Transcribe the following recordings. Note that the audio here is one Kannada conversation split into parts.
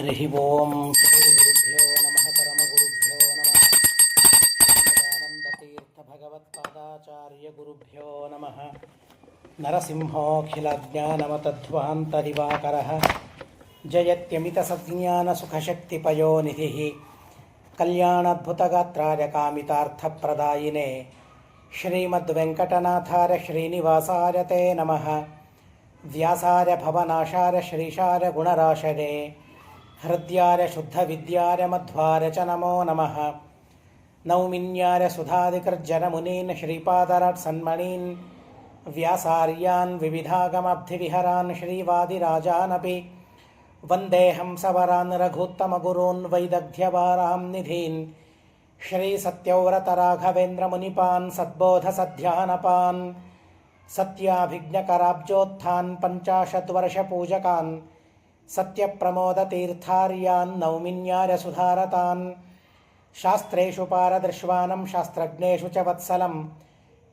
ಹರಿ ಓಂ ಶ್ರೀ ಗುರುಭ್ಯೋ ನಮಃ ಪರಮಗುರುಭ್ಯೋ ನಮಃ ಶ್ರೀಮದಾನಂದತೀರ್ಥ ಭಗವತ್ಪಾದಾಚಾರ್ಯ ಗುರುಭ್ಯೋ ನಮಃ ನರಸಿಂಹೋಖಿಲಜ್ಞಾನಮತಧ್ವಾಂತದಿವಾಕರಃ ಜಯತ್ಯಮಿತಸಜ್ಞಾನಸುಖಶಕ್ತಿಪಯೋನಿಧಿಃ ಕಲ್ಯಾಣಾದ್ಭುತಗಾತ್ರಾಯ ಕಾಮಿತಾರ್ಥಪ್ರದಾಯಿನೇ ಶ್ರೀಮದ್ವೆಂಕಟನಾಥಾರ್ಯ ಶ್ರೀನಿವಾಸಾರ್ಯ ತೇ ನಮಃ ವ್ಯಾಸಾರ್ಯ ಭವನಾಶಾರ್ಯ ಶ್ರೀಶಾರ್ಯ ಗುಣರಾಶರೇ ಹೃದ್ಯಾರ್ಯ ಶುದ್ಧವಿದ್ಯಾರ್ಯ ಮಧ್ವಾರ್ಯ ಚ ನಮೋ ನಮಃ ನೌಮಿನ್ಯಾರ್ಯ ಸುಧಾಧಿಕೃಜ್ಜನಮುನೀನ್ ಶ್ರೀಪಾದರಾಟ್ ಸನ್ಮಣೀನ್ ವ್ಯಾಸಾರ್ಯಾನ್ ವಿವಿಧಾಗಮಬ್ಧಿವಿಹರಾನ್ ಶ್ರೀವಾದಿರಾಜಾನಪಿ ವಂದೇ ಹಂಸವರಾನ್ ರಘುತ್ತಮಗುರೂನ್ ವೈದಗ್ಧ್ಯವಾರಾಂ ನಿಧೀನ್ ಶ್ರೀಸತ್ಯವ್ರತರಾಘವೇಂದ್ರಮುನಿಪಾನ್ ಸದ್ಬೋಧಸಧ್ಯಾನಪಾನ್ ಸತ್ಯಾಭಿಜ್ಞಕರಾಬ್ಜೋತ್ಥಾನ್ ಪಂಚಾಶದ್ವರ್ಷಪೂಜಕಾನ್ ಸತ್ಯಪ್ರಮೋದತೀರ್ಥಾರ್ಯಾನ್ ನೌಮಿನ್ಯಾರ್ಯ ಸುಧಾರತಾನ್ ಶಾಸ್ತ್ರೇಷು ಪಾರದೃಶ್ವಾನಂ ಶಾಸ್ತ್ರಜ್ಞೇಷು ಚ ವತ್ಸಲಂ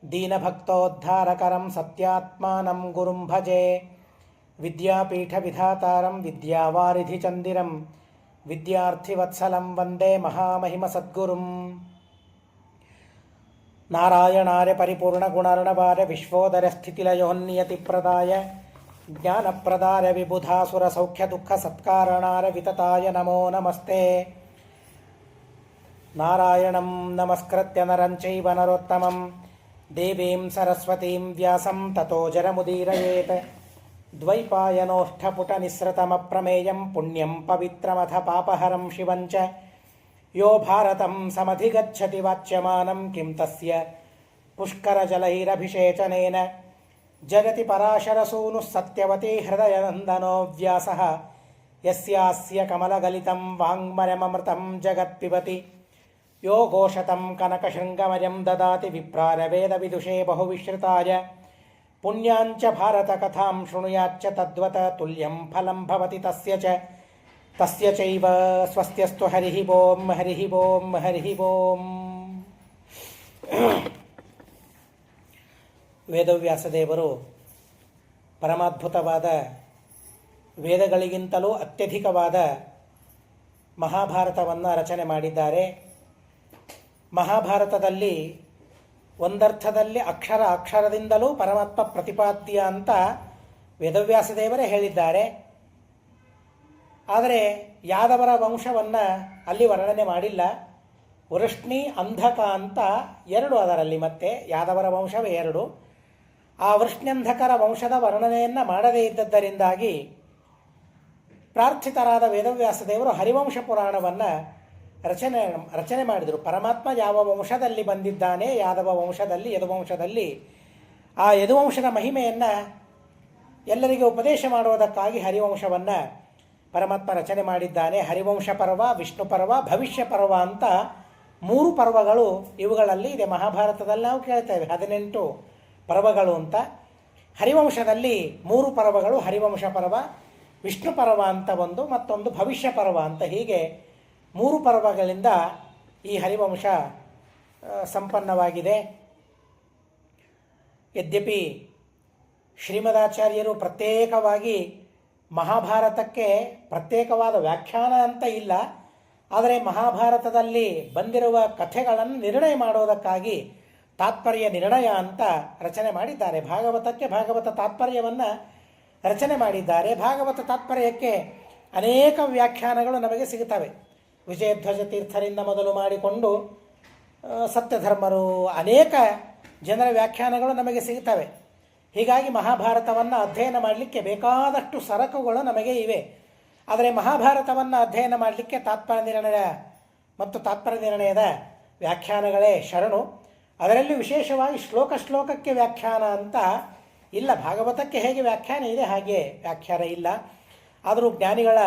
ದೀನಭಕ್ತೋದ್ಧಾರಕರಂ ಸತ್ಯಾತ್ಮಾನಂ ಗುರುಂ ಭಜೆ ವಿದ್ಯಾಪೀಠವಿಧಾತಾರಂ ವಿದ್ಯಾವಾರಿಧಿಚಂದಿರಂ ವಿದ್ಯಾರ್ಥಿವತ್ಸಲಂ ವಂದೇ ಮಹಾಮಹಿಮಸದ್ಗುರುಂ ನಾರಾಯಣಾರ್ಯ ಪರಿಪೂರ್ಣಗುಣರ್ಣವಾರ್ಯ ವಿಶ್ವೋದರಸ್ಥಿತಿಲಯೋನ್ನಿಯತಿಪ್ರದಾಯ ಜ್ಞಾನಪ್ರದಾಯ ವಿಬುಧಾಸುರಸೌಖ್ಯದುಃಖಸತ್ಕಾರಣಾರ್ಯ ವಿತತಾಯ ನಮೋ ನಮಸ್ತೆ. ನಾರಾಯಣಂ ನಮಸ್ಕೃತ್ಯ ನರಂ ಚೈವ ನರೋತ್ತಮಂ ದೇವೀಂ ಸರಸ್ವತೀಂ ವ್ಯಾಸಂ ತತೋ ಜರಮುದೀರಯೇತ್. ದ್ವೈಪಾಯನೋಷ್ಠಪುಟನಿಸ್ಸೃತಮಪ್ರಮೇಯಂ ಪುಣ್ಯಂ ಪವಿತ್ರಮಥ ಪಾಪಹರಂ ಶಿವಂ ಚ ಯೋ ಭಾರತಂ ಸಮಧಿಗಚ್ಚತಿ ವಾಚ್ಯಮಾನಂ ಕಿಂ ತಸ್ಯ ಪುಷ್ಕರಜಲೈರಭಿಷೇಚನೇನ ಜಗತಿ ಪರಾಶರಸೂನುಃ ಸತ್ಯವತಿ ಹೃದಯನಂದನೋ ವ್ಯಾಸಃ ಯಸ್ಯಾಸ್ಯ ಕಮಲಗಲಿತಂ ವಾङ्ಮಯಮೃತಂ ಜಗತ್ಪಿಬತಿ ಯೋ ಘೋಷತಂ ಕನಕಶೃಂಗಮಯಂ ದದಾತಿ ವಿಪ್ರಾಯ ವೇದವಿದುಷೇ ಬಹುವಿಶ್ರುತಾಯ ಪುಣ್ಯಾಂಚ ಭಾರತಕಥಾಂ ಶೃಣುಯಾಚ್ಚ ತದ್ವತ ತುಲ್ಯಂ ಫಲಂ ಭವತಿ ತಸ್ಯ ಚೈವ ಸ್ವಸ್ತ್ಯಸ್ತು ಹರಿಃ ಓಂ ಹರಿಃ ಓಂ ಹರಿಃ ಓಂ. ವೇದವ್ಯಾಸದೇವರು ಪರಮಾದ್ಭುತವಾದ ವೇದಗಳಿಗಿಂತಲೂ ಅತ್ಯಧಿಕವಾದ ಮಹಾಭಾರತವನ್ನು ರಚನೆ ಮಾಡಿದ್ದಾರೆ. ಮಹಾಭಾರತದಲ್ಲಿ ಒಂದರ್ಥದಲ್ಲಿ ಅಕ್ಷರದಿಂದಲೂ ಪರಮಾತ್ಮ ಪ್ರತಿಪಾದ್ಯ ಅಂತ ವೇದವ್ಯಾಸದೇವರೇ ಹೇಳಿದ್ದಾರೆ. ಆದರೆ ಯಾದವರ ವಂಶವನ್ನು ಅಲ್ಲಿ ವರ್ಣನೆ ಮಾಡಿಲ್ಲ. ವೃಷ್ಣಿ ಅಂಧಕ ಅಂತ ಎರಡು ಅದರಲ್ಲಿ, ಮತ್ತೆ ಯಾದವರ ವಂಶವೇ ಎರಡು. ಆ ವೃಷ್ಣ್ಯಂಧಕರ ವಂಶದ ವರ್ಣನೆಯನ್ನು ಮಾಡದೇ ಇದ್ದದ್ದರಿಂದಾಗಿ ಪ್ರಾರ್ಥಿತರಾದ ವೇದವ್ಯಾಸದೇವರು ಹರಿವಂಶ ಪುರಾಣವನ್ನು ರಚನೆ ಮಾಡಿದರು. ಪರಮಾತ್ಮ ಯಾವ ವಂಶದಲ್ಲಿ ಬಂದಿದ್ದಾನೆ, ಯಾದವ ವಂಶದಲ್ಲಿ, ಯದುವಂಶದಲ್ಲಿ, ಆ ಯದುವಂಶದ ಮಹಿಮೆಯನ್ನು ಎಲ್ಲರಿಗೆ ಉಪದೇಶ ಮಾಡುವುದಕ್ಕಾಗಿ ಹರಿವಂಶವನ್ನು ಪರಮಾತ್ಮ ರಚನೆ ಮಾಡಿದ್ದಾನೆ. ಹರಿವಂಶ ಪರ್ವ, ವಿಷ್ಣು ಪರ್ವ, ಭವಿಷ್ಯ ಪರ್ವ ಅಂತ 3 ಪರ್ವಗಳು ಇವುಗಳಲ್ಲಿ ಇದೆ. ಮಹಾಭಾರತದಲ್ಲಿ ನಾವು ಕೇಳ್ತೇವೆ 18 ಪರ್ವಗಳು ಅಂತ. ಹರಿವಂಶದಲ್ಲಿ 3 ಪರ್ವಗಳು, ಹರಿವಂಶ ಪರ್ವ, ವಿಷ್ಣು ಪರ್ವ ಅಂತ ಒಂದು, ಮತ್ತೊಂದು ಭವಿಷ್ಯ ಪರ್ವ ಅಂತ. ಹೀಗೆ 3 ಪರ್ವಗಳಿಂದ ಈ ಹರಿವಂಶ ಸಂಪನ್ನವಾಗಿದೆ. ಯದ್ಯಪಿ ಶ್ರೀಮದಾಚಾರ್ಯರು ಪ್ರತ್ಯೇಕವಾಗಿ ಮಹಾಭಾರತಕ್ಕೆ ಪ್ರತ್ಯೇಕವಾದ ವ್ಯಾಖ್ಯಾನ ಅಂತ ಇಲ್ಲ, ಆದರೆ ಮಹಾಭಾರತದಲ್ಲಿ ಬಂದಿರುವ ಕಥೆಗಳನ್ನು ನಿರ್ಣಯ ಮಾಡೋದಕ್ಕಾಗಿ ತಾತ್ಪರ್ಯ ನಿರ್ಣಯ ಅಂತ ರಚನೆ ಮಾಡಿದ್ದಾರೆ. ಭಾಗವತಕ್ಕೆ ಭಾಗವತ ತಾತ್ಪರ್ಯವನ್ನು ರಚನೆ ಮಾಡಿದ್ದಾರೆ. ಭಾಗವತ ತಾತ್ಪರ್ಯಕ್ಕೆ ಅನೇಕ ವ್ಯಾಖ್ಯಾನಗಳು ನಮಗೆ ಸಿಗುತ್ತವೆ. ವಿಜಯಧ್ವಜ ತೀರ್ಥರಿಂದ ಮೊದಲು ಮಾಡಿಕೊಂಡು ಸತ್ಯಧರ್ಮರು, ಅನೇಕ ಜನರ ವ್ಯಾಖ್ಯಾನಗಳು ನಮಗೆ ಸಿಗುತ್ತವೆ. ಹೀಗಾಗಿ ಮಹಾಭಾರತವನ್ನು ಅಧ್ಯಯನ ಮಾಡಲಿಕ್ಕೆ ಬೇಕಾದಷ್ಟು ಸರಕುಗಳು ನಮಗೆ ಇವೆ. ಆದರೆ ಮಹಾಭಾರತವನ್ನು ಅಧ್ಯಯನ ಮಾಡಲಿಕ್ಕೆ ತಾತ್ಪರ್ಯ ನಿರ್ಣಯ ಮತ್ತು ತಾತ್ಪರ್ಯ ನಿರ್ಣಯದ ವ್ಯಾಖ್ಯಾನಗಳೇ ಶರಣು. ಅದರಲ್ಲಿ ವಿಶೇಷವಾಗಿ ಶ್ಲೋಕಕ್ಕೆ ವ್ಯಾಖ್ಯಾನ ಅಂತ ಇಲ್ಲ. ಭಾಗವತಕ್ಕೆ ಹೇಗೆ ವ್ಯಾಖ್ಯಾನ ಇದೆ ಹಾಗೆ ವ್ಯಾಖ್ಯಾನ ಇಲ್ಲ. ಆದರೂ ಜ್ಞಾನಿಗಳ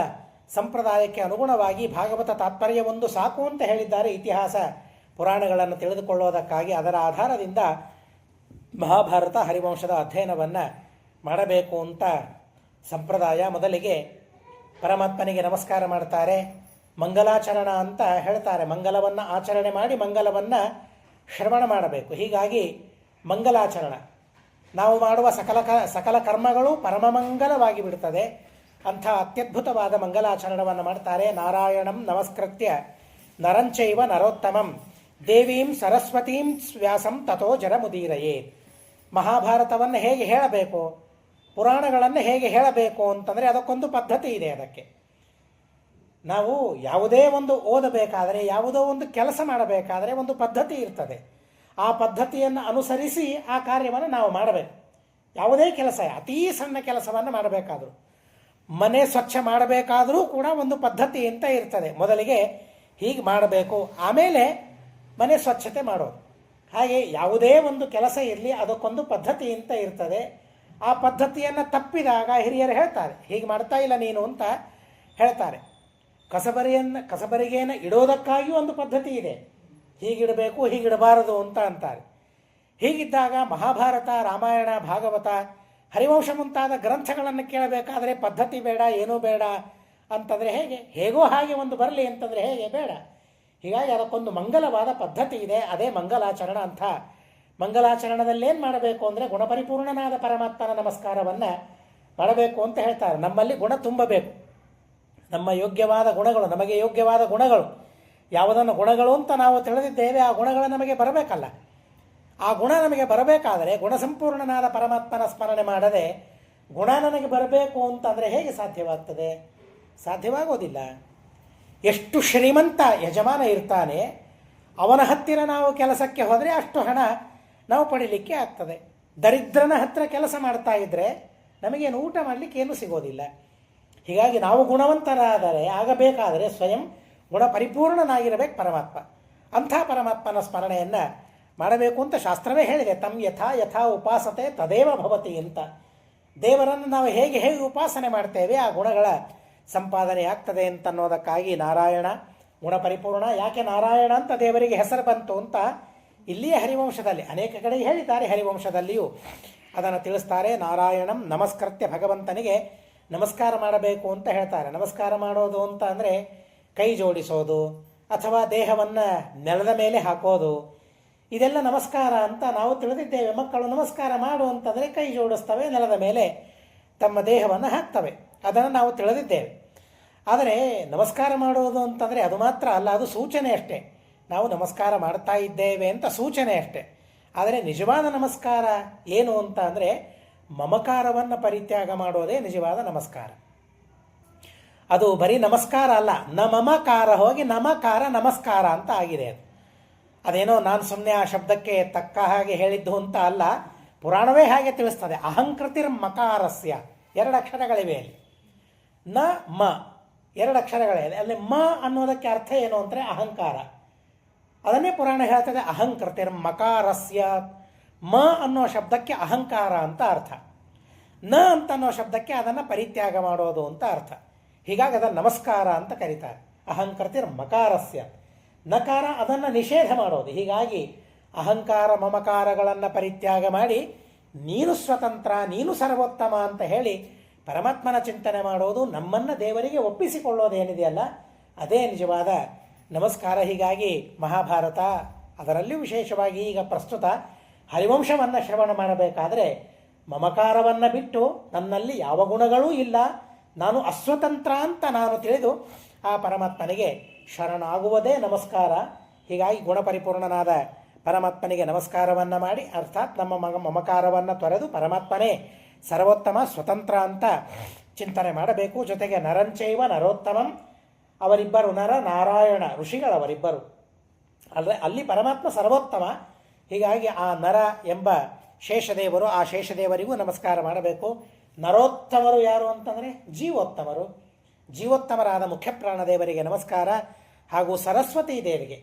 ಸಂಪ್ರದಾಯಕ್ಕೆ ಅನುಗುಣವಾಗಿ ಭಾಗವತ ತಾತ್ಪರ್ಯ ಒಂದು ಸಾಕು ಅಂತ ಹೇಳಿದ್ದಾರೆ. ಇತಿಹಾಸ ಪುರಾಣಗಳನ್ನು ತಿಳಿದುಕೊಳ್ಳೋದಕ್ಕಾಗಿ ಅದರ ಆಧಾರದಿಂದ ಮಹಾಭಾರತ ಹರಿವಂಶದ ಅಧ್ಯಯನವನ್ನು ಮಾಡಬೇಕು ಅಂತ ಸಂಪ್ರದಾಯ. ಮೊದಲಿಗೆ ಪರಮಾತ್ಮನಿಗೆ ನಮಸ್ಕಾರ ಮಾಡ್ತಾರೆ, ಮಂಗಲಾಚರಣ ಅಂತ ಹೇಳ್ತಾರೆ. ಮಂಗಲವನ್ನು ಆಚರಣೆ ಮಾಡಿ ಮಂಗಲವನ್ನು ಶ್ರವಣ ಮಾಡಬೇಕು. ಹೀಗಾಗಿ ಮಂಗಲಾಚರಣ, ನಾವು ಮಾಡುವ ಸಕಲ ಕರ್ಮಗಳು ಪರಮಮಂಗಲವಾಗಿ ಬಿಡುತ್ತದೆ. ಅಂಥ ಅತ್ಯದ್ಭುತವಾದ ಮಂಗಲಾಚರಣವನ್ನು ಮಾಡ್ತಾರೆ. ನಾರಾಯಣಂ ನಮಸ್ಕೃತ್ಯ ನರಂಚೈವ ನರೋತ್ತಮಂ ದೇವೀಂ ಸರಸ್ವತೀಂ ವ್ಯಾಸಂ ತಥೋ ಜರಮುದೀರಯೇ. ಮಹಾಭಾರತವನ್ನು ಹೇಗೆ ಹೇಳಬೇಕು, ಪುರಾಣಗಳನ್ನು ಹೇಗೆ ಹೇಳಬೇಕು ಅಂತಂದರೆ ಅದಕ್ಕೊಂದು ಪದ್ಧತಿ ಇದೆ. ಅದಕ್ಕೆ ನಾವು ಯಾವುದೇ ಒಂದು ಓದಬೇಕಾದರೆ, ಯಾವುದೋ ಒಂದು ಕೆಲಸ ಮಾಡಬೇಕಾದರೆ ಒಂದು ಪದ್ಧತಿ ಇರ್ತದೆ. ಆ ಪದ್ಧತಿಯನ್ನು ಅನುಸರಿಸಿ ಆ ಕಾರ್ಯವನ್ನು ನಾವು ಮಾಡಬೇಕು. ಯಾವುದೇ ಕೆಲಸ, ಅತೀ ಸಣ್ಣ ಕೆಲಸವನ್ನು ಮಾಡಬೇಕಾದರೂ, ಮನೆ ಸ್ವಚ್ಛ ಮಾಡಬೇಕಾದರೂ ಕೂಡ ಒಂದು ಪದ್ಧತಿ ಅಂತ ಇರ್ತದೆ. ಮೊದಲಿಗೆ ಹೀಗೆ ಮಾಡಬೇಕು, ಆಮೇಲೆ ಮನೆ ಸ್ವಚ್ಛತೆ ಮಾಡೋದು. ಹಾಗೆ ಯಾವುದೇ ಒಂದು ಕೆಲಸ ಇರಲಿ ಅದಕ್ಕೊಂದು ಪದ್ಧತಿ ಅಂತ ಇರ್ತದೆ. ಆ ಪದ್ಧತಿಯನ್ನು ತಪ್ಪಿದಾಗ ಹಿರಿಯರು ಹೇಳ್ತಾರೆ, ಹೀಗೆ ಮಾಡ್ತಾ ಇಲ್ಲ ನೀನು ಅಂತ ಹೇಳ್ತಾರೆ. ಕಸಬರಿಗೆಯನ್ನು ಇಡೋದಕ್ಕಾಗಿ ಒಂದು ಪದ್ಧತಿ ಇದೆ, ಹೀಗಿಡಬೇಕು ಹೀಗಿಡಬಾರದು ಅಂತ ಅಂತಾರೆ. ಹೀಗಿದ್ದಾಗ ಮಹಾಭಾರತ, ರಾಮಾಯಣ, ಭಾಗವತ, ಹರಿವಂಶ ಮುಂತಾದ ಗ್ರಂಥಗಳನ್ನು ಕೇಳಬೇಕಾದರೆ ಪದ್ಧತಿ ಬೇಡ, ಏನೂ ಬೇಡ ಅಂತಂದರೆ ಹೇಗೆ? ಹೇಗೋ ಹಾಗೆ ಒಂದು ಬರಲಿ ಅಂತಂದರೆ ಹೇಗೆ? ಬೇಡ. ಹೀಗಾಗಿ ಅದಕ್ಕೊಂದು ಮಂಗಲವಾದ ಪದ್ಧತಿ ಇದೆ, ಅದೇ ಮಂಗಲಾಚರಣ ಅಂತ. ಮಂಗಲಾಚರಣದಲ್ಲಿ ಏನು ಮಾಡಬೇಕು ಅಂದರೆ ಗುಣಪರಿಪೂರ್ಣನಾದ ಪರಮಾತ್ಮನ ನಮಸ್ಕಾರವನ್ನು ಮಾಡಬೇಕು ಅಂತ ಹೇಳ್ತಾರೆ. ನಮ್ಮಲ್ಲಿ ಗುಣ ತುಂಬಬೇಕು, ನಮ್ಮ ಯೋಗ್ಯವಾದ ಗುಣಗಳು, ನಮಗೆ ಯೋಗ್ಯವಾದ ಗುಣಗಳು ಯಾವುದನ್ನು ಗುಣಗಳು ಅಂತ ನಾವು ತಿಳಿದಿದ್ದೇವೆ, ಆ ಗುಣಗಳು ನಮಗೆ ಬರಬೇಕಲ್ಲ. ಆ ಗುಣ ನಮಗೆ ಬರಬೇಕಾದರೆ ಗುಣಸಂಪೂರ್ಣನಾದ ಪರಮಾತ್ಮನ ಸ್ಮರಣೆ ಮಾಡದೆ ಗುಣ ನನಗೆ ಬರಬೇಕು ಅಂತಂದರೆ ಹೇಗೆ ಸಾಧ್ಯವಾಗ್ತದೆ? ಸಾಧ್ಯವಾಗೋದಿಲ್ಲ. ಎಷ್ಟು ಶ್ರೀಮಂತ ಯಜಮಾನ ಇರ್ತಾನೆ, ಅವನ ಹತ್ತಿರ ನಾವು ಕೆಲಸಕ್ಕೆ ಹೋದರೆ ಅಷ್ಟು ಹಣ ನಾವು ಪಡೀಲಿಕ್ಕೆ ಆಗ್ತದೆ. ದರಿದ್ರನ ಹತ್ತಿರ ಕೆಲಸ ಮಾಡ್ತಾ ಇದ್ದರೆ ನಮಗೇನು ಊಟ ಮಾಡಲಿಕ್ಕೆ ಏನೂ ಸಿಗೋದಿಲ್ಲ. ಹೀಗಾಗಿ ನಾವು ಗುಣವಂತರಾದರೆ ಆಗಬೇಕಾದರೆ ಸ್ವಯಂ ಗುಣ ಪರಿಪೂರ್ಣನಾಗಿರಬೇಕು ಪರಮಾತ್ಮ. ಅಂಥ ಪರಮಾತ್ಮನ ಸ್ಮರಣೆಯನ್ನು ಮಾಡಬೇಕು ಅಂತ ಶಾಸ್ತ್ರವೇ ಹೇಳಿದೆ. ತಮ್ ಯಥಾ ಯಥಾ ಉಪಾಸತೆ ತದೇವ ಭವತಿ ಅಂತ. ದೇವರನ್ನು ನಾವು ಹೇಗೆ ಹೇಗೆ ಉಪಾಸನೆ ಮಾಡ್ತೇವೆ ಆ ಗುಣಗಳ ಸಂಪಾದನೆ ಆಗ್ತದೆ ಅಂತನ್ನೋದಕ್ಕಾಗಿ ನಾರಾಯಣ ಗುಣ ಪರಿಪೂರ್ಣ. ಯಾಕೆ ನಾರಾಯಣ ಅಂತ ದೇವರಿಗೆ ಹೆಸರು ಬಂತು ಅಂತ ಇಲ್ಲಿಯೇ ಹರಿವಂಶದಲ್ಲಿ ಅನೇಕ ಕಡೆ ಹೇಳಿದ್ದಾರೆ. ಹರಿವಂಶದಲ್ಲಿಯೂ ಅದನ್ನು ತಿಳಿಸ್ತಾರೆ. ನಾರಾಯಣಂ ನಮಸ್ಕೃತ್ಯ, ಭಗವಂತನಿಗೆ ನಮಸ್ಕಾರ ಮಾಡಬೇಕು ಅಂತ ಹೇಳ್ತಾರೆ. ನಮಸ್ಕಾರ ಮಾಡೋದು ಅಂತ ಅಂದರೆ ಕೈ ಜೋಡಿಸೋದು ಅಥವಾ ದೇಹವನ್ನು ನೆಲದ ಮೇಲೆ ಹಾಕೋದು, ಇದೆಲ್ಲ ನಮಸ್ಕಾರ ಅಂತ ನಾವು ತಿಳಿದಿದ್ದೇವೆ. ಮಕ್ಕಳು ನಮಸ್ಕಾರ ಮಾಡು ಅಂತಂದರೆ ಕೈ ಜೋಡಿಸ್ತವೆ, ನೆಲದ ಮೇಲೆ ತಮ್ಮ ದೇಹವನ್ನು ಹಾಕ್ತವೆ, ಅದನ್ನು ನಾವು ತಿಳಿದಿದ್ದೇವೆ. ಆದರೆ ನಮಸ್ಕಾರ ಮಾಡೋದು ಅಂತಂದರೆ ಅದು ಮಾತ್ರ ಅಲ್ಲ, ಅದು ಸೂಚನೆ ಅಷ್ಟೇ. ನಾವು ನಮಸ್ಕಾರ ಮಾಡ್ತಾ ಇದ್ದೇವೆ ಅಂತ ಸೂಚನೆ ಅಷ್ಟೇ. ಆದರೆ ನಿಜವಾದ ನಮಸ್ಕಾರ ಏನು ಅಂತ ಅಂದರೆ ಮಮಕಾರವನ್ನು ಪರಿತ್ಯಾಗ ಮಾಡೋದೇ ನಿಜವಾದ ನಮಸ್ಕಾರ. ಅದು ಬರೀ ನಮಸ್ಕಾರ ಅಲ್ಲ, ಮಮಕಾರ ಹೋಗಿ ನಮಕಾರ ನಮಸ್ಕಾರ ಅಂತ ಆಗಿದೆ. ಅದೇನೋ ನಾನು ಸುಮ್ಮನೆ ಆ ಶಬ್ದಕ್ಕೆ ತಕ್ಕ ಹಾಗೆ ಹೇಳಿದ್ದು ಅಂತ ಅಲ್ಲ, ಪುರಾಣವೇ ಹಾಗೆ ತಿಳಿಸ್ತದೆ. ಅಹಂಕೃತಿರ್ ಮಕಾರಸ್ಯ, 2 ಅಕ್ಷರಗಳಿವೆ ಅಲ್ಲಿ. ನ ಮ 2 ಅಕ್ಷರಗಳಿವೆ ಅಲ್ಲಿ. ಮ ಅನ್ನೋದಕ್ಕೆ ಅರ್ಥ ಏನು ಅಂದರೆ ಅಹಂಕಾರ. ಅದನ್ನೇ ಪುರಾಣ ಹೇಳ್ತದೆ, ಅಹಂಕೃತಿರ್ ಮಕಾರಸ್ಯ. ಮ ಅನ್ನೋ ಶಬ್ದಕ್ಕೆ ಅಹಂಕಾರ ಅಂತ ಅರ್ಥ, ನ ಅಂತ ಅನ್ನೋ ಶಬ್ದಕ್ಕೆ ಅದನ್ನು ಪರಿತ್ಯಾಗ ಮಾಡೋದು ಅಂತ ಅರ್ಥ. ಹೀಗಾಗಿ ಅದನ್ನು ನಮಸ್ಕಾರ ಅಂತ ಕರೀತಾರೆ. ಅಹಂಕೃತಿರ್ ಮಕಾರಸ್ಯ, ನಕಾರ ಅದನ್ನು ನಿಷೇಧ ಮಾಡೋದು. ಹೀಗಾಗಿ ಅಹಂಕಾರ ಮಮಕಾರಗಳನ್ನು ಪರಿತ್ಯಾಗ ಮಾಡಿ ನೀನು ಸ್ವತಂತ್ರ, ನೀನು ಸರ್ವೋತ್ತಮ ಅಂತ ಹೇಳಿ ಪರಮಾತ್ಮನ ಚಿಂತನೆ ಮಾಡೋದು, ನಮ್ಮನ್ನು ದೇವರಿಗೆ ಒಪ್ಪಿಸಿಕೊಳ್ಳೋದೇನಿದೆಯಲ್ಲ ಅದೇ ನಿಜವಾದ ನಮಸ್ಕಾರ. ಹೀಗಾಗಿ ಮಹಾಭಾರತ, ಅದರಲ್ಲಿಯೂ ವಿಶೇಷವಾಗಿ ಈಗ ಪ್ರಸ್ತುತ ಹರಿವಂಶವನ್ನು ಶ್ರವಣ ಮಾಡಬೇಕಾದರೆ ಮಮಕಾರವನ್ನು ಬಿಟ್ಟು ನನ್ನಲ್ಲಿ ಯಾವ ಗುಣಗಳೂ ಇಲ್ಲ, ನಾನು ಅಸ್ವತಂತ್ರ ಅಂತ ನಾನು ತಿಳಿದು ಆ ಪರಮಾತ್ಮನಿಗೆ ಶರಣಾಗುವುದೇ ನಮಸ್ಕಾರ. ಹೀಗಾಗಿ ಗುಣಪರಿಪೂರ್ಣನಾದ ಪರಮಾತ್ಮನಿಗೆ ನಮಸ್ಕಾರವನ್ನು ಮಾಡಿ, ಅರ್ಥಾತ್ ನಮ್ಮ ಮಮಕಾರವನ್ನು ತೊರೆದು ಪರಮಾತ್ಮನೇ ಸರ್ವೋತ್ತಮ ಸ್ವತಂತ್ರ ಅಂತ ಚಿಂತನೆ ಮಾಡಬೇಕು. ಜೊತೆಗೆ ನರಂಚೈವ ನರೋತ್ತಮಂ, ಅವರಿಬ್ಬರು ನರ ನಾರಾಯಣ ಋಷಿಗಳವರಿಬ್ಬರು ಅಲ್ಲದೆ ಅಲ್ಲಿ ಪರಮಾತ್ಮ ಸರ್ವೋತ್ತಮ. ಹೀಗಾಗಿ ಆ ನರ ಎಂಬ ಶೇಷದೇವರು, ಆ ಶೇಷದೇವರಿಗೂ ನಮಸ್ಕಾರ ಮಾಡಬೇಕು. ನರೋತ್ತಮರು ಯಾರು ಅಂತಂದರೆ ಜೀವೋತ್ತಮರು, ಜೀವೋತ್ತಮರಾದ ಮುಖ್ಯಪ್ರಾಣ ದೇವರಿಗೆ ನಮಸ್ಕಾರ. ಹಾಗೂ ಸರಸ್ವತೀ ದೇವಿಗೆ,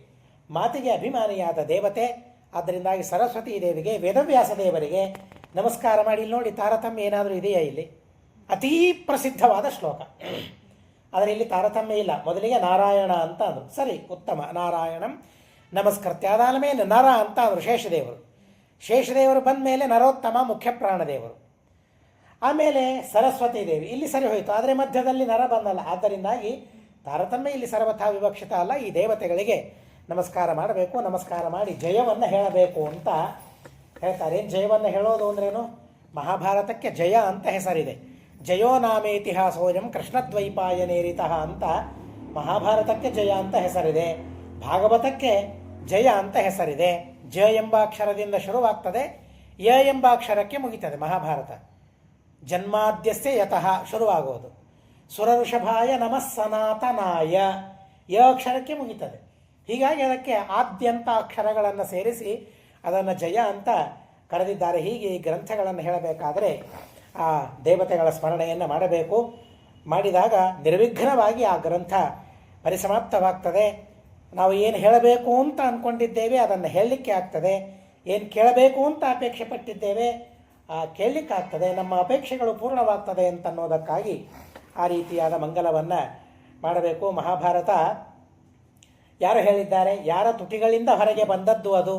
ಮಾತಿಗೆ ಅಭಿಮಾನಿಯಾದ ದೇವತೆ, ಆದ್ದರಿಂದಾಗಿ ಸರಸ್ವತೀ ದೇವಿಗೆ, ವೇದವ್ಯಾಸ ದೇವರಿಗೆ ನಮಸ್ಕಾರ ಮಾಡಿ. ಇಲ್ಲಿ ನೋಡಿ ತಾರತಮ್ಯ ಏನಾದರೂ ಇದೆಯಾ? ಇಲ್ಲಿ ಅತೀ ಪ್ರಸಿದ್ಧವಾದ ಶ್ಲೋಕ, ಆದರೆ ಇಲ್ಲಿ ತಾರತಮ್ಯ ಇಲ್ಲ. ಮೊದಲಿಗೆ ನಾರಾಯಣ ಅಂತ ಅಂದರು, ಸರಿ ಉತ್ತಮ, ನಾರಾಯಣಂ ನಮಸ್ಕೃತ್ಯ. ಅದಾದ ಮೇಲೆ ನರ ಅಂತ ಅಂದರು ಶೇಷದೇವರು. ಶೇಷದೇವರು ಬಂದ ಮೇಲೆ ನರೋತ್ತಮ ಮುಖ್ಯಪ್ರಾಣದೇವರು, ಆಮೇಲೆ ಸರಸ್ವತೀ ದೇವಿ. ಇಲ್ಲಿ ಸರಿ ಹೋಯಿತು, ಆದರೆ ಮಧ್ಯದಲ್ಲಿ ನರ ಬಂದಲ್ಲ. ಆದ್ದರಿಂದಾಗಿ ತಾರತಮ್ಯ ಇಲ್ಲಿ ಸರ್ವಥಾ ವಿವಕ್ಷಿತ ಅಲ್ಲ. ಈ ದೇವತೆಗಳಿಗೆ ನಮಸ್ಕಾರ ಮಾಡಬೇಕು. ನಮಸ್ಕಾರ ಮಾಡಿ ಜಯವನ್ನು ಹೇಳಬೇಕು ಅಂತ ಹೇಳ್ತಾರೆ. ಏನು ಜಯವನ್ನು ಹೇಳೋದು ಅಂದ್ರೇನು? ಮಹಾಭಾರತಕ್ಕೆ ಜಯ ಅಂತ ಹೆಸರಿದೆ. ಜಯೋ ನಾಮೇತಿಹಾಸೋಯಂ ಕೃಷ್ಣದ್ವೈಪಾಯನೇರಿತಃ ಅಂತ ಮಹಾಭಾರತಕ್ಕೆ ಜಯ ಅಂತ ಹೆಸರಿದೆ, ಭಾಗವತಕ್ಕೆ ಜಯ ಅಂತ ಹೆಸರಿದೆ. ಜ ಎಂಬ ಅಕ್ಷರದಿಂದ ಶುರುವಾಗ್ತದೆ, ಯ ಎಂಬ ಅಕ್ಷರಕ್ಕೆ ಮುಗಿತದೆ ಮಹಾಭಾರತ. ಜನ್ಮಾದ್ಯಸ್ಯ ಯತಃ ಶುರುವಾಗೋದು. ಸುರಋಷಭಾಯ ನಮಃ ಸನಾತನಾಯ ಯ ಅಕ್ಷರಕ್ಕೆ ಮುಗಿತದೆ. ಹೀಗಾಗಿ ಅದಕ್ಕೆ ಆದ್ಯಂತ ಅಕ್ಷರಗಳನ್ನು ಸೇರಿಸಿ ಅದನ್ನು ಜಯ ಅಂತ ಕರೆದಿದ್ದಾರೆ. ಹೀಗೆ ಈ ಗ್ರಂಥಗಳನ್ನು ಹೇಳಬೇಕಾದರೆ ಆ ದೇವತೆಗಳ ಸ್ಮರಣೆಯನ್ನು ಮಾಡಬೇಕು. ಮಾಡಿದಾಗ ನಿರ್ವಿಘ್ನವಾಗಿ ಆ ಗ್ರಂಥ ಪರಿಸಮಾಪ್ತವಾಗ್ತದೆ. ನಾವು ಏನು ಹೇಳಬೇಕು ಅಂತ ಅಂದ್ಕೊಂಡಿದ್ದೇವೆ ಅದನ್ನು ಹೇಳಲಿಕ್ಕೆ ಆಗ್ತದೆ, ಏನು ಕೇಳಬೇಕು ಅಂತ ಅಪೇಕ್ಷೆ ಪಟ್ಟಿದ್ದೇವೆ ಕೇಳಲಿಕ್ಕಾಗ್ತದೆ, ನಮ್ಮ ಅಪೇಕ್ಷೆಗಳು ಪೂರ್ಣವಾಗ್ತದೆ ಅಂತನ್ನೋದಕ್ಕಾಗಿ ಆ ರೀತಿಯಾದ ಮಂಗಲವನ್ನು ಮಾಡಬೇಕು. ಮಹಾಭಾರತ ಯಾರು ಹೇಳಿದ್ದಾರೆ? ಯಾರ ತುಟಿಗಳಿಂದ ಹೊರಗೆ ಬಂದದ್ದು ಅದು,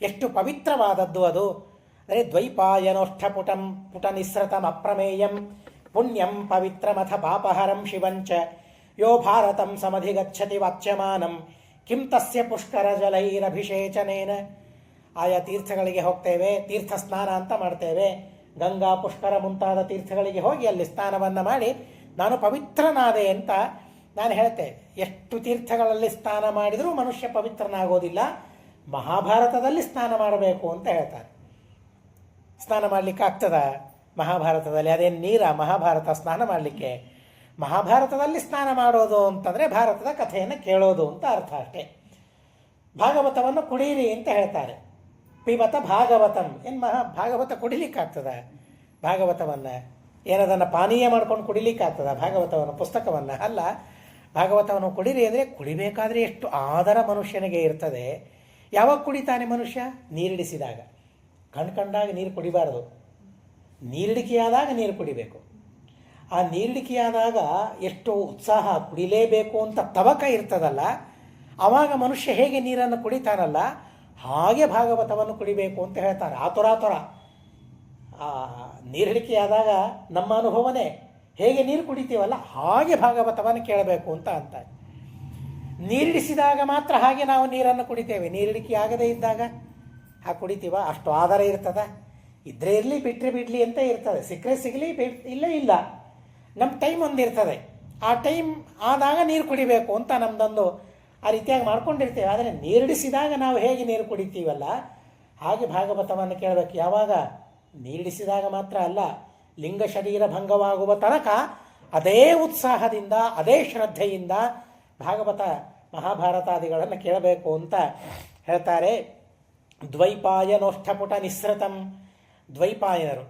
ಎಷ್ಟು ಪವಿತ್ರವಾದದ್ದು ಅದು. ಅಂದರೆ ದ್ವೈಪಾಯನೋಷ್ಠಪುಟಂ ಪುಟನಿಸ್ರತಂ ಅಪ್ರಮೇಯಂ ಪುಣ್ಯಂ ಪವಿತ್ರಮಥ ಪಾಪಹರಂ ಶಿವಂಚ ಯೋ ಭಾರತಂ ಸಮಧಿಗಚ್ಚತಿ ವಾಚ್ಯಮಾನಂ ಕಿಂ ತಸ್ಯ ಪುಷ್ಕರ ಜಲೈರಭಿಷೇಚನೇನ. ಆಯಾ ತೀರ್ಥಗಳಿಗೆ ಹೋಗ್ತೇವೆ, ತೀರ್ಥ ಸ್ನಾನ ಅಂತ ಮಾಡ್ತೇವೆ. ಗಂಗಾ, ಪುಷ್ಕರ ಮುಂತಾದ ತೀರ್ಥಗಳಿಗೆ ಹೋಗಿ ಅಲ್ಲಿ ಸ್ನಾನವನ್ನು ಮಾಡಿ ನಾನು ಪವಿತ್ರನಾದೆ ಅಂತ ನಾನು ಹೇಳ್ತೇವೆ. ಎಷ್ಟು ತೀರ್ಥಗಳಲ್ಲಿ ಸ್ನಾನ ಮಾಡಿದರೂ ಮನುಷ್ಯ ಪವಿತ್ರನಾಗೋದಿಲ್ಲ, ಮಹಾಭಾರತದಲ್ಲಿ ಸ್ನಾನ ಮಾಡಬೇಕು ಅಂತ ಹೇಳ್ತಾರೆ. ಸ್ನಾನ ಮಾಡಲಿಕ್ಕೆ ಆಗ್ತದ ಮಹಾಭಾರತದಲ್ಲಿ? ಅದೇನು ನೀರ ಮಹಾಭಾರತ ಸ್ನಾನ ಮಾಡಲಿಕ್ಕೆ? ಮಹಾಭಾರತದಲ್ಲಿ ಸ್ನಾನ ಮಾಡೋದು ಅಂತಂದರೆ ಭಾರತದ ಕಥೆಯನ್ನು ಕೇಳೋದು ಅಂತ ಅರ್ಥ ಅಷ್ಟೇ. ಭಾಗವತವನ್ನು ಕುಡೀರಿ ಅಂತ ಹೇಳ್ತಾರೆ. ಪಿಬತ ಭಾಗವತಂ. ಏನು ಭಾಗವತ ಕುಡಿಲಿಕ್ಕಾಗ್ತದ? ಭಾಗವತವನ್ನು ಏನದನ್ನು ಪಾನೀಯ ಮಾಡ್ಕೊಂಡು ಕುಡಿಲಿಕ್ಕಾಗ್ತದ? ಭಾಗವತವನ್ನು, ಪುಸ್ತಕವನ್ನು ಅಲ್ಲ. ಭಾಗವತವನ್ನು ಕುಡೀರಿ ಅಂದರೆ ಕುಡಿಬೇಕಾದ್ರೆ ಎಷ್ಟು ಆದರ ಮನುಷ್ಯನಿಗೆ ಇರ್ತದೆ. ಯಾವಾಗ ಕುಡಿತಾನೆ ಮನುಷ್ಯ? ನೀರಿಡಿಸಿದಾಗ. ಕಂಡಾಗ ನೀರು ಕುಡಿಬಾರದು, ನೀರಿಡಿಕೆಯಾದಾಗ ನೀರು ಕುಡಿಬೇಕು. ಆ ನೀರಿಡಿಕೆಯಾದಾಗ ಎಷ್ಟು ಉತ್ಸಾಹ, ಕುಡಿಲೇಬೇಕು ಅಂತ ತವಕ ಇರ್ತದಲ್ಲ, ಆವಾಗ ಮನುಷ್ಯ ಹೇಗೆ ನೀರನ್ನು ಕುಡಿತಾನಲ್ಲ ಹಾಗೆ ಭಾಗವತವನ್ನು ಕುಡಿಬೇಕು ಅಂತ ಹೇಳ್ತಾರೆ. ಆತುರಾತುರ ನೀರಿಡಿಕೆಯಾದಾಗ ನಮ್ಮ ಅನುಭವನೇ ಹೇಗೆ ನೀರು ಕುಡಿತೀವಲ್ಲ ಹಾಗೆ ಭಾಗವತವನ್ನು ಕೇಳಬೇಕು ಅಂತ ಅಂತಾರೆ. ನೀರಿಡಿಸಿದಾಗ ಮಾತ್ರ ಹಾಗೆ ನಾವು ನೀರನ್ನು ಕುಡಿತೇವೆ. ನೀರಿಡಿಕೆ ಆಗದೇ ಇದ್ದಾಗ ಹಾಗೆ ಕುಡಿತೀವ? ಅಷ್ಟು ಆಧಾರ ಇರ್ತದ? ಇದ್ರೆ ಇರಲಿ, ಬಿಟ್ಟರೆ ಬಿಡಲಿ ಅಂತ ಇರ್ತದೆ. ಸಿಕ್ಕರೆ ಸಿಗಲಿ, ಇಲ್ಲೇ ಇಲ್ಲ. ನಮ್ಮ ಟೈಮ್ ಒಂದಿರ್ತದೆ, ಆ ಟೈಮ್ ಆದಾಗ ನೀರು ಕುಡಿಬೇಕು ಅಂತ ನಮ್ಮದೊಂದು ಆ ರೀತಿಯಾಗಿ ಮಾಡ್ಕೊಂಡಿರ್ತೇವೆ. ಆದರೆ ನೀರಿಡಿಸಿದಾಗ ನಾವು ಹೇಗೆ ನೀರು ಕುಡಿತೀವಲ್ಲ ಹಾಗೆ ಭಾಗವತವನ್ನು ಕೇಳಬೇಕು. ಯಾವಾಗ? ನೀರಿಡಿಸಿದಾಗ ಮಾತ್ರ ಅಲ್ಲ, ಲಿಂಗ ಶರೀರ ಭಂಗವಾಗುವ ತನಕ ಅದೇ ಉತ್ಸಾಹದಿಂದ, ಅದೇ ಶ್ರದ್ಧೆಯಿಂದ ಭಾಗವತ ಮಹಾಭಾರತಾದಿಗಳನ್ನು ಕೇಳಬೇಕು ಅಂತ ಹೇಳ್ತಾರೆ. ದ್ವೈಪಾಯನೋಷ್ಠಪುಟ ನಿಸ್ಸೃತಂ. ದ್ವೈಪಾಯನರು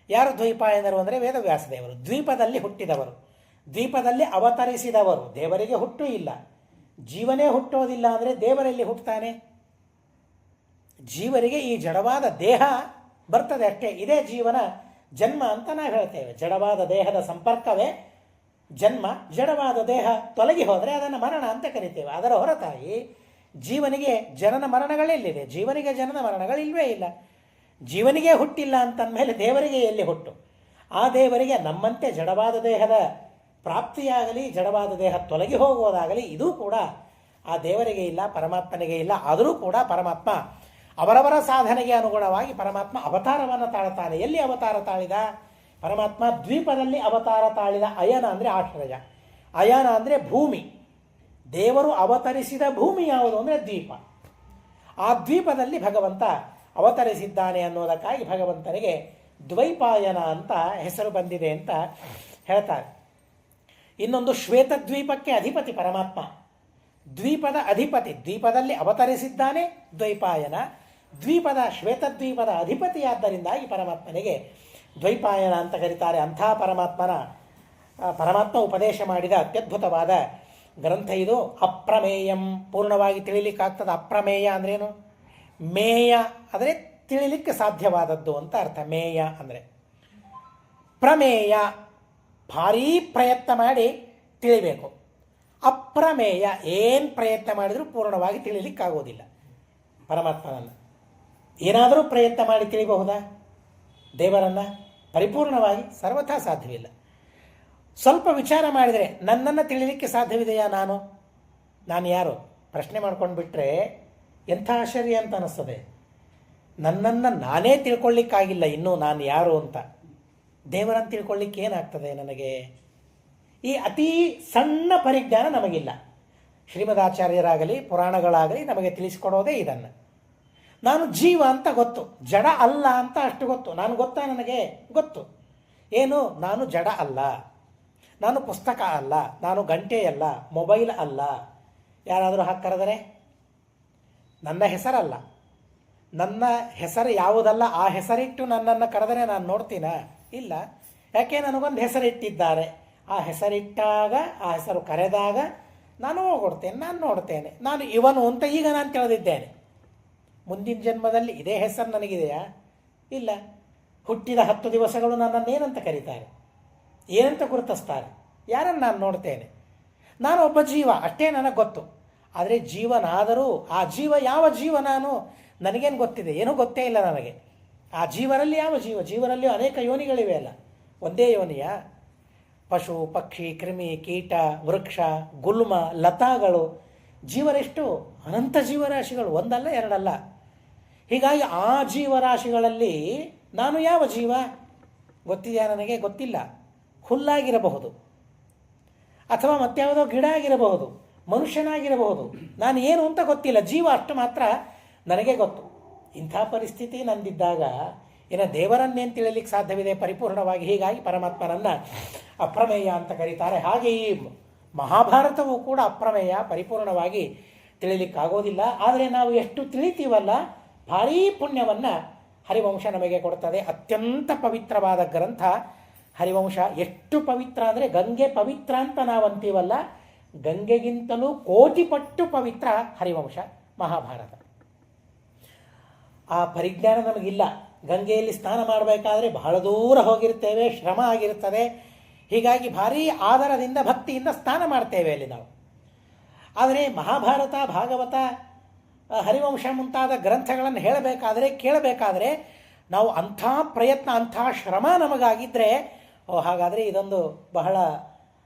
ಯಾರು? ದ್ವೈಪಾಯನರು ಅಂದರೆ ವೇದವ್ಯಾಸದೇವರು. ದ್ವೀಪದಲ್ಲಿ ಹುಟ್ಟಿದವರು, ದ್ವೀಪದಲ್ಲಿ ಅವತರಿಸಿದವರು. ದೇವರಿಗೆ ಹುಟ್ಟು ಇಲ್ಲ, ಜೀವನೇ ಹುಟ್ಟೋದಿಲ್ಲ ಅಂದರೆ ದೇವರಲ್ಲಿ ಹುಟ್ಟುತ್ತಾನೆ? ಜೀವರಿಗೆ ಈ ಜಡವಾದ ದೇಹ ಬರ್ತದೆ ಅಷ್ಟೇ. ಇದೇ ಜೀವನ ಜನ್ಮ ಅಂತ ನಾವು ಹೇಳ್ತೇವೆ. ಜಡವಾದ ದೇಹದ ಸಂಪರ್ಕವೇ ಜನ್ಮ. ಜಡವಾದ ದೇಹ ತೊಲಗಿ ಹೋದರೆ ಅದನ್ನು ಮರಣ ಅಂತ ಕರಿತೇವೆ. ಅದರ ಹೊರತಾಗಿ ಜೀವನಿಗೆ ಜನನ ಮರಣಗಳೆಲ್ಲಿದೆ? ಜೀವನಿಗೆ ಜನನ ಮರಣಗಳಿಲ್ವೇ ಇಲ್ಲ. ಜೀವನಿಗೆ ಹುಟ್ಟಿಲ್ಲ ಅಂತಂದಮೇಲೆ ದೇವರಿಗೆ ಎಲ್ಲಿ ಹುಟ್ಟು? ಆ ದೇವರಿಗೆ ನಮ್ಮಂತೆ ಜಡವಾದ ದೇಹದ ಪ್ರಾಪ್ತಿಯಾಗಲಿ, ಜಡವಾದ ದೇಹ ತೊಲಗಿ ಹೋಗುವುದಾಗಲಿ ಇದೂ ಕೂಡ ಆ ದೇವರಿಗೆ ಇಲ್ಲ, ಪರಮಾತ್ಮನಿಗೆ ಇಲ್ಲ. ಆದರೂ ಕೂಡ ಪರಮಾತ್ಮ ಅವರವರ ಸಾಧನೆಗೆ ಅನುಗುಣವಾಗಿ ಪರಮಾತ್ಮ ಅವತಾರವನ್ನು ತಾಳ್ತಾನೆ. ಎಲ್ಲಿ ಅವತಾರ ತಾಳಿದ ಪರಮಾತ್ಮ? ದ್ವೀಪದಲ್ಲಿ ಅವತಾರ ತಾಳಿದ. ಅಯನ ಅಂದರೆ ಆಶ್ರಯ, ಅಯನ ಅಂದರೆ ಭೂಮಿ. ದೇವರು ಅವತರಿಸಿದ ಭೂಮಿ ಯಾವುದು ಅಂದರೆ ದ್ವೀಪ. ಆ ದ್ವೀಪದಲ್ಲಿ ಭಗವಂತ ಅವತರಿಸಿದ್ದಾನೆ ಅನ್ನೋದಕ್ಕಾಗಿ ಭಗವಂತನಿಗೆ ದ್ವೈಪಾಯನ ಅಂತ ಹೆಸರು ಬಂದಿದೆ ಅಂತ ಹೇಳ್ತಾರೆ. ಇನ್ನೊಂದು ಶ್ವೇತದ್ವೀಪಕ್ಕೆ ಅಧಿಪತಿ ಪರಮಾತ್ಮ, ದ್ವೀಪದ ಅಧಿಪತಿ. ದ್ವೀಪದಲ್ಲಿ ಅವತರಿಸಿದ್ದಾನೆ ದ್ವೈಪಾಯನ. ದ್ವೀಪದ ಶ್ವೇತದ್ವೀಪದ ಅಧಿಪತಿಯಾದ್ದರಿಂದಾಗಿ ಪರಮಾತ್ಮನಿಗೆ ದ್ವೈಪಾಯನ ಅಂತ ಕರೀತಾರೆ. ಅಂಥ ಪರಮಾತ್ಮ ಉಪದೇಶ ಮಾಡಿದ ಅತ್ಯದ್ಭುತವಾದ ಗ್ರಂಥ ಇದು. ಅಪ್ರಮೇಯಂ. ಪೂರ್ಣವಾಗಿ ತಿಳಿಲಿಕ್ಕಾಗ್ತದೆ. ಅಪ್ರಮೇಯ ಅಂದ್ರೇನು? ಮೇಯ ಅಂದರೆ ತಿಳಿಲಿಕ್ಕೆ ಸಾಧ್ಯವಾದದ್ದು ಅಂತ ಅರ್ಥ. ಮೇಯ ಅಂದರೆ ಪ್ರಮೇಯ, ಭಾರೀ ಪ್ರಯತ್ನ ಮಾಡಿ ತಿಳಿಬೇಕು. ಅಪ್ರಮೇಯ, ಏನು ಪ್ರಯತ್ನ ಮಾಡಿದರೂ ಪೂರ್ಣವಾಗಿ ತಿಳಿಲಿಕ್ಕಾಗೋದಿಲ್ಲ ಪರಮಾತ್ಮನನ್ನು. ಏನಾದರೂ ಪ್ರಯತ್ನ ಮಾಡಿ ತಿಳಿಬಹುದಾ ದೇವರನ್ನು? ಪರಿಪೂರ್ಣವಾಗಿ ಸರ್ವಥಾ ಸಾಧ್ಯವಿಲ್ಲ. ಸ್ವಲ್ಪ ವಿಚಾರ ಮಾಡಿದರೆ ನನ್ನನ್ನು ತಿಳಿಲಿಕ್ಕೆ ಸಾಧ್ಯವಿದೆಯಾ? ನಾನು ಯಾರು ಪ್ರಶ್ನೆ ಮಾಡ್ಕೊಂಡು ಬಿಟ್ಟರೆ ಎಂಥ ಆಶ್ಚರ್ಯ ಅಂತ ಅನ್ನಿಸ್ತದೆ. ನನ್ನನ್ನು ನಾನೇ ತಿಳ್ಕೊಳ್ಳಿಕ್ಕಾಗಿಲ್ಲ ಇನ್ನೂ ನಾನು ಯಾರು ಅಂತ. ದೇವರನ್ನು ತಿಳ್ಕೊಳ್ಳಿಕ್ಕೆ ಏನಾಗ್ತದೆ ನನಗೆ? ಈ ಅತೀ ಸಣ್ಣ ಪರಿಜ್ಞಾನ ನಮಗಿಲ್ಲ. ಶ್ರೀಮದಾಚಾರ್ಯರಾಗಲಿ ಪುರಾಣಗಳಾಗಲಿ ನಮಗೆ ತಿಳಿಸಿಕೊಡೋದೇ ಇದನ್ನು. ನಾನು ಜೀವ ಅಂತ ಗೊತ್ತು, ಜಡ ಅಲ್ಲ ಅಂತ ಅಷ್ಟು ಗೊತ್ತು. ನಾನು ಗೊತ್ತಾ? ನನಗೆ ಗೊತ್ತು. ಏನು? ನಾನು ಜಡ ಅಲ್ಲ, ನಾನು ಪುಸ್ತಕ ಅಲ್ಲ, ನಾನು ಗಂಟೆ ಅಲ್ಲ, ಮೊಬೈಲ್ ಅಲ್ಲ. ಯಾರಾದರೂ ಹಾಕಿ ಕರೆದರೆ ನನ್ನ ಹೆಸರಲ್ಲ, ನನ್ನ ಹೆಸರು ಯಾವುದಲ್ಲ ಆ ಹೆಸರಿಟ್ಟು ನನ್ನನ್ನು ಕರೆದರೆ ನಾನು ನೋಡ್ತೀನ? ಇಲ್ಲ. ಯಾಕೆ? ನನಗೊಂದು ಹೆಸರಿಟ್ಟಿದ್ದಾರೆ. ಆ ಹೆಸರಿಟ್ಟಾಗ, ಆ ಹೆಸರು ಕರೆದಾಗ ನಾನು ಹೋಗ್ಕೊಡ್ತೇನೆ, ನಾನು ನೋಡ್ತೇನೆ, ನಾನು ಇವನು ಅಂತ ಈಗ ನಾನು ತಿಳಿದಿದ್ದೇನೆ. ಮುಂದಿನ ಜನ್ಮದಲ್ಲಿ ಇದೇ ಹೆಸರು ನನಗಿದೆಯಾ? ಇಲ್ಲ. ಹುಟ್ಟಿದ 10 ದಿವಸಗಳು ನನ್ನನ್ನೇನಂತ ಕರೀತಾರೆ, ಏನಂತ ಗುರುತಿಸ್ತಾರೆ? ಯಾರನ್ನು ನಾನು ನೋಡ್ತೇನೆ? ನಾನು ಒಬ್ಬ ಜೀವ, ಅಷ್ಟೇ ನನಗೆ ಗೊತ್ತು. ಆದರೆ ಜೀವನಾದರೂ ಆ ಜೀವ ಯಾವ ಜೀವ ನಾನು? ನನಗೇನು ಗೊತ್ತಿದೆ? ಏನೂ ಗೊತ್ತೇ ಇಲ್ಲ ನನಗೆ. ಆ ಜೀವರಲ್ಲಿ ಯಾವ ಜೀವ? ಜೀವನಲ್ಲಿ ಅನೇಕ ಯೋನಿಗಳಿವೆ ಅಲ್ಲ, ಒಂದೇ ಯೋನಿಯ? ಪಶು, ಪಕ್ಷಿ, ಕ್ರಿಮಿ, ಕೀಟ, ವೃಕ್ಷ, ಗುಲ್ಮ, ಲತಾಗಳು, ಜೀವರೆಷ್ಟು? ಅನಂತ ಜೀವರಾಶಿಗಳು, ಒಂದಲ್ಲ ಎರಡಲ್ಲ. ಹೀಗಾಗಿ ಆ ಜೀವರಾಶಿಗಳಲ್ಲಿ ನಾನು ಯಾವ ಜೀವ? ಗೊತ್ತಿದೆಯಾ ನನಗೆ? ಗೊತ್ತಿಲ್ಲ. ಹುಲ್ಲಾಗಿರಬಹುದು, ಅಥವಾ ಮತ್ಯಾವುದೋ ಗಿಡ ಆಗಿರಬಹುದು, ಮನುಷ್ಯನಾಗಿರಬಹುದು. ನಾನು ಏನು ಅಂತ ಗೊತ್ತಿಲ್ಲ. ಜೀವ ಅಷ್ಟು ಮಾತ್ರ ನನಗೆ ಗೊತ್ತು. ಇಂಥ ಪರಿಸ್ಥಿತಿ ನಂದಿದ್ದಾಗ ಇನ್ನು ದೇವರನ್ನೇನು ತಿಳಿಲಿಕ್ಕೆ ಸಾಧ್ಯವಿದೆ ಪರಿಪೂರ್ಣವಾಗಿ? ಹೀಗಾಗಿ ಪರಮಾತ್ಮನನ್ನು ಅಪ್ರಮೇಯ ಅಂತ ಕರೀತಾರೆ. ಹಾಗೆ ಈ ಮಹಾಭಾರತವೂ ಕೂಡ ಅಪ್ರಮೇಯ, ಪರಿಪೂರ್ಣವಾಗಿ ತಿಳಿಲಿಕ್ಕಾಗೋದಿಲ್ಲ. ಆದರೆ ನಾವು ಎಷ್ಟು ತಿಳಿತೀವಲ್ಲ, ಭಾರೀ ಪುಣ್ಯವನ್ನು ಹರಿವಂಶ ನಮಗೆ ಕೊಡ್ತದೆ. ಅತ್ಯಂತ ಪವಿತ್ರವಾದ ಗ್ರಂಥ ಹರಿವಂಶ. ಎಷ್ಟು ಪವಿತ್ರ ಅಂದರೆ ಗಂಗೆ ಪವಿತ್ರ ಅಂತ ನಾವು ಅಂತೀವಲ್ಲ, ಗಂಗೆಗಿಂತಲೂ ಕೋಟಿ ಪಟ್ಟು ಪವಿತ್ರ ಹರಿವಂಶ ಮಹಾಭಾರತ. ಆ ಪರಿಜ್ಞಾನ ನಮಗಿಲ್ಲ. ಗಂಗೆಯಲ್ಲಿ ಸ್ನಾನ ಮಾಡಬೇಕಾದ್ರೆ ಬಹಳ ದೂರ ಹೋಗಿರ್ತೇವೆ, ಶ್ರಮ ಆಗಿರ್ತದೆ. ಹೀಗಾಗಿ ಭಾರೀ ಆದರದಿಂದ ಭಕ್ತಿಯಿಂದ ಸ್ನಾನ ಮಾಡ್ತೇವೆ ಅಲ್ಲಿ ನಾವು. ಆದರೆ ಮಹಾಭಾರತ, ಭಾಗವತ, ಹರಿವಂಶ ಮುಂತಾದ ಗ್ರಂಥಗಳನ್ನು ಹೇಳಬೇಕಾದರೆ, ಕೇಳಬೇಕಾದ್ರೆ ನಾವು ಅಂಥ ಪ್ರಯತ್ನ, ಅಂಥ ಶ್ರಮ ನಮಗಾಗಿದ್ದರೆ, ಹಾಗಾದರೆ ಇದೊಂದು ಬಹಳ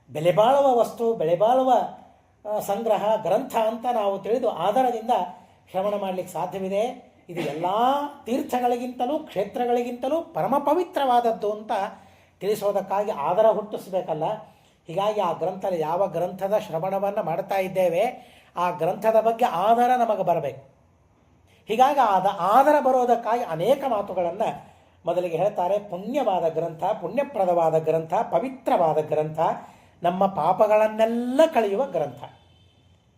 ಬೆಲೆಬಾಳುವ ವಸ್ತು, ಬೆಲೆಬಾಳುವ ಸಂಗ್ರಹ ಗ್ರಂಥ ಅಂತ ನಾವು ತಿಳಿದು ಆಧಾರದಿಂದ ಶ್ರವಣ ಮಾಡಲಿಕ್ಕೆ ಸಾಧ್ಯವಿದೆ. ಇದು ಎಲ್ಲ ತೀರ್ಥಗಳಿಗಿಂತಲೂ, ಕ್ಷೇತ್ರಗಳಿಗಿಂತಲೂ ಪರಮ ಪವಿತ್ರವಾದದ್ದು ಅಂತ ತಿಳಿಸೋದಕ್ಕಾಗಿ ಆದರ ಹುಟ್ಟಿಸ್ಬೇಕಲ್ಲ. ಹೀಗಾಗಿ ಆ ಗ್ರಂಥ, ಯಾವ ಗ್ರಂಥದ ಶ್ರವಣವನ್ನು ಮಾಡ್ತಾ ಇದ್ದೇವೆ ಆ ಗ್ರಂಥದ ಬಗ್ಗೆ ಆದರ ನಮಗೆ ಬರಬೇಕು. ಹೀಗಾಗಿ ಆದರ ಬರೋದಕ್ಕಾಗಿ ಅನೇಕ ಮಾತುಗಳನ್ನು ಮೊದಲಿಗೆ ಹೇಳ್ತಾರೆ. ಪುಣ್ಯವಾದ ಗ್ರಂಥ, ಪುಣ್ಯಪ್ರದವಾದ ಗ್ರಂಥ, ಪವಿತ್ರವಾದ ಗ್ರಂಥ, ನಮ್ಮ ಪಾಪಗಳನ್ನೆಲ್ಲ ಕಳೆಯುವ ಗ್ರಂಥ.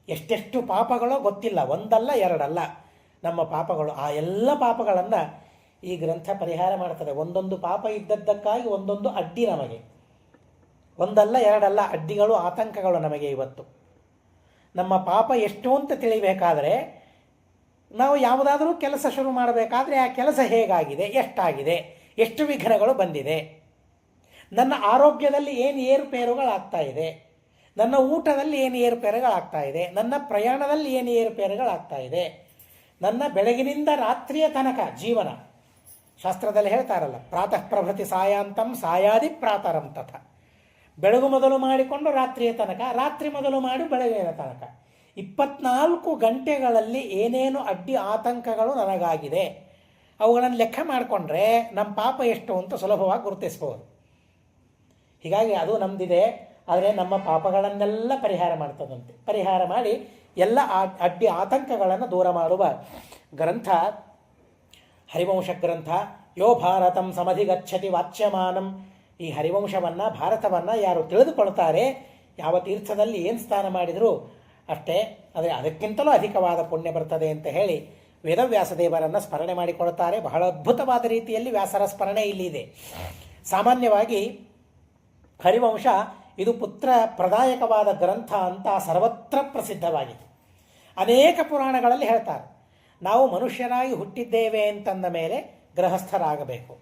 ಎಷ್ಟೆಷ್ಟು ಪಾಪಗಳೋ ಗೊತ್ತಿಲ್ಲ, ಒಂದಲ್ಲ ಎರಡಲ್ಲ ನಮ್ಮ ಪಾಪಗಳು. ಆ ಎಲ್ಲ ಪಾಪಗಳನ್ನು ಈ ಗ್ರಂಥ ಪರಿಹಾರ ಮಾಡ್ತದೆ. ಒಂದೊಂದು ಪಾಪ ಇದ್ದದ್ದಕ್ಕಾಗಿ ಒಂದೊಂದು ಅಡ್ಡಿ ನಮಗೆ, ಒಂದಲ್ಲ ಎರಡಲ್ಲ ಅಡ್ಡಿಗಳು, ಆತಂಕಗಳು ನಮಗೆ ಇವತ್ತು. ನಮ್ಮ ಪಾಪ ಎಷ್ಟು ಅಂತ ತಿಳಿಬೇಕಾದರೆ, ನಾವು ಯಾವುದಾದರೂ ಕೆಲಸ ಶುರು ಮಾಡಬೇಕಾದ್ರೆ ಆ ಕೆಲಸ ಹೇಗಾಗಿದೆ, ಎಷ್ಟಾಗಿದೆ, ಎಷ್ಟು ವಿಘ್ನಗಳು ಬಂದಿದೆ, ನನ್ನ ಆರೋಗ್ಯದಲ್ಲಿ ಏನು ಏರುಪೇರುಗಳಾಗ್ತಾ ಇದೆ, ನನ್ನ ಊಟದಲ್ಲಿ ಏನು ಏರುಪೇರುಗಳಾಗ್ತಾ ಇದೆ, ನನ್ನ ಪ್ರಯಾಣದಲ್ಲಿ ಏನು ಏರುಪೇರುಗಳಾಗ್ತಾ ಇದೆ, ನನ್ನ ಬೆಳಗಿನಿಂದ ರಾತ್ರಿಯ ತನಕ ಜೀವನ. ಶಾಸ್ತ್ರದಲ್ಲಿ ಹೇಳ್ತಾರಲ್ಲ, ಪ್ರಾತಃ ಪ್ರಭೃತಿ ಸಾಯಾಂತಂ ಸಾಯಾದಿ ಪ್ರಾತರಂ ತಥ. ಬೆಳಗು ಮೊದಲು ಮಾಡಿಕೊಂಡು ರಾತ್ರಿಯ ತನಕ, ರಾತ್ರಿ ಮೊದಲು ಮಾಡಿ ಬೆಳಗಿನ ತನಕ 24 ಗಂಟೆಗಳಲ್ಲಿ ಏನೇನು ಅಡ್ಡಿ ಆತಂಕಗಳು ನನಗಾಗಿದೆ ಅವುಗಳನ್ನು ಲೆಕ್ಕ ಮಾಡಿಕೊಂಡ್ರೆ ನಮ್ಮ ಪಾಪ ಎಷ್ಟು ಅಂತ ಸುಲಭವಾಗಿ ಗುರುತಿಸ್ಬೋದು. ಹೀಗಾಗಿ ಅದು ನಮ್ಮದಿದೆ. ಆದರೆ ನಮ್ಮ ಪಾಪಗಳನ್ನೆಲ್ಲ ಪರಿಹಾರ ಮಾಡ್ತದಂತೆ. ಪರಿಹಾರ ಮಾಡಿ ಎಲ್ಲ ಅಡ್ಡಿ ಆತಂಕಗಳನ್ನು ದೂರ ಮಾಡುವ ಗ್ರಂಥ ಹರಿವಂಶ ಗ್ರಂಥ. ಯೋ ಭಾರತಂ ಸಮಧಿಗಚ್ಚತಿ ವಾಚ್ಯಮಾನಂ. ಈ ಹರಿವಂಶವನ್ನು, ಭಾರತವನ್ನು ಯಾರು ತಿಳಿದುಕೊಳ್ತಾರೆ, ಯಾವ ತೀರ್ಥದಲ್ಲಿ ಏನು ಸ್ನಾನ ಮಾಡಿದರೂ ಅಷ್ಟೇ, ಆದರೆ ಅದಕ್ಕಿಂತಲೂ ಅಧಿಕವಾದ ಪುಣ್ಯ ಬರ್ತದೆ ಅಂತ ಹೇಳಿ ವೇದವ್ಯಾಸ ದೇವರನ್ನು ಸ್ಮರಣೆ ಮಾಡಿಕೊಳ್ತಾರೆ. ಬಹಳ ಅದ್ಭುತವಾದ ರೀತಿಯಲ್ಲಿ ವ್ಯಾಸರ ಸ್ಮರಣೆ ಇಲ್ಲಿದೆ. ಸಾಮಾನ್ಯವಾಗಿ ಹರಿವಂಶ ಇದು ಪುತ್ರ ಪ್ರದಾಯಕವಾದ ಗ್ರಂಥ ಅಂತ ಸರ್ವತ್ರ ಪ್ರಸಿದ್ಧವಾಗಿದೆ. ಅನೇಕ ಪುರಾಣಗಳಲ್ಲಿ ಹೇಳ್ತಾರೆ, ನಾವು ಮನುಷ್ಯರಾಗಿ ಹುಟ್ಟಿದ್ದೇವೆ ಅಂತಂದ ಮೇಲೆ ಗೃಹಸ್ಥರಾಗಬೇಕು.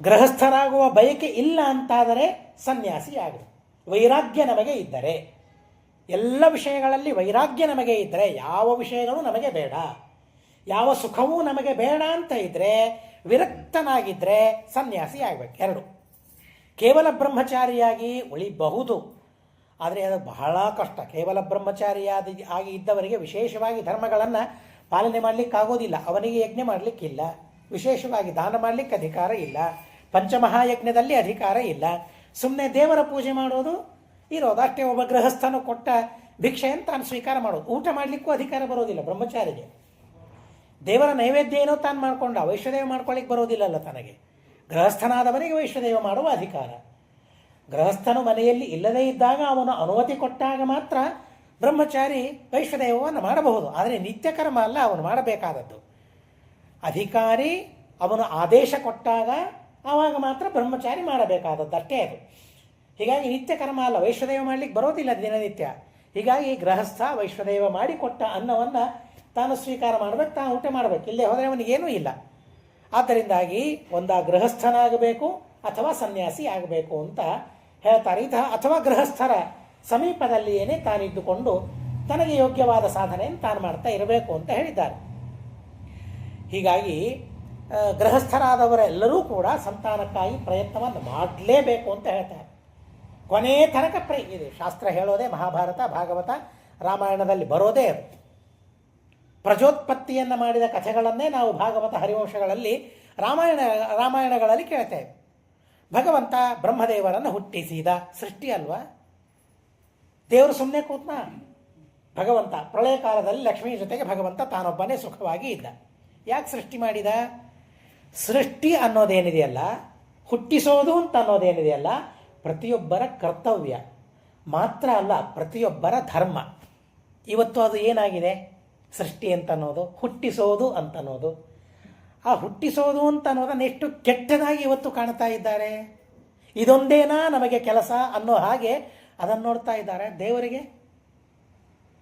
ಗೃಹಸ್ಥರಾಗುವ ಬಯಕೆ ಇಲ್ಲ ಅಂತಾದರೆ ಸನ್ಯಾಸಿಯಾಗಬೇಕು. ವೈರಾಗ್ಯ ನಮಗೆ ಇದ್ದರೆ, ಎಲ್ಲ ವಿಷಯಗಳಲ್ಲಿ ವೈರಾಗ್ಯ ನಮಗೆ ಇದ್ದರೆ, ಯಾವ ವಿಷಯಗಳು ನಮಗೆ ಬೇಡ, ಯಾವ ಸುಖವೂ ನಮಗೆ ಬೇಡ ಅಂತ ಇದ್ದರೆ, ವಿರಕ್ತನಾಗಿದ್ದರೆ ಸನ್ಯಾಸಿ ಆಗಬೇಕು. ಎರಡು, ಕೇವಲ ಬ್ರಹ್ಮಚಾರಿಯಾಗಿ ಉಳಿಬಹುದು, ಆದರೆ ಅದು ಬಹಳ ಕಷ್ಟ. ಕೇವಲ ಬ್ರಹ್ಮಚಾರಿಯಾಗಿ ಇದ್ದವರಿಗೆ ವಿಶೇಷವಾಗಿ ಧರ್ಮಗಳನ್ನು ಪಾಲನೆ ಮಾಡಲಿಕ್ಕಾಗೋದಿಲ್ಲ. ಅವನಿಗೆ ಯಜ್ಞ ಮಾಡಲಿಕ್ಕಿಲ್ಲ, ವಿಶೇಷವಾಗಿ ದಾನ ಮಾಡಲಿಕ್ಕೆ ಅಧಿಕಾರ ಇಲ್ಲ, ಪಂಚಮಹಾಯಜ್ಞದಲ್ಲಿ ಅಧಿಕಾರ ಇಲ್ಲ. ಸುಮ್ಮನೆ ದೇವರ ಪೂಜೆ ಮಾಡೋದು ಇರೋದು ಅಷ್ಟೇ. ಒಬ್ಬ ಗೃಹಸ್ಥನು ಕೊಟ್ಟ ಭಿಕ್ಷೆಯನ್ನು ತಾನು ಸ್ವೀಕಾರ ಮಾಡೋದು. ಊಟ ಮಾಡಲಿಕ್ಕೂ ಅಧಿಕಾರ ಬರೋದಿಲ್ಲ ಬ್ರಹ್ಮಚಾರಿಗೆ. ದೇವರ ನೈವೇದ್ಯ ಏನೋ ತಾನು ಮಾಡ್ಕೊಂಡ, ವೈಶ್ವದೇವ ಮಾಡ್ಕೊಳ್ಳಿಕ್ಕೆ ಬರೋದಿಲ್ಲಲ್ಲ ತನಗೆ. ಗೃಹಸ್ಥನಾದವನಿಗೆ ವೈಶ್ವದೇವ ಮಾಡುವ ಅಧಿಕಾರ. ಗೃಹಸ್ಥನು ಮನೆಯಲ್ಲಿ ಇಲ್ಲದೇ ಇದ್ದಾಗ ಅವನು ಅನುಮತಿ ಕೊಟ್ಟಾಗ ಮಾತ್ರ ಬ್ರಹ್ಮಚಾರಿ ವೈಶ್ವದೇವವನ್ನು ಮಾಡಬಹುದು. ಆದರೆ ನಿತ್ಯ ಕರ್ಮ ಅಲ್ಲ ಅವನು ಮಾಡಬೇಕಾದದ್ದು. ಅಧಿಕಾರಿ ಅವನು ಆದೇಶ ಕೊಟ್ಟಾಗ ಆವಾಗ ಮಾತ್ರ ಬ್ರಹ್ಮಚಾರಿ ಮಾಡಬೇಕಾದದ್ದು ಅಷ್ಟೇ ಅದು. ಹೀಗಾಗಿ ನಿತ್ಯ ಕರ್ಮ ಅಲ್ಲ, ವೈಶ್ವದೇವ ಮಾಡಲಿಕ್ಕೆ ಬರೋದಿಲ್ಲ ದಿನನಿತ್ಯ. ಹೀಗಾಗಿ ಗೃಹಸ್ಥ ವೈಶ್ವದೇವ ಮಾಡಿಕೊಟ್ಟ ಅನ್ನವನ್ನು ತಾನು ಸ್ವೀಕಾರ ಮಾಡಬೇಕು, ತಾನು ಊಟ ಮಾಡಬೇಕು. ಇಲ್ಲೇ ಹೋದರೆ ಅವನಿಗೇನೂ ಇಲ್ಲ. ಆದ್ದರಿಂದಾಗಿ ಒಂದ ಗೃಹಸ್ಥನಾಗಬೇಕು ಅಥವಾ ಸನ್ಯಾಸಿ ಆಗಬೇಕು ಅಂತ ಹೇಳ್ತಾರೆ. ಅಥವಾ ಗೃಹಸ್ಥರ ಸಮೀಪದಲ್ಲಿಯೇ ತಾನಿದ್ದುಕೊಂಡು ತನಗೆ ಯೋಗ್ಯವಾದ ಸಾಧನೆಯನ್ನು ತಾನು ಮಾಡ್ತಾ ಇರಬೇಕು ಅಂತ ಹೇಳಿದ್ದಾರೆ. ಹೀಗಾಗಿ ಗೃಹಸ್ಥರಾದವರೆಲ್ಲರೂ ಕೂಡ ಸಂತಾನಕ್ಕಾಗಿ ಪ್ರಯತ್ನವನ್ನು ಮಾಡಲೇಬೇಕು ಅಂತ ಹೇಳ್ತಾರೆ. ಕೊನೆ ತನಕ ಇದೆ. ಶಾಸ್ತ್ರ ಹೇಳೋದೇ ಮಹಾಭಾರತ, ಭಾಗವತ, ರಾಮಾಯಣದಲ್ಲಿ ಬರೋದೇ ಅದು. ಪ್ರಜೋತ್ಪತ್ತಿಯನ್ನು ಮಾಡಿದ ಕಥೆಗಳನ್ನೇ ನಾವು ಭಾಗವತ, ಹರಿವಂಶಗಳಲ್ಲಿ, ರಾಮಾಯಣಗಳಲ್ಲಿ ಕೇಳ್ತೇವೆ. ಭಗವಂತ ಬ್ರಹ್ಮದೇವರನ್ನು ಹುಟ್ಟಿಸಿದ. ಸೃಷ್ಟಿ ಅಲ್ವಾ? ದೇವರು ಸುಮ್ಮನೆ ಕೂತ್ನ? ಭಗವಂತ ಪ್ರಳಯ ಕಾಲದಲ್ಲಿ ಲಕ್ಷ್ಮೀ ಜೊತೆಗೆ ಭಗವಂತ ತಾನೊಬ್ಬನೇ ಸುಖವಾಗಿ ಇದ್ದ. ಯಾಕೆ ಸೃಷ್ಟಿ ಮಾಡಿದ? ಸೃಷ್ಟಿ ಅನ್ನೋದೇನಿದೆಯಲ್ಲ, ಹುಟ್ಟಿಸೋದು ಅಂತ ಅನ್ನೋದೇನಿದೆಯಲ್ಲ, ಪ್ರತಿಯೊಬ್ಬರ ಕರ್ತವ್ಯ ಮಾತ್ರ ಅಲ್ಲ, ಪ್ರತಿಯೊಬ್ಬರ ಧರ್ಮ. ಇವತ್ತು ಅದು ಏನಾಗಿದೆ? ಸೃಷ್ಟಿ ಅಂತ ಅನ್ನೋದು, ಹುಟ್ಟಿಸೋದು ಅಂತ ಅನ್ನೋದು. ಆ ಹುಟ್ಟಿಸೋದು ಅಂತ ಅನ್ನೋದನ್ನು ಎಷ್ಟು ಕೆಟ್ಟದಾಗಿ ಇವತ್ತು ಕಾಣ್ತಾ ಇದ್ದಾರೆ. ಇದೊಂದೇನಾ ನಮಗೆ ಕೆಲಸ ಅನ್ನೋ ಹಾಗೆ ಅದನ್ನು ನೋಡ್ತಾ ಇದ್ದಾರೆ. ದೇವರಿಗೆ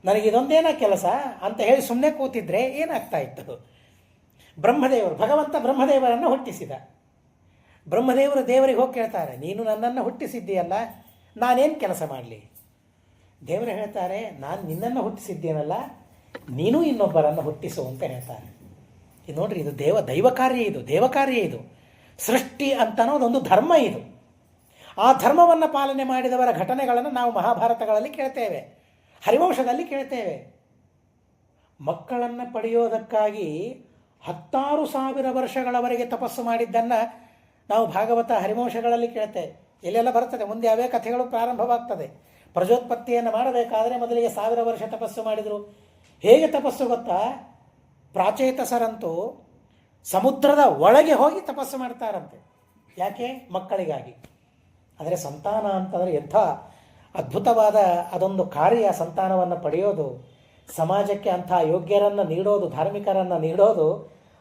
ನನಗಿದೊಂದೇನಾ ಕೆಲಸ ಅಂತ ಹೇಳಿ ಸುಮ್ಮನೆ ಕೂತಿದ್ರೆ ಏನಾಗ್ತಾ ಇತ್ತು? ಭಗವಂತ ಬ್ರಹ್ಮದೇವರನ್ನು ಹುಟ್ಟಿಸಿದ. ಬ್ರಹ್ಮದೇವರು ದೇವರಿಗೆ ಹೋಗಿ ಕೇಳ್ತಾರೆ, ನೀನು ನನ್ನನ್ನು ಹುಟ್ಟಿಸಿದ್ದೀಯಲ್ಲ, ನಾನೇನು ಕೆಲಸ ಮಾಡಲಿ? ದೇವರು ಹೇಳ್ತಾರೆ, ನಾನು ನಿನ್ನನ್ನು ಹುಟ್ಟಿಸಿದ್ದೇನಲ್ಲ, ನೀನು ಇನ್ನೊಬ್ಬರನ್ನು ಹುಟ್ಟಿಸು ಅಂತ ಹೇಳ್ತಾರೆ. ಇದು ನೋಡ್ರಿ, ಇದು ದೈವ ಕಾರ್ಯ, ಇದು ದೇವಕಾರ್ಯ. ಇದು ಸೃಷ್ಟಿ ಅಂತ ಅನ್ನೋದೊಂದು ಧರ್ಮ. ಇದು ಆ ಧರ್ಮವನ್ನು ಪಾಲನೆ ಮಾಡಿದವರ ಘಟನೆಗಳನ್ನು ನಾವು ಮಹಾಭಾರತಗಳಲ್ಲಿ ಕೇಳ್ತೇವೆ, ಹರಿವಂಶದಲ್ಲಿ ಕೇಳ್ತೇವೆ. ಮಕ್ಕಳನ್ನು ಪಡೆಯೋದಕ್ಕಾಗಿ 10,000 ವರ್ಷಗಳವರೆಗೆ ತಪಸ್ಸು ಮಾಡಿದ್ದನ್ನು ನಾವು ಭಾಗವತ, ಹರಿವಂಶಗಳಲ್ಲಿ ಕೇಳ್ತೇವೆ. ಎಲ್ಲೆಲ್ಲ ಬರ್ತದೆ, ಮುಂದೆ ಅವೇ ಕಥೆಗಳು ಪ್ರಾರಂಭವಾಗ್ತದೆ. ಪ್ರಜೋತ್ಪತ್ತಿಯನ್ನು ಮಾಡಬೇಕಾದರೆ ಮೊದಲಿಗೆ 1000 ವರ್ಷ ತಪಸ್ಸು ಮಾಡಿದರು. ಹೇಗೆ ತಪಸ್ಸು ಗೊತ್ತಾ? ಪ್ರಾಚೇತಸರಂತೂ ಸಮುದ್ರದ ಒಳಗೆ ಹೋಗಿ ತಪಸ್ಸು ಮಾಡ್ತಾರಂತೆ. ಯಾಕೆ? ಮಕ್ಕಳಿಗಾಗಿ. ಆದರೆ ಸಂತಾನ ಅಂತಂದರೆ ಎಂಥ ಅದ್ಭುತವಾದ ಅದೊಂದು ಕಾರ್ಯ. ಸಂತಾನವನ್ನು ಪಡೆಯೋದು, ಸಮಾಜಕ್ಕೆ ಅಂಥ ಯೋಗ್ಯರನ್ನು ನೀಡೋದು, ಧಾರ್ಮಿಕರನ್ನು ನೀಡೋದು,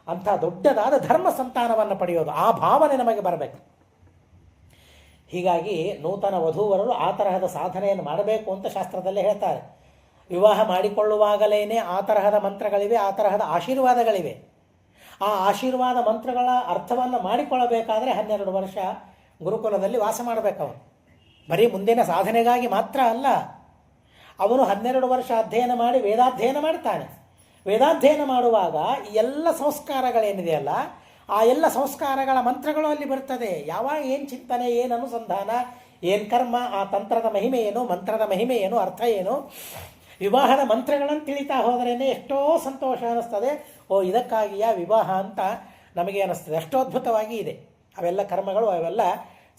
ಅಂಥ ದೊಡ್ಡದಾದ ಧರ್ಮ ಸಂತಾನವನ್ನು ಪಡೆಯೋದು. ಆ ಭಾವನೆ ನಮಗೆ ಬರಬೇಕು. ಹೀಗಾಗಿ ನೂತನ ವಧೂವರರು ಆ ತರಹದ ಸಾಧನೆಯನ್ನು ಮಾಡಬೇಕು ಅಂತ ಶಾಸ್ತ್ರದಲ್ಲೇ ಹೇಳ್ತಾರೆ. ವಿವಾಹ ಮಾಡಿಕೊಳ್ಳುವಾಗಲೇ ಆ ತರಹದ ಮಂತ್ರಗಳಿವೆ, ಆ ತರಹದ ಆಶೀರ್ವಾದಗಳಿವೆ. ಆ ಆಶೀರ್ವಾದ ಮಂತ್ರಗಳ ಅರ್ಥವನ್ನು ಮಾಡಿಕೊಳ್ಳಬೇಕಾದ್ರೆ 12 ವರ್ಷ ಗುರುಕುಲದಲ್ಲಿ ವಾಸ ಮಾಡಬೇಕವನು. ಬರೀ ಮುಂದಿನ ಸಾಧನೆಗಾಗಿ ಮಾತ್ರ ಅಲ್ಲ, ಅವನು 12 ವರ್ಷ ಅಧ್ಯಯನ ಮಾಡಿ ವೇದಾಧ್ಯಯನ ಮಾಡ್ತಾನೆ. ವೇದಾಧ್ಯಯನ ಮಾಡುವಾಗ ಈ ಎಲ್ಲ ಸಂಸ್ಕಾರಗಳೇನಿದೆಯಲ್ಲ, ಆ ಎಲ್ಲ ಸಂಸ್ಕಾರಗಳ ಮಂತ್ರಗಳು ಅಲ್ಲಿ ಬರ್ತದೆ. ಯಾವಾಗ ಏನು ಚಿಂತನೆ, ಏನು ಅನುಸಂಧಾನ, ಏನು ಕರ್ಮ, ಆ ತಂತ್ರದ ಮಹಿಮೆ ಏನು, ಮಂತ್ರದ ಮಹಿಮೆ ಏನು, ಅರ್ಥ ಏನು, ವಿವಾಹದ ಮಂತ್ರಗಳನ್ನು ತಿಳಿತಾ ಹೋದ್ರೇ ಎಷ್ಟೋ ಸಂತೋಷ ಅನ್ನಿಸ್ತದೆ. ಇದಕ್ಕಾಗಿಯಾ ವಿವಾಹ ಅಂತ ನಮಗೆ ಅನ್ನಿಸ್ತದೆ. ಅಷ್ಟೋ ಅದ್ಭುತವಾಗಿ ಇದೆ ಅವೆಲ್ಲ ಕರ್ಮಗಳು, ಅವೆಲ್ಲ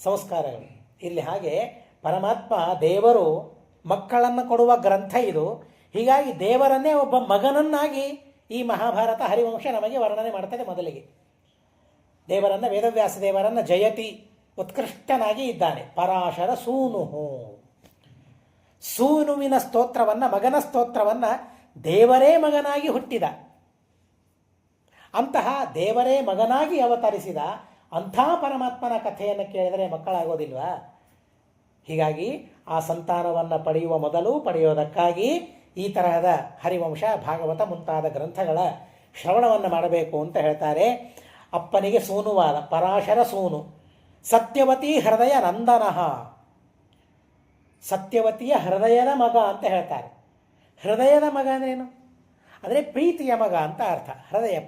ಸಂಸ್ಕಾರಗಳು. ಇಲ್ಲಿ ಹಾಗೆ ಪರಮಾತ್ಮ ದೇವರು ಮಕ್ಕಳನ್ನು ಕೊಡುವ ಗ್ರಂಥ ಇದು. ಹೀಗಾಗಿ ದೇವರನ್ನೇ ಒಬ್ಬ ಮಗನನ್ನಾಗಿ ಈ ಮಹಾಭಾರತ, ಹರಿವಂಶ ನಮಗೆ ವರ್ಣನೆ ಮಾಡ್ತದೆ. ಮೊದಲಿಗೆ ದೇವರನ್ನು, ವೇದವ್ಯಾಸ ದೇವರನ್ನು ಜಯತಿ, ಉತ್ಕೃಷ್ಟನಾಗಿ ಇದ್ದಾನೆ. ಪರಾಶರ ಸೂನುಹು, ಸೂನುವಿನ ಸ್ತೋತ್ರವನ್ನು, ಮಗನ ಸ್ತೋತ್ರವನ್ನು ದೇವರೇ ಮಗನಾಗಿ ಹುಟ್ಟಿದ, ಅಂತಹ ದೇವರೇ ಮಗನಾಗಿ ಅವತರಿಸಿದ ಅಂಥ ಪರಮಾತ್ಮನ ಕಥೆಯನ್ನು ಕೇಳಿದರೆ ಮಕ್ಕಳಾಗೋದಿಲ್ವಾ? ಹೀಗಾಗಿ ಆ ಸಂತಾನವನ್ನು ಪಡೆಯುವ ಮೊದಲು, ಪಡೆಯೋದಕ್ಕಾಗಿ ಈ ತರಹದ ಹರಿವಂಶ, ಭಾಗವತ ಮುಂತಾದ ಗ್ರಂಥಗಳ ಶ್ರವಣವನ್ನು ಮಾಡಬೇಕು ಅಂತ ಹೇಳ್ತಾರೆ. ಅಪ್ಪನಿಗೆ ಸೂನುವಾದ ಪರಾಶರ ಸೂನು, ಸತ್ಯವತಿ ಹೃದಯ ನಂದನಃ, ಸತ್ಯವತಿಯ ಹೃದಯದ ಮಗ ಅಂತ ಹೇಳ್ತಾರೆ. ಹೃದಯದ ಮಗ ಅಂದ್ರೇನು? ಅಂದರೆ ಪ್ರೀತಿಯ ಮಗ ಅಂತ ಅರ್ಥ. ಹೃದಯ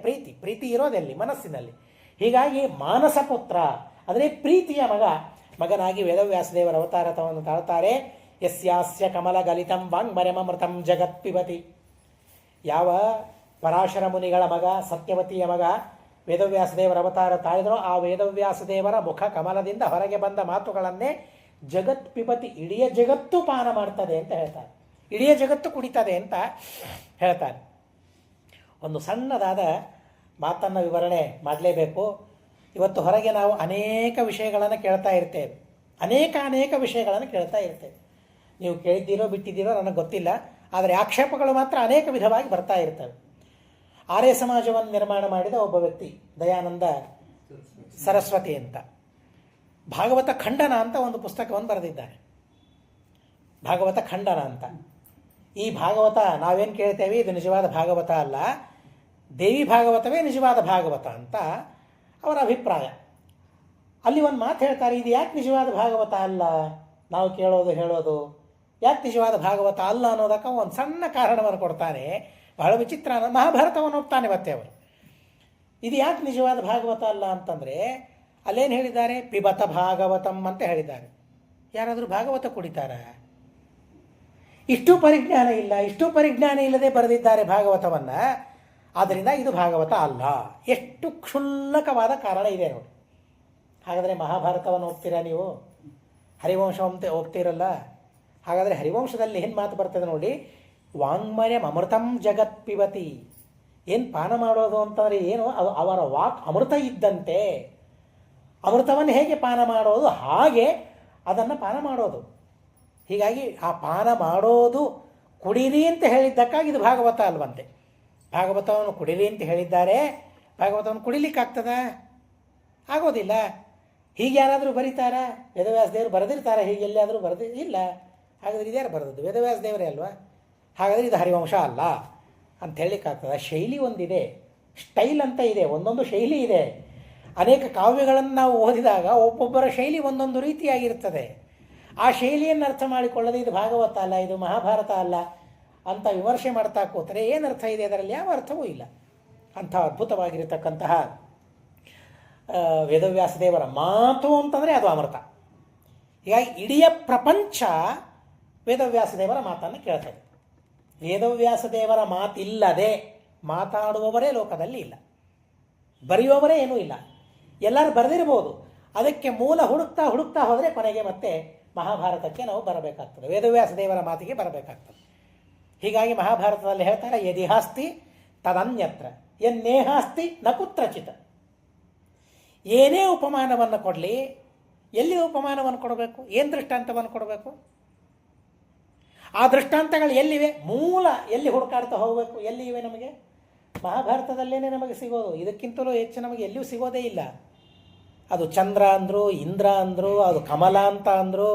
ಪ್ರೀತಿ ಇರೋದೆಲ್ಲಿ? ಮನಸ್ಸಿನಲ್ಲಿ. ಹೀಗಾಗಿ ಮಾನಸ ಪುತ್ರ ಅಂದರೆ ಪ್ರೀತಿಯ ಮಗನಾಗಿ ವೇದವ್ಯಾಸದೇವರ ಅವತಾರವನ್ನು ತಾಳ್ತಾರೆ. ಯಸ್ಯಾಸ್ಯ ಕಮಲ ಗಲಿತಂ ವಾಂಗ್ಮರಮೃತಂ ಜಗತ್ ಪಿಬತಿ. ಯಾವ ಪರಾಶರ ಮುನಿಗಳ ಮಗ, ಸತ್ಯವತಿಯ ಮಗ, ವೇದವ್ಯಾಸ ದೇವರ ಅವತಾರ ತಾಳಿದರೋ ಆ ವೇದವ್ಯಾಸ ದೇವರ ಮುಖ ಕಮಲದಿಂದ ಹೊರಗೆ ಬಂದ ಮಾತುಗಳನ್ನೇ ಜಗತ್ ಪಿಬತಿ, ಇಡೀ ಜಗತ್ತು ಪಾನ ಮಾಡ್ತದೆ ಅಂತ ಹೇಳ್ತಾರೆ, ಇಡೀ ಜಗತ್ತು ಕುಡಿತದೆ ಅಂತ ಹೇಳ್ತಾರೆ. ಒಂದು ಸಣ್ಣದಾದ ಮಾತನ್ನು ವಿವರಣೆ ಮಾಡಲೇಬೇಕು. ಇವತ್ತು ಹೊರಗೆ ನಾವು ಅನೇಕ ವಿಷಯಗಳನ್ನು ಕೇಳ್ತಾ ಇರ್ತೇವೆ, ಅನೇಕ ವಿಷಯಗಳನ್ನು ಕೇಳ್ತಾ ಇರ್ತೇವೆ. ನೀವು ಕೇಳಿದ್ದೀರೋ ಬಿಟ್ಟಿದ್ದೀರೋ ನನಗೆ ಗೊತ್ತಿಲ್ಲ, ಆದರೆ ಆಕ್ಷೇಪಗಳು ಮಾತ್ರ ಅನೇಕ ವಿಧವಾಗಿ ಬರ್ತಾ ಇರ್ತವೆ. ಆರ್ಯ ಸಮಾಜವನ್ನು ನಿರ್ಮಾಣ ಮಾಡಿದ ಒಬ್ಬ ವ್ಯಕ್ತಿ ದಯಾನಂದ ಸರಸ್ವತಿ ಅಂತ ಭಾಗವತ ಖಂಡನ ಅಂತ ಒಂದು ಪುಸ್ತಕವನ್ನು ಬರೆದಿದ್ದಾರೆ. ಭಾಗವತ ಖಂಡನ ಅಂತ. ಈ ಭಾಗವತ ನಾವೇನು ಕೇಳ್ತೇವೆ ಇದು ನಿಜವಾದ ಭಾಗವತ ಅಲ್ಲ, ದೇವಿ ಭಾಗವತವೇ ನಿಜವಾದ ಭಾಗವತ ಅಂತ ಅವರ ಅಭಿಪ್ರಾಯ. ಅಲ್ಲಿ ಒಂದು ಮಾತು ಹೇಳ್ತಾರೆ, ಇದು ಯಾಕೆ ನಿಜವಾದ ಭಾಗವತ ಅಲ್ಲ, ನಾವು ಕೇಳೋದು ಹೇಳೋದು ಯಾಕೆ ನಿಜವಾದ ಭಾಗವತ ಅಲ್ಲ ಅನ್ನೋದಕ್ಕೆ ಒಂದು ಸಣ್ಣ ಕಾರಣವನ್ನು ಕೊಡ್ತಾನೆ. ಬಹಳ ವಿಚಿತ್ರ. ಮಹಾಭಾರತವನ್ನು ಒಪ್ತಾನೆ ಮತ್ತೆ ಅವರು. ಇದು ಯಾಕೆ ನಿಜವಾದ ಭಾಗವತ ಅಲ್ಲ ಅಂತಂದರೆ ಅಲ್ಲೇನು ಹೇಳಿದ್ದಾರೆ, ಪಿಬತ ಭಾಗವತಂ ಅಂತ ಹೇಳಿದ್ದಾರೆ. ಯಾರಾದರೂ ಭಾಗವತ ಕುಡಿತಾರ? ಇಷ್ಟು ಪರಿಜ್ಞಾನ ಇಲ್ಲದೆ ಬರೆದಿದ್ದಾರೆ ಭಾಗವತವನ್ನು. ಆದ್ದರಿಂದ ಇದು ಭಾಗವತ ಅಲ್ಲ. ಎಷ್ಟು ಕ್ಷುಲ್ಲಕವಾದ ಕಾರಣ ಇದೆ ನೋಡಿ. ಹಾಗಾದರೆ ಮಹಾಭಾರತವನ್ನು ಹೋಗ್ತೀರಾ ನೀವು? ಹರಿವಂಶ ಹೋಗ್ತೀರಲ್ಲ? ಹಾಗಾದರೆ ಹರಿವಂಶದಲ್ಲಿ ಏನು ಮಾತು ಬರ್ತದೆ ನೋಡಿ, ವಾಂಗ್ಮಯಂ ಅಮೃತಂ ಜಗತ್ ಪಿಬತಿ. ಏನು ಪಾನ ಮಾಡೋದು ಅಂತಂದರೆ ಏನು, ಅದು ಅವರ ವಾಕ್ ಅಮೃತ ಇದ್ದಂತೆ. ಅಮೃತವನ್ನು ಹೇಗೆ ಪಾನ ಮಾಡೋದು ಹಾಗೆ ಅದನ್ನು ಪಾನ ಮಾಡೋದು. ಹೀಗಾಗಿ ಆ ಪಾನ ಮಾಡೋದು ಕುಡೀರಿ ಅಂತ ಹೇಳಿದ್ದಕ್ಕಾಗಿ ಇದು ಭಾಗವತ ಅಲ್ವಂತೆ. ಭಾಗವತವನ್ನು ಕುಡೀರಿ ಅಂತ ಹೇಳಿದ್ದಾರೆ, ಭಾಗವತವನ್ನು ಕುಡಿಲಿಕ್ಕಾಗ್ತದ? ಆಗೋದಿಲ್ಲ. ಹೀಗೆ ಯಾರಾದರೂ ಬರೀತಾರಾ? ವೇದವ್ಯಾಸ ದೇವರು ಬರೆದಿರ್ತಾರೆ ಹೀಗೆ ಎಲ್ಲಿಯಾದರೂ ಇಲ್ಲ. ಹಾಗಾದ್ರೆ ಇದ್ಯಾರು ಬರೆದದ್ದು? ವೇದವ್ಯಾಸ ದೇವರೇ ಅಲ್ವಾ? ಹಾಗಾದರೆ ಇದು ಹರಿವಂಶ ಅಲ್ಲ ಅಂತ ಹೇಳಲಿಕ್ಕಾಗ್ತದೆ. ಶೈಲಿ ಒಂದಿದೆ, ಸ್ಟೈಲ್ ಅಂತ ಇದೆ, ಒಂದೊಂದು ಶೈಲಿ ಇದೆ. ಅನೇಕ ಕಾವ್ಯಗಳನ್ನು ನಾವು ಓದಿದಾಗ ಒಬ್ಬೊಬ್ಬರ ಶೈಲಿ ಒಂದೊಂದು ರೀತಿಯಾಗಿರ್ತದೆ. ಆ ಶೈಲಿಯನ್ನು ಅರ್ಥ ಮಾಡಿಕೊಳ್ಳದೆ ಇದು ಭಾಗವತ ಅಲ್ಲ, ಇದು ಮಹಾಭಾರತ ಅಲ್ಲ ಅಂತ ವಿಮರ್ಶೆ ಮಾಡ್ತಾ ಕೂತರೆ ಏನು ಅರ್ಥ ಇದೆ ಅದರಲ್ಲಿ? ಯಾವ ಅರ್ಥವೂ ಇಲ್ಲ. ಅಂಥ ಅದ್ಭುತವಾಗಿರತಕ್ಕಂತಹ ವೇದವ್ಯಾಸ ದೇವರ ಮಾತು ಅಂತಂದರೆ ಅದು ಅಮೃತ. ಹೀಗಾಗಿ ಇಡೀ ಪ್ರಪಂಚ ವೇದವ್ಯಾಸ ದೇವರ ಮಾತನ್ನು ಕೇಳ್ತದೆ. ವೇದವ್ಯಾಸ ದೇವರ ಮಾತಿಲ್ಲದೆ ಮಾತಾಡುವವರೇ ಲೋಕದಲ್ಲಿ ಇಲ್ಲ, ಬರೆಯುವವರೇ ಏನೂ ಇಲ್ಲ. ಎಲ್ಲರೂ ಬರೆದಿರ್ಬೋದು, ಅದಕ್ಕೆ ಮೂಲ ಹುಡುಕ್ತಾ ಹೋದರೆ ಕೊನೆಗೆ ಮತ್ತೆ ಮಹಾಭಾರತಕ್ಕೆ ನಾವು ಬರಬೇಕಾಗ್ತದೆ, ವೇದವ್ಯಾಸ ದೇವರ ಮಾತಿಗೆ ಬರಬೇಕಾಗ್ತದೆ. ಹೀಗಾಗಿ ಮಹಾಭಾರತದಲ್ಲಿ ಹೇಳ್ತಾರೆ, ಯದಿಹಾಸ್ತಿ ತದನ್ಯತ್ರ ಎನ್ನೇಹಾಸ್ತಿ ನ ಕುತ್ರಚಿತ. ಏನೇ ಉಪಮಾನವನ್ನು ಕೊಡಲಿ, ಎಲ್ಲಿ ಉಪಮಾನವನ್ನು ಕೊಡಬೇಕು, ಏನು ದೃಷ್ಟಾಂತವನ್ನು ಕೊಡಬೇಕು, ಆ ದೃಷ್ಟಾಂತಗಳು ಎಲ್ಲಿವೆ, ಮೂಲ ಎಲ್ಲಿ ಹುಡುಕಾಡ್ತಾ ಹೋಗಬೇಕು, ಎಲ್ಲಿ ಇವೆ ನಮಗೆ? ಮಹಾಭಾರತದಲ್ಲೇ ನಮಗೆ ಸಿಗೋದು. ಇದಕ್ಕಿಂತಲೂ ಹೆಚ್ಚು ನಮಗೆ ಎಲ್ಲಿಯೂ ಸಿಗೋದೇ ಇಲ್ಲ. ಅದು ಚಂದ್ರ ಅಂದರು, ಇಂದ್ರ ಅಂದರು, ಅದು ಕಮಲ ಅಂತ ಅಂದರು,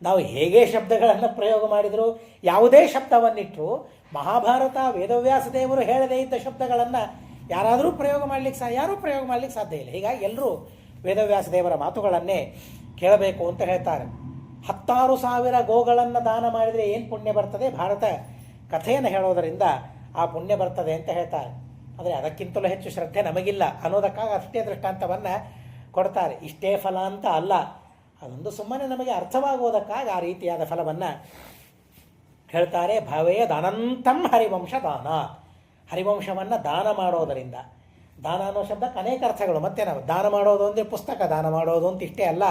ನಾವು ಹೇಗೆ ಶಬ್ದಗಳನ್ನು ಪ್ರಯೋಗ ಮಾಡಿದರು, ಯಾವುದೇ ಶಬ್ದವನ್ನಿಟ್ಟರು ಮಹಾಭಾರತ ವೇದವ್ಯಾಸ ದೇವರು ಹೇಳದೇ ಇದ್ದ ಶಬ್ದಗಳನ್ನು ಯಾರಾದರೂ ಪ್ರಯೋಗ ಮಾಡಲಿಕ್ಕೆ ಸಾಧ್ಯ ಇಲ್ಲ. ಹೀಗಾಗಿ ಎಲ್ಲರೂ ವೇದವ್ಯಾಸ ದೇವರ ಮಾತುಗಳನ್ನೇ ಕೇಳಬೇಕು ಅಂತ ಹೇಳ್ತಾರೆ. 16,000 ಗೋಗಳನ್ನು ದಾನ ಮಾಡಿದರೆ ಏನು ಪುಣ್ಯ ಬರ್ತದೆ, ಭಾರತ ಕಥೆಯನ್ನು ಹೇಳೋದರಿಂದ ಆ ಪುಣ್ಯ ಬರ್ತದೆ ಅಂತ ಹೇಳ್ತಾರೆ. ಆದರೆ ಅದಕ್ಕಿಂತಲೂ ಹೆಚ್ಚು ಶ್ರದ್ಧೆ ನಮಗಿಲ್ಲ ಅನ್ನೋದಕ್ಕಾಗಿ ಅಷ್ಟೇ ದೃಷ್ಟಾಂತವನ್ನು ಕೊಡ್ತಾರೆ. ಇಷ್ಟೇ ಫಲ ಅಂತ ಅಲ್ಲ, ಅದೊಂದು ಸುಮ್ಮನೆ ನಮಗೆ ಅರ್ಥವಾಗುವುದಕ್ಕಾಗಿ ಆ ರೀತಿಯಾದ ಫಲವನ್ನು ಹೇಳ್ತಾರೆ. ಭಾವೇಯದ ಅನಂತಂ ಹರಿವಂಶ ದಾನ. ಹರಿವಂಶವನ್ನು ದಾನ ಮಾಡೋದರಿಂದ, ದಾನ ಅನ್ನೋ ಶಬ್ದಕ್ಕೆ ಅನೇಕ ಅರ್ಥಗಳು. ಮತ್ತೆ ನಾವು ದಾನ ಮಾಡೋದು ಅಂದರೆ ಪುಸ್ತಕ ದಾನ ಮಾಡೋದು ಅಂತ ಇಷ್ಟೇ ಅಲ್ಲ.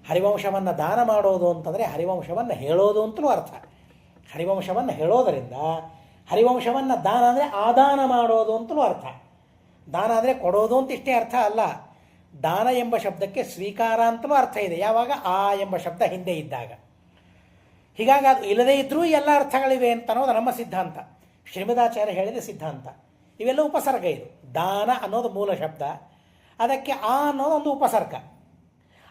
ಹರಿವಂಶವನ್ನು ದಾನ ಮಾಡೋದು ಅಂತಂದರೆ ಹರಿವಂಶವನ್ನು ಹೇಳೋದು ಅಂತಲೂ ಅರ್ಥ. ಹರಿವಂಶವನ್ನು ಹೇಳೋದರಿಂದ, ಹರಿವಂಶವನ್ನು ದಾನ ಅಂದರೆ ಆದಾನ ಮಾಡೋದು ಅಂತಲೂ ಅರ್ಥ. ದಾನ ಅಂದರೆ ಕೊಡೋದು ಅಂತ ಇಷ್ಟೇ ಅರ್ಥ ಅಲ್ಲ. ದಾನ ಎಂಬ ಶಬ್ದಕ್ಕೆ ಸ್ವೀಕಾರ ಅಂತಲೂ ಅರ್ಥ ಇದೆ, ಯಾವಾಗ ಆ ಎಂಬ ಶಬ್ದ ಹಿಂದೆ ಇದ್ದಾಗ. ಹೀಗಾಗಿ ಅದು ಇಲ್ಲದೇ ಇದ್ದರೂ ಎಲ್ಲ ಅರ್ಥಗಳಿವೆ ಅಂತ ಅನ್ನೋದು ನಮ್ಮ ಸಿದ್ಧಾಂತ, ಶ್ರೀಮದಾಚಾರ್ಯ ಹೇಳಿದ ಸಿದ್ಧಾಂತ. ಇವೆಲ್ಲ ಉಪಸರ್ಗ. ಇದು ದಾನ ಅನ್ನೋದು ಮೂಲ ಶಬ್ದ, ಅದಕ್ಕೆ ಆ ಅನ್ನೋದು ಒಂದು ಉಪಸರ್ಗ.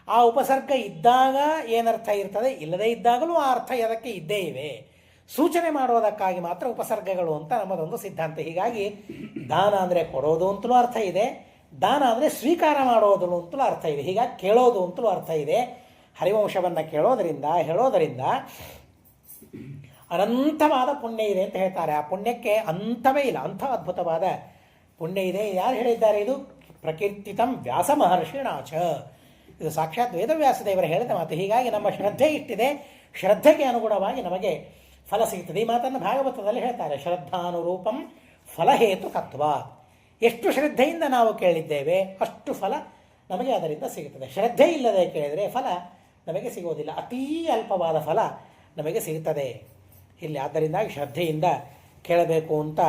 ಆ ಉಪಸರ್ಗ ಇದ್ದಾಗ ಏನರ್ಥ ಇರ್ತದೆ, ಇಲ್ಲದೇ ಇದ್ದಾಗಲೂ ಆ ಅರ್ಥ ಅದಕ್ಕೆ ಇದ್ದೇ ಇವೆ. ಸೂಚನೆ ಮಾಡೋದಕ್ಕಾಗಿ ಮಾತ್ರ ಉಪಸರ್ಗಗಳು ಅಂತ ನಮ್ಮದೊಂದು ಸಿದ್ಧಾಂತ. ಹೀಗಾಗಿ ದಾನ ಅಂದರೆ ಕೊಡೋದು ಅಂತಲೂ ಅರ್ಥ ಇದೆ, ದಾನ ಅಂದರೆ ಸ್ವೀಕಾರ ಮಾಡೋದು ಅಂತಲೂ ಅರ್ಥ ಇದೆ, ಹೀಗಾಗಿ ಕೇಳೋದು ಅಂತಲೂ ಅರ್ಥ ಇದೆ. ಹರಿವಂಶವನ್ನು ಕೇಳೋದರಿಂದ ಹೇಳೋದರಿಂದ ಅನಂತವಾದ ಪುಣ್ಯ ಇದೆ ಅಂತ ಹೇಳ್ತಾರೆ. ಆ ಪುಣ್ಯಕ್ಕೆ ಅಂತವೇ ಇಲ್ಲ, ಅಂಥ ಅದ್ಭುತವಾದ ಪುಣ್ಯ ಇದೆ. ಯಾರು ಹೇಳಿದ್ದಾರೆ? ಇದು ಪ್ರಕೀರ್ತಿತಂ ವ್ಯಾಸ ಮಹರ್ಷಿಣಾಚ. ಇದು ಸಾಕ್ಷಾತ್ ವೇದವ್ಯಾಸ ದೇವರು ಹೇಳಿದ ಮಾತು. ಹೀಗಾಗಿ ನಮ್ಮ ಶ್ರದ್ಧೆ ಇಟ್ಟಿದೆ, ಶ್ರದ್ಧೆಗೆ ಅನುಗುಣವಾಗಿ ನಮಗೆ ಫಲ ಸಿಗ್ತದೆ. ಈ ಮಾತನ್ನು ಭಾಗವತದಲ್ಲಿ ಹೇಳ್ತಾರೆ, ಶ್ರದ್ಧಾನುರೂಪಂ ಫಲಹೇತು ತತ್ವ. ಎಷ್ಟು ಶ್ರದ್ಧೆಯಿಂದ ನಾವು ಕೇಳಿದ್ದೇವೆ ಅಷ್ಟು ಫಲ ನಮಗೆ ಅದರಿಂದ ಸಿಗುತ್ತದೆ. ಶ್ರದ್ಧೆ ಇಲ್ಲದೆ ಕೇಳಿದರೆ ಫಲ ನಮಗೆ ಸಿಗೋದಿಲ್ಲ, ಅತೀ ಅಲ್ಪವಾದ ಫಲ ನಮಗೆ ಸಿಗುತ್ತದೆ ಇಲ್ಲಿ. ಆದ್ದರಿಂದಾಗಿ ಶ್ರದ್ಧೆಯಿಂದ ಕೇಳಬೇಕು ಅಂತ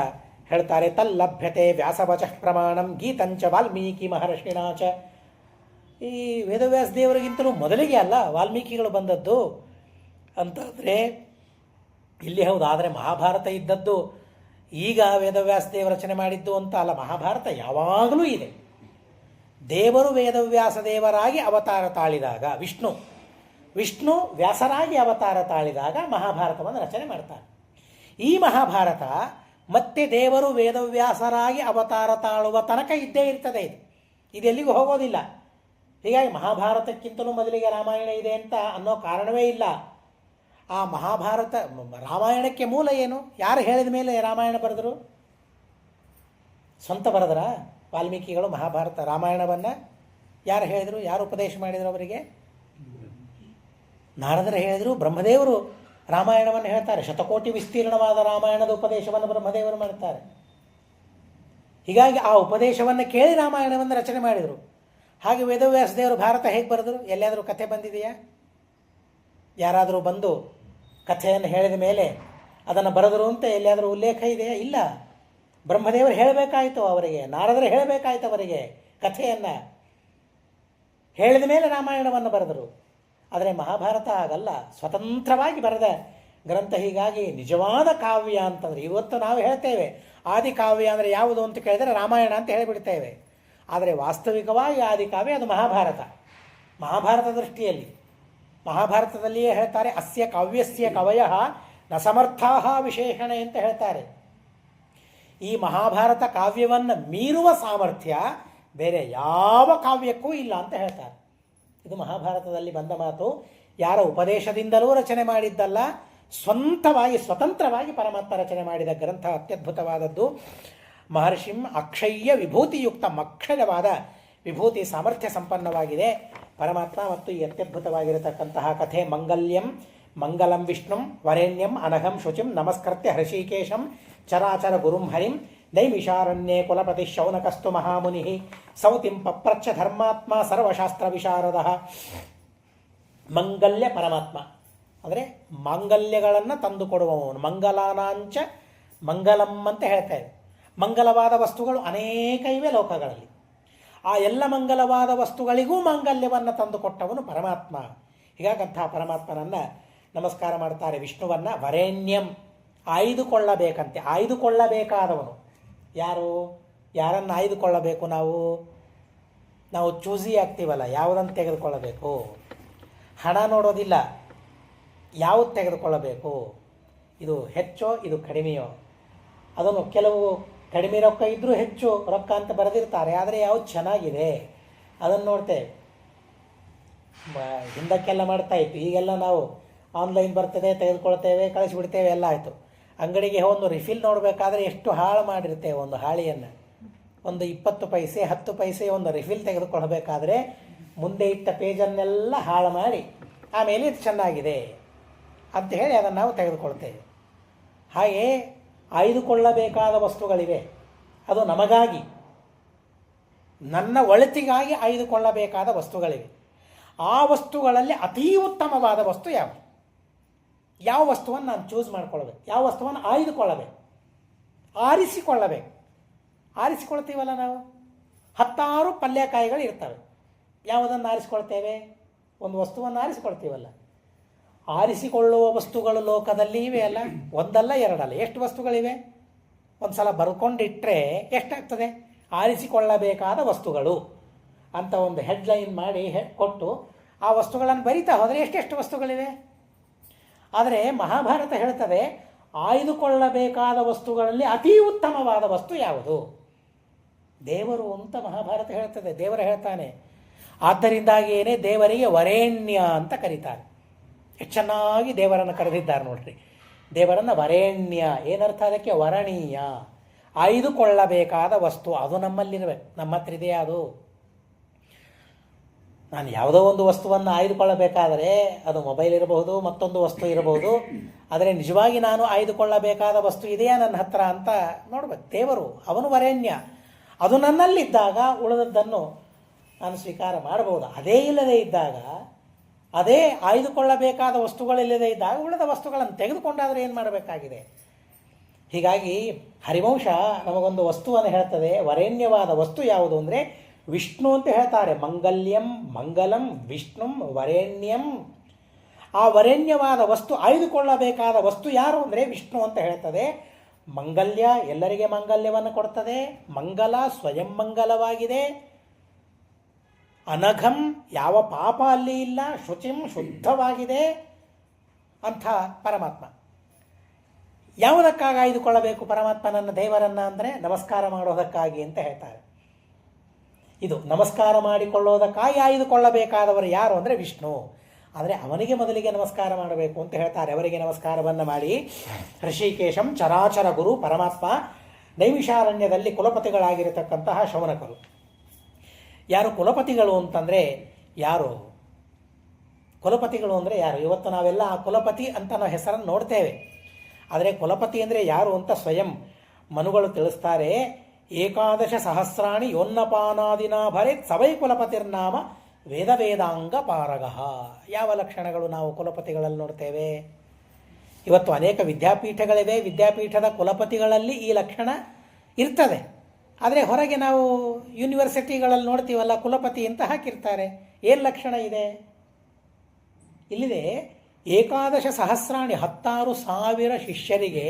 ಹೇಳ್ತಾರೆ. ತಲ್ಲಭ್ಯತೆ ವ್ಯಾಸವಚಃ ಪ್ರಮಾಣಂ ಗೀತಂಚ ವಾಲ್ಮೀಕಿ ಮಹರ್ಷಿಣಾಚ. ಈ ವೇದವ್ಯಾಸ ದೇವರಿಗಿಂತಲೂ ಮೊದಲಿಗೆ ಅಲ್ಲ ವಾಲ್ಮೀಕಿಗಳು ಬಂದದ್ದು ಅಂತಂದರೆ ಇಲ್ಲಿ ಹೌದು. ಆದರೆ ಮಹಾಭಾರತ ಇದ್ದದ್ದು ಈಗ ವೇದವ್ಯಾಸ ದೇವರು ರಚನೆ ಮಾಡಿದ್ದು ಅಂತ ಅಲ್ಲ, ಮಹಾಭಾರತ ಯಾವಾಗಲೂ ಇದೆ. ದೇವರು ವೇದವ್ಯಾಸ ದೇವರಾಗಿ ಅವತಾರ ತಾಳಿದಾಗ, ವಿಷ್ಣು ವ್ಯಾಸರಾಗಿ ಅವತಾರ ತಾಳಿದಾಗ ಮಹಾಭಾರತವನ್ನು ರಚನೆ ಮಾಡ್ತಾರೆ. ಈ ಮಹಾಭಾರತ ಮತ್ತೆ ದೇವರು ವೇದವ್ಯಾಸರಾಗಿ ಅವತಾರ ತಾಳುವ ತನಕ ಇದ್ದೇ ಇರ್ತದೆ. ಇದೆಲ್ಲಿಗೂ ಹೋಗೋದಿಲ್ಲ. ಹೀಗಾಗಿ ಮಹಾಭಾರತಕ್ಕಿಂತಲೂ ಮೊದಲಿಗೆ ರಾಮಾಯಣ ಇದೆ ಅಂತ ಅನ್ನೋ ಕಾರಣವೇ ಇಲ್ಲ. ಆ ಮಹಾಭಾರತ ರಾಮಾಯಣಕ್ಕೆ ಮೂಲ ಏನು? ಯಾರು ಹೇಳಿದ ಮೇಲೆ ರಾಮಾಯಣ ಬರೆದರು? ಸ್ವಂತ ಬರೆದರ ವಾಲ್ಮೀಕಿಗಳು ಮಹಾಭಾರತ ರಾಮಾಯಣವನ್ನು? ಯಾರು ಹೇಳಿದರು? ಯಾರು ಉಪದೇಶ ಮಾಡಿದರು ಅವರಿಗೆ? ನಾರದರು ಹೇಳಿದರು. ಬ್ರಹ್ಮದೇವರು ರಾಮಾಯಣವನ್ನು ಹೇಳ್ತಾರೆ. ಶತಕೋಟಿ ವಿಸ್ತೀರ್ಣವಾದ ರಾಮಾಯಣದ ಉಪದೇಶವನ್ನು ಬ್ರಹ್ಮದೇವರು ಮಾಡ್ತಾರೆ. ಹೀಗಾಗಿ ಆ ಉಪದೇಶವನ್ನು ಕೇಳಿ ರಾಮಾಯಣವನ್ನು ರಚನೆ ಮಾಡಿದರು. ಹಾಗೆ ವೇದವ್ಯಾಸ ದೇವರು ಭಾರತ ಹೇಗೆ ಬರೆದರು? ಎಲ್ಲಿಯಾದರೂ ಕಥೆ ಬಂದಿದೆಯಾ? ಯಾರಾದರೂ ಬಂದು ಕಥೆಯನ್ನು ಹೇಳಿದ ಮೇಲೆ ಅದನ್ನು ಬರೆದರು ಅಂತ ಎಲ್ಲಿಯಾದರೂ ಉಲ್ಲೇಖ ಇದೆಯಾ? ಇಲ್ಲ. ಬ್ರಹ್ಮದೇವರು ಹೇಳಬೇಕಾಯಿತು ಅವರಿಗೆ, ನಾರದರು ಹೇಳಬೇಕಾಯಿತು ಅವರಿಗೆ ಕಥೆಯನ್ನು. ಹೇಳಿದ ಮೇಲೆ ರಾಮಾಯಣವನ್ನು ಬರೆದರು. ಆದರೆ ಮಹಾಭಾರತ ಆಗಲ್ಲ, ಸ್ವತಂತ್ರವಾಗಿ ಬರೆದ ಗ್ರಂಥ. ಹೀಗಾಗಿ ನಿಜವಾದ ಕಾವ್ಯ ಅಂತಂದರೆ ಇವತ್ತು ನಾವು ಹೇಳ್ತೇವೆ ಆದಿಕಾವ್ಯ ಅಂದರೆ ಯಾವುದು ಅಂತ ಕೇಳಿದರೆ ರಾಮಾಯಣ ಅಂತ ಹೇಳಿಬಿಡ್ತೇವೆ. ಆದರೆ ವಾಸ್ತವಿಕವಾಗಿ ಆದಿಕಾವ್ಯ ಅದು ಮಹಾಭಾರತ. ಮಹಾಭಾರತ ದೃಷ್ಟಿಯಲ್ಲಿ ಮಹಾಭಾರತದಲ್ಲಿಯೇ ಹೇಳ್ತಾರೆ, ಅಸ್ಯ ಕಾವ್ಯಸ್ಯ ಕವಯಃ ನ ಸಮರ್ಥಾಃ ವಿಶೇಷಣೆ ಅಂತ ಹೇಳ್ತಾರೆ. ಈ ಮಹಾಭಾರತ ಕಾವ್ಯವನ್ನು ಮೀರುವ ಸಾಮರ್ಥ್ಯ ಬೇರೆ ಯಾವ ಕಾವ್ಯಕ್ಕೂ ಇಲ್ಲ ಅಂತ ಹೇಳ್ತಾರೆ. ಇದು ಮಹಾಭಾರತದಲ್ಲಿ ಬಂದ ಮಾತು. ಯಾರ ಉಪದೇಶದಿಂದಲೂ ರಚನೆ ಮಾಡಿದ್ದಲ್ಲ, ಸ್ವತಂತ್ರವಾಗಿ ಪರಮಾತ್ಮ ರಚನೆ ಮಾಡಿದ ಗ್ರಂಥ. ಅತ್ಯದ್ಭುತವಾದದ್ದು. ಮಹರ್ಷಿಂ ಅಕ್ಷಯ್ಯ ವಿಭೂತಿಯುಕ್ತ, ಅಕ್ಷಯವಾದ ವಿಭೂತಿ ಸಾಮರ್ಥ್ಯ ಸಂಪನ್ನವಾಗಿದೆ ಪರಮಾತ್ಮ. ಮತ್ತು ಈ ಅತ್ಯದ್ಭುತವಾಗಿರತಕ್ಕಂತಹ ಕಥೆ ಮಂಗಲಂ ವಿಷ್ಣುಂ ವರೇಣ್ಯಂ ಅನಘಂ ಶುಚಿಂ ನಮಸ್ಕೃತ್ಯ ಹೃಷಿಕೇಶಂ ಚರಾಚರ ಗುರುಂ ಹರಿಂ ನೈಮಿಷಾರಣ್ಯೇ ಕುಲಪತಿ ಶೌನಕಸ್ತು ಮಹಾಮುನಿ ಸೌತಿಂ ಪಪ್ರಚ್ಛ ಧರ್ಮಾತ್ಮ ಸರ್ವಶಾಸ್ತ್ರ ವಿಶಾರದಃ. ಮಂಗಲ್ಯ ಪರಮಾತ್ಮ ಅಂದರೆ ಮಾಂಗಲ್ಯಗಳನ್ನು ತಂದುಕೊಡುವವನು. ಮಂಗಲಾನಾಂಚ ಮಂಗಲಂ ಅಂತ ಹೇಳ್ತಾರೆ. ಮಂಗಲವಾದ ವಸ್ತುಗಳು ಅನೇಕ ಇವೆ ಲೋಕಗಳಲ್ಲಿ. ಆ ಎಲ್ಲ ಮಂಗಲವಾದ ವಸ್ತುಗಳಿಗೂ ಮಾಂಗಲ್ಯವನ್ನು ತಂದುಕೊಟ್ಟವನು ಪರಮಾತ್ಮ. ಹೀಗಾಗಂಥ ಪರಮಾತ್ಮನನ್ನು ನಮಸ್ಕಾರ ಮಾಡ್ತಾರೆ. ವಿಷ್ಣುವನ್ನು ವರೇಣ್ಯಂ, ಆಯ್ದುಕೊಳ್ಳಬೇಕಂತೆ. ಆಯ್ದುಕೊಳ್ಳಬೇಕಾದವನು ಯಾರು? ಯಾರನ್ನು ಆಯ್ದುಕೊಳ್ಳಬೇಕು? ನಾವು ಚೂಸಿ ಆಗ್ತೀವಲ್ಲ, ಯಾವುದನ್ನು ತೆಗೆದುಕೊಳ್ಳಬೇಕು? ಹಣ ನೋಡೋದಿಲ್ಲ, ಯಾವುದು ತೆಗೆದುಕೊಳ್ಳಬೇಕು? ಇದು ಹೆಚ್ಚೋ ಇದು ಕಡಿಮೆಯೋ? ಅದನ್ನು ಕೆಲವು ಕಡಿಮೆ ರೊಕ್ಕ ಇದ್ದರೂ ಹೆಚ್ಚು ರೊಕ್ಕ ಅಂತ ಬರೆದಿರ್ತಾರೆ. ಆದರೆ ಯಾವುದು ಚೆನ್ನಾಗಿದೆ ಅದನ್ನು ನೋಡ್ತೇವೆ. ಹಿಂದಕ್ಕೆಲ್ಲ ಮಾಡ್ತಾ ಇತ್ತು. ಈಗೆಲ್ಲ ನಾವು ಆನ್ಲೈನ್ ಬರ್ತದೆ, ತೆಗೆದುಕೊಳ್ತೇವೆ, ಕಳಿಸಿಬಿಡ್ತೇವೆ, ಎಲ್ಲ ಆಯಿತು. ಅಂಗಡಿಗೆ ಒಂದು ರಿಫಿಲ್ ನೋಡಬೇಕಾದ್ರೆ ಎಷ್ಟು ಹಾಳು ಮಾಡಿರ್ತೇವೆ. ಒಂದು ಹಾಳಿಯನ್ನು ಒಂದು 20 ಪೈಸೆ 10 ಪೈಸೆ ಒಂದು ರಿಫಿಲ್ ತೆಗೆದುಕೊಳ್ಬೇಕಾದ್ರೆ ಮುಂದೆ ಇಟ್ಟ ಪೇಜನ್ನೆಲ್ಲ ಹಾಳು ಮಾಡಿ ಆಮೇಲೆ ಇದು ಚೆನ್ನಾಗಿದೆ ಅಂತ ಹೇಳಿ ಅದನ್ನು ನಾವು ತೆಗೆದುಕೊಳ್ತೇವೆ. ಹಾಗೆ ಆಯ್ದುಕೊಳ್ಳಬೇಕಾದ ವಸ್ತುಗಳಿವೆ. ಅದು ನಮಗಾಗಿ, ನನ್ನ ಒಳಿತಿಗಾಗಿ ಆಯ್ದುಕೊಳ್ಳಬೇಕಾದ ವಸ್ತುಗಳಿವೆ. ಆ ವಸ್ತುಗಳಲ್ಲಿ ಅತೀ ಉತ್ತಮವಾದ ವಸ್ತು ಯಾವುದು? ಯಾವ ವಸ್ತುವನ್ನು ನಾನು ಚೂಸ್ ಮಾಡ್ಕೊಳ್ಬೇಕು? ಯಾವ ವಸ್ತುವನ್ನು ಆಯ್ದುಕೊಳ್ಳಬೇಕು? ಆರಿಸಿಕೊಳ್ಳಬೇಕು. ಆರಿಸಿಕೊಳ್ತೀವಲ್ಲ ನಾವು. 10 ಪಲ್ಯಕಾಯಿಗಳು ಇರ್ತವೆ. ಯಾವುದನ್ನು ಆರಿಸಿಕೊಳ್ತೇವೆ? ಒಂದು ವಸ್ತುವನ್ನು ಆರಿಸಿಕೊಳ್ತೀವಲ್ಲ. ಆರಿಸಿಕೊಳ್ಳುವ ವಸ್ತುಗಳು ಲೋಕದಲ್ಲಿ ಇವೆ ಅಲ್ಲ, ಒಂದಲ್ಲ ಎರಡಲ್ಲ. ಎಷ್ಟು ವಸ್ತುಗಳಿವೆ? ಒಂದು ಸಲ ಬರ್ಕೊಂಡಿಟ್ಟರೆ ಎಷ್ಟಾಗ್ತದೆ? ಆರಿಸಿಕೊಳ್ಳಬೇಕಾದ ವಸ್ತುಗಳು ಅಂತ ಒಂದು ಹೆಡ್ಲೈನ್ ಮಾಡಿ ಕೊಟ್ಟು ಆ ವಸ್ತುಗಳನ್ನು ಬರಿತಾ ಹೋದರೆ ಎಷ್ಟೆಷ್ಟು ವಸ್ತುಗಳಿವೆ. ಆದರೆ ಮಹಾಭಾರತ ಹೇಳ್ತದೆ, ಆಯ್ದುಕೊಳ್ಳಬೇಕಾದ ವಸ್ತುಗಳಲ್ಲಿ ಅತೀ ಉತ್ತಮವಾದ ವಸ್ತು ಯಾವುದು? ದೇವರು ಅಂತ ಮಹಾಭಾರತ ಹೇಳ್ತದೆ. ದೇವರು ಹೇಳ್ತಾನೆ. ಆದ್ದರಿಂದಾಗಿಯೇ ದೇವರಿಗೆ ವರೇಣ್ಯ ಅಂತ ಕರೀತಾರೆ. ಎಷ್ಟು ಚೆನ್ನಾಗಿ ದೇವರನ್ನು ಕರೆದಿದ್ದಾರೆ ನೋಡ್ರಿ. ದೇವರನ್ನು ವರೇಣ್ಯ. ಏನರ್ಥ ಅದಕ್ಕೆ? ವರಣೀಯ, ಆಯ್ದುಕೊಳ್ಳಬೇಕಾದ ವಸ್ತು. ಅದು ನಮ್ಮಲ್ಲಿರಬೇಕು, ನಮ್ಮ ಹತ್ರ ಇದೆಯಾ ಅದು? ನಾನು ಯಾವುದೋ ಒಂದು ವಸ್ತುವನ್ನು ಆಯ್ದುಕೊಳ್ಳಬೇಕಾದರೆ ಅದು ಮೊಬೈಲ್ ಇರಬಹುದು, ಮತ್ತೊಂದು ವಸ್ತು ಇರಬಹುದು. ಆದರೆ ನಿಜವಾಗಿ ನಾನು ಆಯ್ದುಕೊಳ್ಳಬೇಕಾದ ವಸ್ತು ಇದೆಯಾ ನನ್ನ ಹತ್ರ ಅಂತ ನೋಡ್ಬೇಕು. ದೇವರು ಅವನು ವರೇಣ್ಯ. ಅದು ನನ್ನಲ್ಲಿದ್ದಾಗ ಉಳಿದದ್ದನ್ನು ನಾನು ಸ್ವೀಕಾರ ಮಾಡಬಹುದು. ಅದೇ ಇಲ್ಲದೇ ಇದ್ದಾಗ, ಅದೇ ಆಯ್ದುಕೊಳ್ಳಬೇಕಾದ ವಸ್ತುಗಳಿಲ್ಲದೇ ಇದ್ದಾಗ ಉಳಿದ ವಸ್ತುಗಳನ್ನು ತೆಗೆದುಕೊಂಡಾದರೆ ಏನು ಮಾಡಬೇಕಾಗಿದೆ? ಹೀಗಾಗಿ ಹರಿವಂಶ ನಮಗೊಂದು ವಸ್ತುವನ್ನು ಹೇಳ್ತದೆ. ವರೇಣ್ಯವಾದ ವಸ್ತು ಯಾವುದು ಅಂದರೆ ವಿಷ್ಣು ಅಂತ ಹೇಳ್ತಾರೆ. ಮಂಗಲ್ಯಂ ಮಂಗಲಂ ವಿಷ್ಣುಂ ವರೇಣ್ಯಂ. ಆ ವರೇಣ್ಯವಾದ ವಸ್ತು, ಆಯ್ದುಕೊಳ್ಳಬೇಕಾದ ವಸ್ತು ಯಾರು ಅಂದರೆ ವಿಷ್ಣು ಅಂತ ಹೇಳ್ತದೆ. ಮಂಗಲ್ಯ ಎಲ್ಲರಿಗೆ ಮಂಗಲ್ಯವನ್ನು ಕೊಡ್ತದೆ. ಮಂಗಲ ಸ್ವಯಂ ಮಂಗಲವಾಗಿದೆ. ಅನಘಂ ಯಾವ ಪಾಪ ಅಲ್ಲಿ ಇಲ್ಲ. ಶುಚಿಂ ಶುದ್ಧವಾಗಿದೆ ಅಂಥ ಪರಮಾತ್ಮ. ಯಾವುದಕ್ಕಾಗಿ ಆಯ್ದುಕೊಳ್ಳಬೇಕು ಪರಮಾತ್ಮನನ್ನು, ದೇವರನ್ನು ಅಂದರೆ ನಮಸ್ಕಾರ ಮಾಡೋದಕ್ಕಾಗಿ ಅಂತ ಹೇಳ್ತಾರೆ. ಇದು ನಮಸ್ಕಾರ ಮಾಡಿಕೊಳ್ಳೋದಕ್ಕಾಗಿ ಆಯ್ದುಕೊಳ್ಳಬೇಕಾದವರು ಯಾರು ಅಂದರೆ ವಿಷ್ಣು. ಆದರೆ ಅವನಿಗೆ ಮೊದಲಿಗೆ ನಮಸ್ಕಾರ ಮಾಡಬೇಕು ಅಂತ ಹೇಳ್ತಾರೆ. ಅವರಿಗೆ ನಮಸ್ಕಾರವನ್ನು ಮಾಡಿ ಋಷಿಕೇಶಂ ಚರಾಚರ ಗುರು ಪರಮಾತ್ಮ ನೈಮಿಷಾರಣ್ಯದಲ್ಲಿ ಕುಲಪತಿಗಳಾಗಿರತಕ್ಕಂತಹ ಶೌನಕರು. ಯಾರು ಕುಲಪತಿಗಳು ಅಂತಂದರೆ ಯಾರು? ಕುಲಪತಿಗಳು ಅಂದರೆ ಯಾರು? ಇವತ್ತು ನಾವೆಲ್ಲ ಆ ಕುಲಪತಿ ಅಂತ ನಾವು ಹೆಸರನ್ನು ನೋಡ್ತೇವೆ. ಆದರೆ ಕುಲಪತಿ ಅಂದರೆ ಯಾರು ಅಂತ ಸ್ವಯಂ ಮನುಗಳು ತಿಳಿಸ್ತಾರೆ. ಏಕಾದಶ ಸಹಸ್ರಾಣಿ ಯೋನ್ನಪಾನಾದಿನ ಭರೇತ್ ಸವೈ ಕುಲಪತಿರ್ನಾಮ ವೇದ ವೇದಾಂಗ ಪಾರಗಃ. ಯಾವ ಲಕ್ಷಣಗಳು ನಾವು ಕುಲಪತಿಗಳಲ್ಲಿ ನೋಡ್ತೇವೆ? ಇವತ್ತು ಅನೇಕ ವಿದ್ಯಾಪೀಠಗಳಿವೆ. ವಿದ್ಯಾಪೀಠದ ಕುಲಪತಿಗಳಲ್ಲಿ ಈ ಲಕ್ಷಣ ಇರ್ತದೆ. ಆದರೆ ಹೊರಗೆ ನಾವು ಯೂನಿವರ್ಸಿಟಿಗಳಲ್ಲಿ ನೋಡ್ತೀವಲ್ಲ, ಕುಲಪತಿ ಅಂತ ಹಾಕಿರ್ತಾರೆ. ಏನು ಲಕ್ಷಣ ಇದೆ? ಇಲ್ಲಿದೆ ಏಕಾದಶ ಸಹಸ್ರಾಣಿ 16,000 ಶಿಷ್ಯರಿಗೆ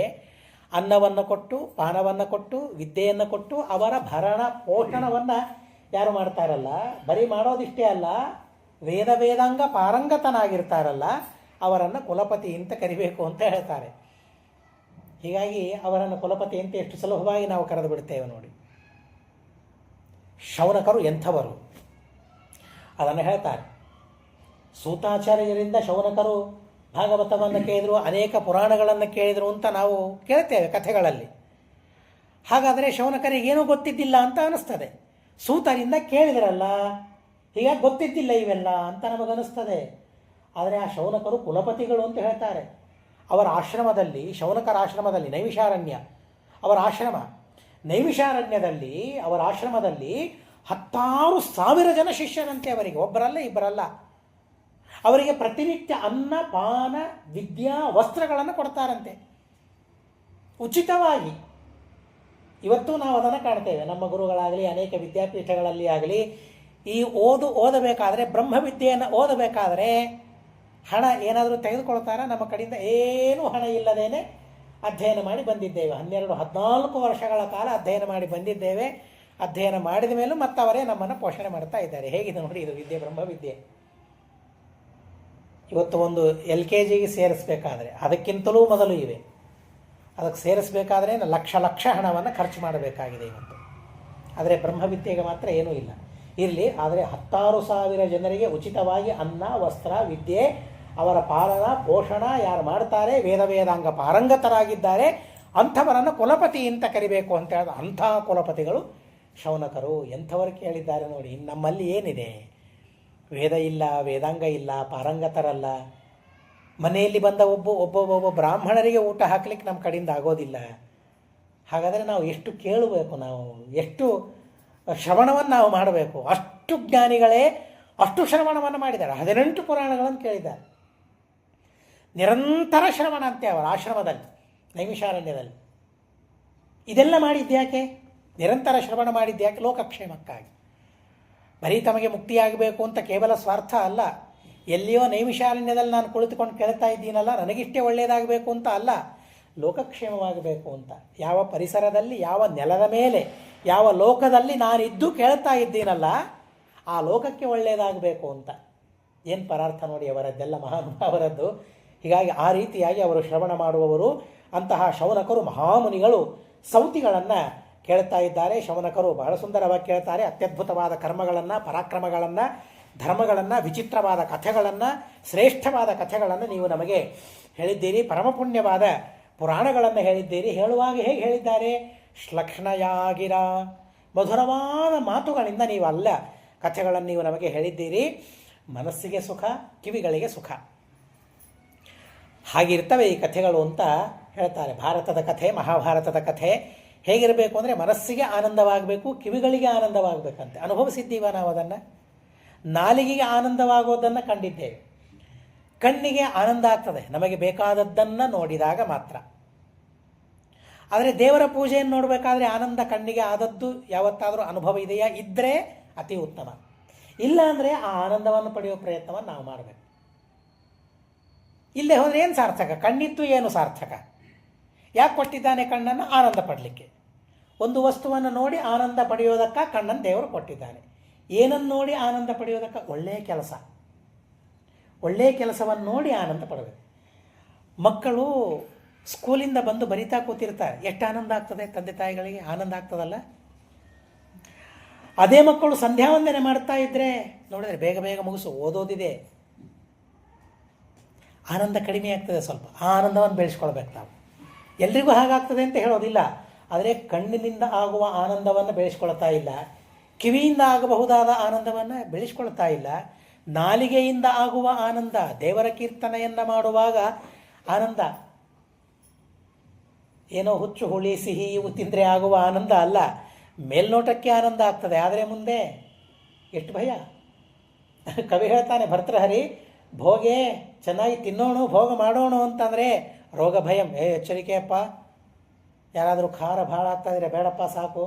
ಅನ್ನವನ್ನು ಕೊಟ್ಟು, ಪಾನವನ್ನು ಕೊಟ್ಟು, ವಿದ್ಯೆಯನ್ನು ಕೊಟ್ಟು ಅವರ ಭರಣ ಪೋಷಣವನ್ನು ಯಾರು ಮಾಡ್ತಾರಲ್ಲ, ಬರೀ ಮಾಡೋದಿಷ್ಟೇ ಅಲ್ಲ, ವೇದ ವೇದಾಂಗ ಪಾರಂಗತನಾಗಿರ್ತಾರಲ್ಲ, ಅವರನ್ನು ಕುಲಪತಿ ಅಂತ ಕರಿಬೇಕು ಅಂತ ಹೇಳ್ತಾರೆ. ಹೀಗಾಗಿ ಅವರನ್ನು ಕುಲಪತಿ ಅಂತ ಎಷ್ಟು ಸುಲಭವಾಗಿ ನಾವು ಕರೆದು ಬಿಡ್ತೇವೆ ನೋಡಿ. ಶೌನಕರು ಎಂಥವರು ಅದನ್ನು ಹೇಳ್ತಾರೆ. ಸೂತಾಚಾರ್ಯರಿಂದ ಶೌನಕರು ಭಾಗವತವನ್ನು ಕೇಳಿದರು, ಅನೇಕ ಪುರಾಣಗಳನ್ನು ಕೇಳಿದರು ಅಂತ ನಾವು ಕೇಳ್ತೇವೆ ಕಥೆಗಳಲ್ಲಿ. ಹಾಗಾದರೆ ಶೌನಕರಿಗೆ ಏನೂ ಗೊತ್ತಿದ್ದಿಲ್ಲ ಅಂತ ಅನ್ನಿಸ್ತದೆ. ಸೂತರಿಂದ ಕೇಳಿದ್ರಲ್ಲ, ಹೀಗಾಗಿ ಗೊತ್ತಿದ್ದಿಲ್ಲ ಇವೆಲ್ಲ ಅಂತ ನಮಗನ್ನಿಸ್ತದೆ. ಆದರೆ ಆ ಶೌನಕರು ಕುಲಪತಿಗಳು ಅಂತ ಹೇಳ್ತಾರೆ. ಅವರ ಆಶ್ರಮದಲ್ಲಿ, ಶೌನಕರ ಆಶ್ರಮದಲ್ಲಿ, ನೈಮಿಷಾರಣ್ಯ ಅವರ ಆಶ್ರಮ, ನೈಮಿಷಾರಣ್ಯದಲ್ಲಿ ಅವರ ಆಶ್ರಮದಲ್ಲಿ 16,000 ಜನ ಶಿಷ್ಯರಂತೆ. ಅವರಿಗೆ ಒಬ್ಬರಲ್ಲ ಇಬ್ಬರಲ್ಲ. ಅವರಿಗೆ ಪ್ರತಿನಿತ್ಯ ಅನ್ನ ಪಾನ ವಿದ್ಯಾ ವಸ್ತ್ರಗಳನ್ನು ಕೊಡ್ತಾರಂತೆ ಉಚಿತವಾಗಿ. ಇವತ್ತು ನಾವು ಅದನ್ನು ಕಾಣ್ತೇವೆ. ನಮ್ಮ ಗುರುಗಳಾಗಲಿ ಅನೇಕ ವಿದ್ಯಾಪೀಠಗಳಲ್ಲಿ ಆಗಲಿ ಈ ಓದಬೇಕಾದ್ರೆ, ಬ್ರಹ್ಮವಿದ್ಯೆಯನ್ನು ಓದಬೇಕಾದರೆ ಹಣ ಏನಾದರೂ ತೆಗೆದುಕೊಳ್ತಾರ? ನಮ್ಮ ಕಡೆಯಿಂದ ಏನೂ ಹಣ ಇಲ್ಲದೇನೆ ಅಧ್ಯಯನ ಮಾಡಿ ಬಂದಿದ್ದೇವೆ. 12-14 ವರ್ಷಗಳ ಕಾಲ ಅಧ್ಯಯನ ಮಾಡಿ ಬಂದಿದ್ದೇವೆ. ಅಧ್ಯಯನ ಮಾಡಿದ ಮೇಲೂ ಮತ್ತವರೇ ನಮ್ಮನ್ನು ಪೋಷಣೆ ಮಾಡ್ತಾ ಇದ್ದಾರೆ. ಹೇಗಿದೆ ನೋಡಿ ಇದು ವಿದ್ಯೆ, ಬ್ರಹ್ಮವಿದ್ಯೆ. ಇವತ್ತು ಒಂದು LKG ಸೇರಿಸಬೇಕಾದ್ರೆ ಅದಕ್ಕಿಂತಲೂ ಮೊದಲು ಇವೆ. ಅದಕ್ಕೆ ಸೇರಿಸಬೇಕಾದ್ರೆ ಲಕ್ಷ ಹಣವನ್ನು ಖರ್ಚು ಮಾಡಬೇಕಾಗಿದೆ ಇವತ್ತು. ಆದರೆ ಬ್ರಹ್ಮವಿದ್ಯೆಗೆ ಮಾತ್ರ ಏನೂ ಇಲ್ಲ. ಇರಲಿ, ಆದರೆ 16,000 ಜನರಿಗೆ ಉಚಿತವಾಗಿ ಅನ್ನ ವಸ್ತ್ರ ವಿದ್ಯೆ ಅವರ ಪಾಲನ ಪೋಷಣ ಯಾರು ಮಾಡ್ತಾರೆ, ವೇದ ವೇದಾಂಗ ಪಾರಂಗತರಾಗಿದ್ದಾರೆ, ಅಂಥವರನ್ನು ಕುಲಪತಿ ಅಂತ ಕರಿಬೇಕು ಅಂತ ಹೇಳಿದ ಅಂಥ ಕುಲಪತಿಗಳು ಶೌನಕರು. ಎಂಥವರು ಕೇಳಿದ್ದಾರೆ ನೋಡಿ. ನಮ್ಮಲ್ಲಿ ಏನಿದೆ? ವೇದ ಇಲ್ಲ, ವೇದಾಂಗ ಇಲ್ಲ, ಪಾರಂಗತರಲ್ಲ. ಮನೆಯಲ್ಲಿ ಬಂದ ಒಬ್ಬ ಬ್ರಾಹ್ಮಣರಿಗೆ ಊಟ ಹಾಕ್ಲಿಕ್ಕೆ ನಮ್ಮ ಕಡೆಯಿಂದ ಆಗೋದಿಲ್ಲ. ಹಾಗಾದರೆ ನಾವು ಎಷ್ಟು ಕೇಳಬೇಕು? ನಾವು ಎಷ್ಟು ಶ್ರವಣವನ್ನು ನಾವು ಮಾಡಬೇಕು? ಅಷ್ಟು ಜ್ಞಾನಿಗಳೇ ಅಷ್ಟು ಶ್ರವಣವನ್ನು ಮಾಡಿದ್ದಾರೆ. 18 ಪುರಾಣಗಳನ್ನು ಕೇಳಿದ್ದಾರೆ. ನಿರಂತರ ಶ್ರವಣ ಅಂತೆ ಅವರ ಆಶ್ರಮದಲ್ಲಿ, ನೈಮಿಷಾರಣ್ಯದಲ್ಲಿ. ಇದೆಲ್ಲ ಮಾಡಿದ್ಯಾಕೆ? ನಿರಂತರ ಶ್ರವಣ ಮಾಡಿದ್ಯಾಕೆ? ಲೋಕಕ್ಷೇಮಕ್ಕಾಗಿ. ಬರೀ ತಮಗೆ ಮುಕ್ತಿಯಾಗಬೇಕು ಅಂತ ಕೇವಲ ಸ್ವಾರ್ಥ ಅಲ್ಲ. ಎಲ್ಲಿಯೋ ನೈಮಿಷಾರಣ್ಯದಲ್ಲಿ ನಾನು ಕುಳಿತುಕೊಂಡು ಕೇಳ್ತಾ ಇದ್ದೀನಲ್ಲ, ನನಗಿಷ್ಟೇ ಒಳ್ಳೆಯದಾಗಬೇಕು ಅಂತ ಅಲ್ಲ, ಲೋಕಕ್ಷೇಮವಾಗಬೇಕು ಅಂತ. ಯಾವ ಪರಿಸರದಲ್ಲಿ, ಯಾವ ನೆಲದ ಮೇಲೆ, ಯಾವ ಲೋಕದಲ್ಲಿ ನಾನಿದ್ದು ಕೇಳ್ತಾ ಇದ್ದೀನಲ್ಲ, ಆ ಲೋಕಕ್ಕೆ ಒಳ್ಳೆಯದಾಗಬೇಕು ಅಂತ. ಏನು ಪರಾರ್ಥ ನೋಡಿ ಅವರದ್ದೆಲ್ಲ, ಮಹಾನುಭಾವರದ್ದು. ಹೀಗಾಗಿ ಆ ರೀತಿಯಾಗಿ ಅವರು ಶ್ರವಣ ಮಾಡುವವರು. ಅಂತಹ ಶೌನಕರು ಮಹಾಮುನಿಗಳು ಸೌತಿಗಳನ್ನು ಕೇಳ್ತಾ ಇದ್ದಾರೆ. ಶೌನಕರು ಬಹಳ ಸುಂದರವಾಗಿ ಕೇಳ್ತಾರೆ. ಅತ್ಯದ್ಭುತವಾದ ಕರ್ಮಗಳನ್ನು, ಪರಾಕ್ರಮಗಳನ್ನು, ಧರ್ಮಗಳನ್ನು, ವಿಚಿತ್ರವಾದ ಕಥೆಗಳನ್ನು, ಶ್ರೇಷ್ಠವಾದ ಕಥೆಗಳನ್ನು ನೀವು ನಮಗೆ ಹೇಳಿದ್ದೀರಿ. ಪರಮಪುಣ್ಯವಾದ ಪುರಾಣಗಳನ್ನು ಹೇಳಿದ್ದೀರಿ. ಹೇಳುವಾಗ ಹೇಗೆ ಹೇಳಿದ್ದಾರೆ? ಶ್ಲಕ್ಷ್ಣಯಾಗಿರ, ಮಧುರವಾದ ಮಾತುಗಳಿಂದ ನೀವು ಅಲ್ಲ ಕಥೆಗಳನ್ನು ನೀವು ನಮಗೆ ಹೇಳಿದ್ದೀರಿ. ಮನಸ್ಸಿಗೆ ಸುಖ, ಕಿವಿಗಳಿಗೆ ಸುಖ. ಹಾಗಿರ್ತವೆ ಈ ಕಥೆಗಳು ಅಂತ ಹೇಳ್ತಾರೆ. ಭಾರತದ ಕಥೆ, ಮಹಾಭಾರತದ ಕಥೆ ಹೇಗಿರಬೇಕು ಅಂದರೆ ಮನಸ್ಸಿಗೆ ಆನಂದವಾಗಬೇಕು, ಕಿವಿಗಳಿಗೆ ಆನಂದವಾಗಬೇಕಂತೆ. ಅನುಭವಿಸಿದ್ದೀವ ನಾವು ಅದನ್ನು. ನಾಲಿಗೆಗೆ ಆನಂದವಾಗೋದನ್ನು ಕಂಡಿದ್ದೇವೆ. ಕಣ್ಣಿಗೆ ಆನಂದ ಆಗ್ತದೆ ನಮಗೆ ಬೇಕಾದದ್ದನ್ನು ನೋಡಿದಾಗ ಮಾತ್ರ. ಆದರೆ ದೇವರ ಪೂಜೆಯನ್ನು ನೋಡಬೇಕಾದ್ರೆ ಆನಂದ ಕಣ್ಣಿಗೆ ಆದದ್ದು ಯಾವತ್ತಾದರೂ ಅನುಭವ ಇದೆಯಾ? ಇದ್ದರೆ ಅತಿ ಉತ್ತಮ. ಇಲ್ಲ ಅಂದರೆ ಆ ಆನಂದವನ್ನು ಪಡೆಯುವ ಪ್ರಯತ್ನವನ್ನು ನಾವು ಮಾಡಬೇಕು. ಇಲ್ಲೇ ಹೋದರೆ ಏನು ಸಾರ್ಥಕ? ಕಣ್ಣಿತ್ತು ಏನು ಸಾರ್ಥಕ? ಯಾಕೆ ಕೊಟ್ಟಿದ್ದಾನೆ ಕಣ್ಣನ್ನು? ಆನಂದ ಪಡಲಿಕ್ಕೆ. ಒಂದು ವಸ್ತುವನ್ನು ನೋಡಿ ಆನಂದ ಪಡೆಯೋದಕ್ಕೆ ಕಣ್ಣನ್ನು ದೇವರು ಕೊಟ್ಟಿದ್ದಾನೆ. ಏನನ್ನು ನೋಡಿ ಆನಂದ ಪಡೆಯೋದಕ್ಕೆ? ಒಳ್ಳೆಯ ಕೆಲಸ, ಒಳ್ಳೆಯ ಕೆಲಸವನ್ನು ನೋಡಿ ಆನಂದ ಪಡಬೇಕು. ಮಕ್ಕಳು ಸ್ಕೂಲಿಂದ ಬಂದು ಬರಿತಾ ಕೂತಿರ್ತಾರೆ, ಎಷ್ಟು ಆನಂದ ಆಗ್ತದೆ ತಂದೆ ತಾಯಿಗಳಿಗೆ, ಆನಂದ ಆಗ್ತದಲ್ಲ. ಅದೇ ಮಕ್ಕಳು ಸಂಧ್ಯಾ ವಂದನೆ ಮಾಡ್ತಾ ಇದ್ದರೆ ನೋಡಿದ್ರೆ ಬೇಗ ಬೇಗ ಮುಗಿಸು, ಓದೋದಿದೆ, ಆನಂದ ಕಡಿಮೆ ಆಗ್ತದೆ. ಸ್ವಲ್ಪ ಆ ಆನಂದವನ್ನು ಬೆಳೆಸ್ಕೊಳ್ಬೇಕು ನಾವು. ಎಲ್ರಿಗೂ ಹಾಗಾಗ್ತದೆ ಅಂತ ಹೇಳೋದಿಲ್ಲ, ಆದರೆ ಕಣ್ಣಿನಿಂದ ಆಗುವ ಆನಂದವನ್ನು ಬೆಳೆಸ್ಕೊಳ್ತಾ ಇಲ್ಲ, ಕಿವಿಯಿಂದ ಆಗಬಹುದಾದ ಆನಂದವನ್ನು ಬೆಳೆಸ್ಕೊಳ್ತಾ ಇಲ್ಲ, ನಾಲಿಗೆಯಿಂದ ಆಗುವ ಆನಂದ, ದೇವರ ಕೀರ್ತನೆಯನ್ನು ಮಾಡುವಾಗ ಆನಂದ, ಏನೋ ಹುಚ್ಚು ಹುಳಿ ಸಿಹಿ ಇವು ತಿಂದರೆ ಆಗುವ ಆನಂದ ಅಲ್ಲ. ಮೇಲ್ನೋಟಕ್ಕೆ ಆನಂದ ಆಗ್ತದೆ, ಆದರೆ ಮುಂದೆ ಎಷ್ಟು ಭಯ. ಕವಿ ಹೇಳ್ತಾನೆ ಭರ್ತೃಹರಿ, ಭೋಗೆ ಚೆನ್ನಾಗಿ ತಿನ್ನೋಣ ಭೋಗ ಮಾಡೋಣ ಅಂತಂದರೆ ರೋಗ ಭಯಂ. ಎಚ್ಚರಿಕೆಯಪ್ಪ, ಯಾರಾದರೂ ಖಾರ ಭಾಳ ಆಗ್ತಾಯಿದ್ರೆ ಬೇಡಪ್ಪ ಸಾಕು,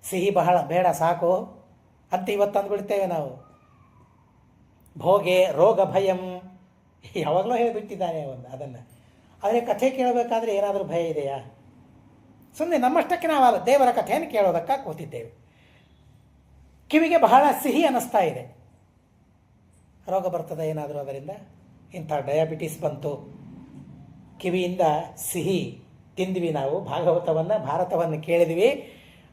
ಸಿಹಿ ಬಹಳ ಬೇಡ ಸಾಕು ಅಂತ ಇವತ್ತು ಅಂದ್ಬಿಡ್ತೇವೆ ನಾವು. ಭೋಗೆ ರೋಗ ಭಯಂ ಯಾವಾಗಲೂ ಹೇಳಿಬಿಟ್ಟಿದ್ದಾನೆ ಅದನ್ನು. ಆದರೆ ಕಥೆ ಕೇಳಬೇಕಾದ್ರೆ ಏನಾದರೂ ಭಯ ಇದೆಯಾ? ಸುಮ್ಮನೆ ನಮ್ಮಷ್ಟಕ್ಕೆ ನಾವಲ್ಲ, ದೇವರ ಕಥೆಯನ್ನು ಕೇಳೋದಕ್ಕೆ ಕೂತಿದ್ದೇವೆ. ಕಿವಿಗೆ ಬಹಳ ಸಿಹಿ ಅನ್ನಿಸ್ತಾ ಇದೆ, ರೋಗ ಬರ್ತದೆ ಏನಾದರೂ ಅದರಿಂದ? ಇಂಥ ಡಯಾಬಿಟಿಸ್ ಬಂತು, ಕಿವಿಯಿಂದ ಸಿಹಿ ತಿಂದ್ವಿ ನಾವು, ಭಾರತವನ್ನು ಕೇಳಿದ್ವಿ,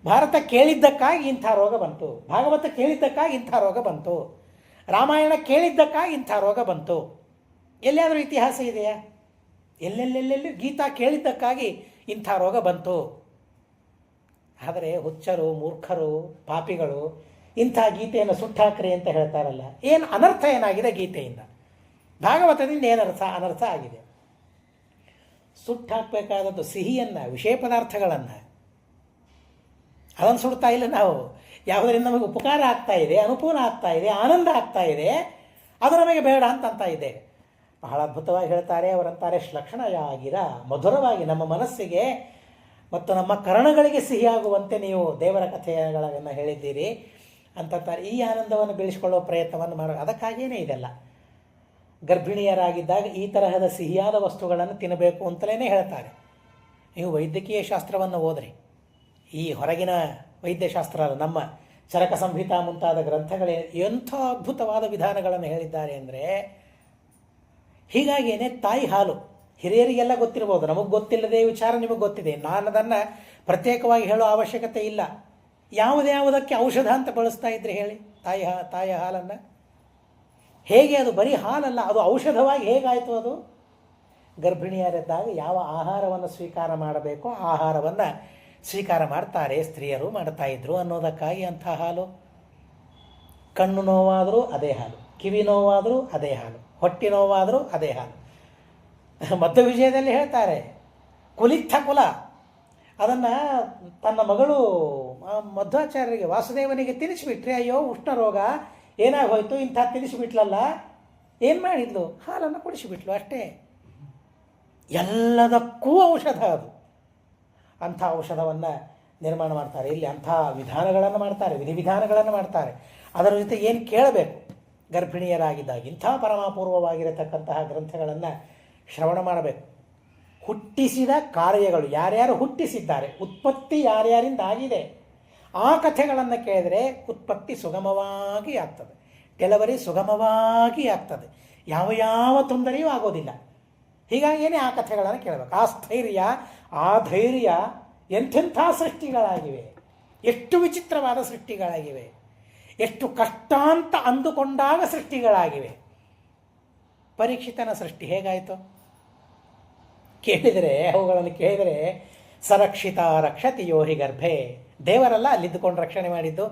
ಭಾರತ ಕೇಳಿದ್ದಕ್ಕಾಗಿ ಇಂಥ ರೋಗ ಬಂತು, ಭಾಗವತ ಕೇಳಿದ್ದಕ್ಕಾಗಿ ಇಂಥ ರೋಗ ಬಂತು, ರಾಮಾಯಣ ಕೇಳಿದ್ದಕ್ಕಾಗಿ ಇಂಥ ರೋಗ ಬಂತು. ಎಲ್ಲಿಯಾದರೂ ಇತಿಹಾಸ ಇದೆಯಾ? ಎಲ್ಲೆಲ್ಲೆಲ್ಲೆಲ್ಲಿ ಗೀತಾ ಕೇಳಿದ್ದಕ್ಕಾಗಿ ಇಂಥ ರೋಗ ಬಂತು. ಆದರೆ ಹುಚ್ಚರು, ಮೂರ್ಖರು, ಪಾಪಿಗಳು ಇಂಥ ಗೀತೆಯನ್ನು ಸುಟ್ಟಾಕ್ರಿ ಅಂತ ಹೇಳ್ತಾರಲ್ಲ, ಏನು ಅನರ್ಥ ಏನಾಗಿದೆ ಗೀತೆಯಿಂದ? ಭಾಗವತದಿಂದ ಅನರ್ಥ ಆಗಿದೆ. ಸುಟ್ಟಾಕಬೇಕಾದದ್ದು ಸಿಹಿಯನ್ನು, ವಿಷಯ ಪದಾರ್ಥಗಳನ್ನು, ಅದನ್ನು ಸುಡ್ತಾ ಇಲ್ಲ ನಾವು. ಯಾವುದರಿಂದ ನಮಗೆ ಉಪಕಾರ ಆಗ್ತಾ ಇದೆ, ಅನುಕೂಲ ಆಗ್ತಾ ಇದೆ, ಆನಂದ ಆಗ್ತಾ ಇದೆ, ಅದು ನಮಗೆ ಬೇಡ ಅಂತ ಇದ್ದೇವೆ. ಬಹಳ ಅದ್ಭುತವಾಗಿ ಹೇಳ್ತಾರೆ. ಅವರಂತಾರೆ, ಶ್ಲಕ್ಷಣಯಾಗಿರ, ಮಧುರವಾಗಿ ನಮ್ಮ ಮನಸ್ಸಿಗೆ ಮತ್ತು ನಮ್ಮ ಕರ್ಣಗಳಿಗೆ ಸಿಹಿಯಾಗುವಂತೆ ನೀವು ದೇವರ ಕಥೆಗಳನ್ನು ಹೇಳಿದ್ದೀರಿ ಅಂತಾರೆ. ಈ ಆನಂದವನ್ನು ಬೆಳೆಸಿಕೊಳ್ಳುವ ಪ್ರಯತ್ನವನ್ನು ಮಾಡೋ, ಅದಕ್ಕಾಗಿಯೇ ಇದೆಲ್ಲ. ಗರ್ಭಿಣಿಯರಾಗಿದ್ದಾಗ ಈ ತರಹದ ಸಿಹಿಯಾದ ವಸ್ತುಗಳನ್ನು ತಿನ್ನಬೇಕು ಅಂತಲೇ ಹೇಳ್ತಾರೆ. ನೀವು ವೈದ್ಯಕೀಯ ಶಾಸ್ತ್ರವನ್ನು ಓದ್ರಿ, ಈ ಹೊರಗಿನ ವೈದ್ಯಶಾಸ್ತ್ರ ಅಲ್ಲ, ನಮ್ಮ ಚರಕ ಸಂಹಿತ ಮುಂತಾದ ಗ್ರಂಥಗಳೇ ಎಂಥ ಅದ್ಭುತವಾದ ವಿಧಾನಗಳನ್ನು ಹೇಳಿದ್ದಾರೆ ಅಂದರೆ. ಹೀಗಾಗಿಯೇ ತಾಯಿ ಹಾಲು ಹಿರಿಯರಿಗೆಲ್ಲ ಗೊತ್ತಿರ್ಬೋದು, ನಮಗೆ ಗೊತ್ತಿಲ್ಲದೆ ವಿಚಾರ ನಿಮಗೆ ಗೊತ್ತಿದೆ. ನಾನು ಅದನ್ನು ಪ್ರತ್ಯೇಕವಾಗಿ ಹೇಳೋ ಅವಶ್ಯಕತೆ ಇಲ್ಲ. ಯಾವುದಕ್ಕೆ ಔಷಧ ಅಂತ ಬಳಸ್ತಾ ಇದ್ರೆ ಹೇಳಿ ತಾಯಿಯ ಹಾಲನ್ನು? ಹೇಗೆ ಅದು ಬರೀ ಹಾಲಲ್ಲ, ಅದು ಔಷಧವಾಗಿ ಹೇಗಾಯಿತು? ಅದು ಗರ್ಭಿಣಿಯರಿದ್ದಾಗ ಯಾವ ಆಹಾರವನ್ನು ಸ್ವೀಕಾರ ಮಾಡಬೇಕೋ ಆಹಾರವನ್ನು ಸ್ವೀಕಾರ ಮಾಡ್ತಾರೆ, ಸ್ತ್ರೀಯರು ಮಾಡ್ತಾ ಇದ್ರು ಅನ್ನೋದಕ್ಕಾಗಿ ಅಂಥ ಹಾಲು. ಕಣ್ಣು ನೋವಾದರೂ ಅದೇ ಹಾಲು, ಕಿವಿ ನೋವಾದರೂ ಅದೇ ಹಾಲು, ಹೊಟ್ಟೆ ನೋವಾದರೂ ಅದೇ ಹಾಲು. ಮಧ್ವ ವಿಜಯದಲ್ಲಿ ಹೇಳ್ತಾರೆ, ಕುಲಿತ್ಥ ಕುಲ. ಅದನ್ನು ತನ್ನ ಮಗಳು ಮಧ್ವಾಚಾರ್ಯರಿಗೆ, ವಾಸುದೇವನಿಗೆ ತಿನ್ನಿಸಿಬಿಟ್ರೆ, ಅಯ್ಯೋ ಉಷ್ಣ ರೋಗ ಏನಾಗೋಯ್ತು, ಇಂಥ ತಿನ್ನಿಸಿಬಿಟ್ಲಲ್ಲ, ಏನು ಮಾಡಿದ್ಲು? ಹಾಲನ್ನು ಕುಡಿಸಿಬಿಟ್ಲು ಅಷ್ಟೇ. ಎಲ್ಲದಕ್ಕೂ ಔಷಧ ಅದು. ಅಂಥ ಔಷಧವನ್ನು ನಿರ್ಮಾಣ ಮಾಡ್ತಾರೆ. ಇಲ್ಲಿ ಅಂಥ ವಿಧಾನಗಳನ್ನು ಮಾಡ್ತಾರೆ, ವಿಧಿವಿಧಾನಗಳನ್ನು ಮಾಡ್ತಾರೆ. ಅದರ ಜೊತೆ ಏನು ಕೇಳಬೇಕು? ಗರ್ಭಿಣಿಯರಾಗಿದ್ದಾಗ ಇಂಥ ಪರಮಾಪೂರ್ವವಾಗಿರತಕ್ಕಂತಹ ಗ್ರಂಥಗಳನ್ನು ಶ್ರವಣ ಮಾಡಬೇಕು. ಹುಟ್ಟಿಸಿದ ಕಾರ್ಯಗಳು ಯಾರ್ಯಾರು ಹುಟ್ಟಿಸಿದ್ದಾರೆ, ಉತ್ಪತ್ತಿ ಯಾರ್ಯಾರಿಂದ ಆಗಿದೆ, ಆ ಕಥೆಗಳನ್ನು ಕೇಳಿದರೆ ಉತ್ಪತ್ತಿ ಸುಗಮವಾಗಿ ಆಗ್ತದೆ, ಡೆಲಿವರಿ ಸುಗಮವಾಗಿ ಆಗ್ತದೆ, ಯಾವ ತೊಂದರೆಯೂ ಆಗೋದಿಲ್ಲ. ಹೀಗಾಗಿಯೇ ಆ ಕಥೆಗಳನ್ನು ಕೇಳಬೇಕು. ಆ ಸ್ಥೈರ್ಯ, ಆ ಧೈರ್ಯ ಎಂಥೆಂಥ ಸೃಷ್ಟಿಗಳಾಗಿವೆ, ಎಷ್ಟು ವಿಚಿತ್ರವಾದ ಸೃಷ್ಟಿಗಳಾಗಿವೆ, ಎಷ್ಟು ಕಷ್ಟ ಅಂತ ಅಂದುಕೊಂಡಾಗ ಸೃಷ್ಟಿಗಳಾಗಿವೆ. ಪರೀಕ್ಷಿತನ ಸೃಷ್ಟಿ ಹೇಗಾಯಿತು ಕೇಳಿದರೆ, ಅವುಗಳನ್ನು ಕೇಳಿದರೆ, ಸರಕ್ಷಿತ ರಕ್ಷತಿ ಯೋಹಿ ಗರ್ಭೆ, ದೇವರೆಲ್ಲ ಅಲ್ಲಿದ್ದುಕೊಂಡು ರಕ್ಷಣೆ ಮಾಡಿದ್ದು.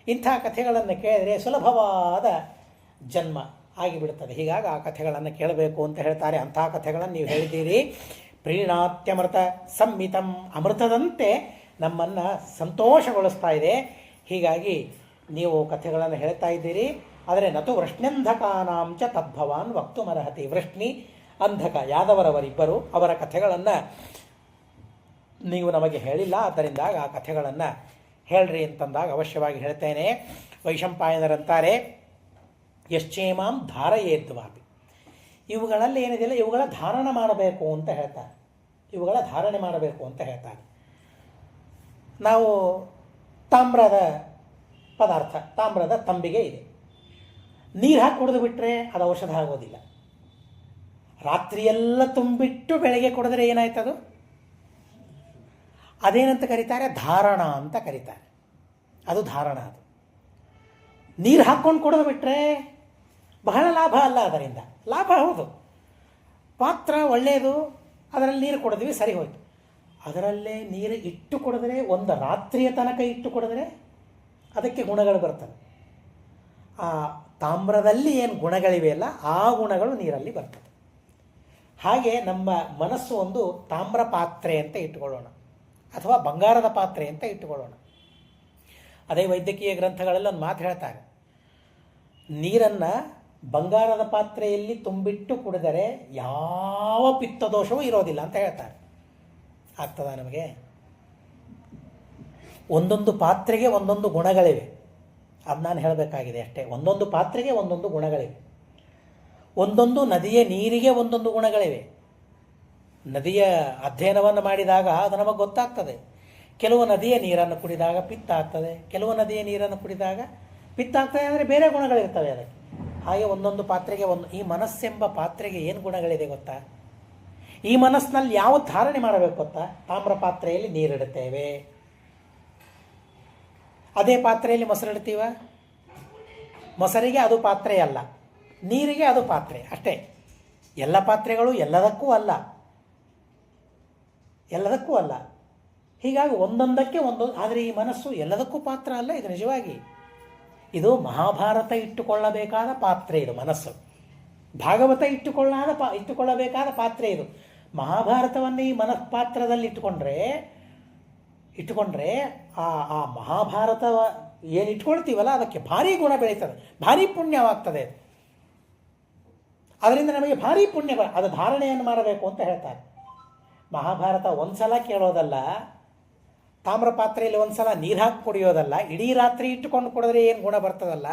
ಇಂಥ ಕಥೆಗಳನ್ನು ಕೇಳಿದರೆ ಸುಲಭವಾದ ಜನ್ಮ ಆಗಿಬಿಡುತ್ತದೆ. ಹೀಗಾಗಿ ಆ ಕಥೆಗಳನ್ನು ಕೇಳಬೇಕು ಅಂತ ಹೇಳ್ತಾರೆ. ಅಂಥ ಕಥೆಗಳನ್ನು ನೀವು ಹೇಳಿದ್ದೀರಿ. ಪ್ರೀಣಾತ್ಯಮೃತ ಸಂಮಿತಂ, ಅಮೃತದಂತೆ ನಮ್ಮನ್ನು ಸಂತೋಷಗೊಳಿಸ್ತಾ ಇದೆ. ಹೀಗಾಗಿ ನೀವು ಕಥೆಗಳನ್ನು ಹೇಳ್ತಾ ಇದ್ದೀರಿ. ಆದರೆ ನತು ವೃಷ್ಣ್ಯಂಧಕಾನಾಂಚ ತದ್ಭವಾನ್ ವಕ್ತುಮರ್ಹತಿ. ವೃಷ್ಣಿ ಅಂಧಕ ಯಾದವರವರಿಬ್ಬರು, ಅವರ ಕಥೆಗಳನ್ನು ನೀವು ನಮಗೆ ಹೇಳಿಲ್ಲ, ಆದ್ದರಿಂದ ಆ ಕಥೆಗಳನ್ನು ಹೇಳ್ರಿ ಅಂತಂದಾಗ ಅವಶ್ಯವಾಗಿ ಹೇಳ್ತೇನೆ. ವೈಶಂಪಾಯನರಂತಾರೆ ಯಶ್ಚೇಮಾಂ ಧಾರಯೇದ್ವಾಪಿ. ಇವುಗಳಲ್ಲಿ ಏನಿದೆಯಲ್ಲ ಇವುಗಳ ಧಾರಣ ಮಾಡಬೇಕು ಅಂತ ಹೇಳ್ತಾರೆ. ಇವುಗಳ ಧಾರಣೆ ಮಾಡಬೇಕು ಅಂತ ಹೇಳ್ತಾರೆ. ನಾವು ತಾಮ್ರದ ಪದಾರ್ಥ, ತಾಮ್ರದ ತಂಬಿಗೆ ಇದೆ, ನೀರು ಹಾಕಿ ಕುಡಿದು ಬಿಟ್ಟರೆ ಅದು ಔಷಧ ಆಗೋದಿಲ್ಲ. ರಾತ್ರಿಯೆಲ್ಲ ತುಂಬಿಟ್ಟು ಬೆಳಗ್ಗೆ ಕುಡಿದ್ರೆ ಏನಾಯ್ತದು? ಅದೇನಂತ ಕರೀತಾರೆ? ಧಾರಣ ಅಂತ ಕರೀತಾರೆ. ಅದು ಧಾರಣ. ಅದು ನೀರು ಹಾಕ್ಕೊಂಡು ಕುಡಿದು ಬಿಟ್ಟರೆ ಬಹಳ ಲಾಭ ಅಲ್ಲ. ಅದರಿಂದ ಲಾಭ ಹೌದು, ಪಾತ್ರ ಒಳ್ಳೆಯದು, ಅದರಲ್ಲಿ ನೀರು ಕುಡಿದ್ವಿ, ಸರಿ ಹೋಯ್ತು. ಅದರಲ್ಲೇ ನೀರು ಇಟ್ಟು ಕುಡಿದ್ರೆ, ಒಂದು ರಾತ್ರಿಯ ತನಕ ಇಟ್ಟು ಕುಡಿದ್ರೆ ಅದಕ್ಕೆ ಗುಣಗಳು ಬರ್ತವೆ. ಆ ತಾಮ್ರದಲ್ಲಿ ಏನು ಗುಣಗಳಿವೆಯಲ್ಲ ಆ ಗುಣಗಳು ನೀರಲ್ಲಿ ಬರ್ತವೆ. ಹಾಗೆ ನಮ್ಮ ಮನಸ್ಸು ಒಂದು ತಾಮ್ರ ಪಾತ್ರೆ ಅಂತ ಇಟ್ಟುಕೊಳ್ಳೋಣ, ಅಥವಾ ಬಂಗಾರದ ಪಾತ್ರೆ ಅಂತ ಇಟ್ಟುಕೊಳ್ಳೋಣ. ಅದೇ ವೈದ್ಯಕೀಯ ಗ್ರಂಥಗಳಲ್ಲಿ ಒಂದು ಮಾತು ಹೇಳ್ತಾರೆ, ನೀರನ್ನು ಬಂಗಾರದ ಪಾತ್ರೆಯಲ್ಲಿ ತುಂಬಿಟ್ಟು ಕುಡಿದರೆ ಯಾವ ಪಿತ್ತದೋಷವೂ ಇರೋದಿಲ್ಲ ಅಂತ ಹೇಳ್ತಾರೆ. ಆಗ್ತದ ನಮಗೆ? ಒಂದೊಂದು ಪಾತ್ರೆಗೆ ಒಂದೊಂದು ಗುಣಗಳಿವೆ, ಅದು ನಾನು ಹೇಳಬೇಕಾಗಿದೆ ಅಷ್ಟೇ. ಒಂದೊಂದು ಪಾತ್ರೆಗೆ ಒಂದೊಂದು ಗುಣಗಳಿವೆ. ಒಂದೊಂದು ನದಿಯ ನೀರಿಗೆ ಒಂದೊಂದು ಗುಣಗಳಿವೆ. ನದಿಯ ಅಧ್ಯಯನವನ್ನು ಮಾಡಿದಾಗ ಅದು ನಮಗೆ ಗೊತ್ತಾಗ್ತದೆ. ಕೆಲವು ನದಿಯ ನೀರನ್ನು ಕುಡಿದಾಗ ಪಿತ್ತ ಆಗ್ತದೆ, ಕೆಲವು ನದಿಯ ನೀರನ್ನು ಕುಡಿದಾಗ ಪಿತ್ತ ಆಗ್ತದೆ, ಅಂದರೆ ಬೇರೆ ಗುಣಗಳಿರ್ತವೆ ಅದಕ್ಕೆ. ಹಾಗೆ ಒಂದೊಂದು ಪಾತ್ರೆಗೆ ಈ ಮನಸ್ಸೆಂಬ ಪಾತ್ರೆಗೆ ಏನು ಗುಣಗಳಿದೆ ಗೊತ್ತಾ? ಈ ಮನಸ್ಸಿನಲ್ಲಿ ಯಾವ ಧಾರಣೆ ಮಾಡಬೇಕು ಗೊತ್ತಾ? ತಾಮ್ರ ಪಾತ್ರೆಯಲ್ಲಿ ನೀರಿಡುತ್ತೇವೆ, ಅದೇ ಪಾತ್ರೆಯಲ್ಲಿ ಮೊಸರಿಡ್ತೀವ. ಮೊಸರಿಗೆ ಅದು ಪಾತ್ರೆ ಅಲ್ಲ, ನೀರಿಗೆ ಅದು ಪಾತ್ರೆ ಅಷ್ಟೇ. ಎಲ್ಲ ಪಾತ್ರೆಗಳು ಎಲ್ಲದಕ್ಕೂ ಅಲ್ಲ. ಹೀಗಾಗಿ ಒಂದೊಂದಕ್ಕೆ ಒಂದೊಂದು. ಆದರೆ ಈ ಮನಸ್ಸು ಎಲ್ಲದಕ್ಕೂ ಪಾತ್ರ ಅಲ್ಲ. ಇದು ನಿಜವಾಗಿ ಇದು ಮಹಾಭಾರತ ಇಟ್ಟುಕೊಳ್ಳಬೇಕಾದ ಪಾತ್ರೆ. ಇದು ಮನಸ್ಸು ಭಾಗವತ ಇಟ್ಟುಕೊಳ್ಳಬೇಕಾದ ಪಾತ್ರೆ. ಇದು ಮಹಾಭಾರತವನ್ನು ಈ ಮನಃಪಾತ್ರದಲ್ಲಿ ಇಟ್ಟುಕೊಂಡ್ರೆ ಆ ಮಹಾಭಾರತ ಏನು ಇಟ್ಕೊಳ್ತೀವಲ್ಲ ಅದಕ್ಕೆ ಭಾರಿ ಗುಣ ಬೆಳೀತದೆ, ಭಾರಿ ಪುಣ್ಯವಾಗ್ತದೆ. ಅದರಿಂದ ನಮಗೆ ಭಾರಿ ಪುಣ್ಯ. ಅದು ಧಾರಣೆಯನ್ನು ಮಾಡಬೇಕು ಅಂತ ಹೇಳ್ತಾರೆ. ಮಹಾಭಾರತ ಒಂದ್ಸಲ ಕೇಳೋದಲ್ಲ, ತಾಮ್ರ ಪಾತ್ರೆಯಲ್ಲಿ ಒಂದ್ಸಲ ನೀರು ಹಾಕಿ ಕುಡಿಯೋದಲ್ಲ, ಇಡೀ ರಾತ್ರಿ ಇಟ್ಟುಕೊಂಡು ಕುಡಿದ್ರೆ ಏನು ಗುಣ ಬರ್ತದಲ್ಲ,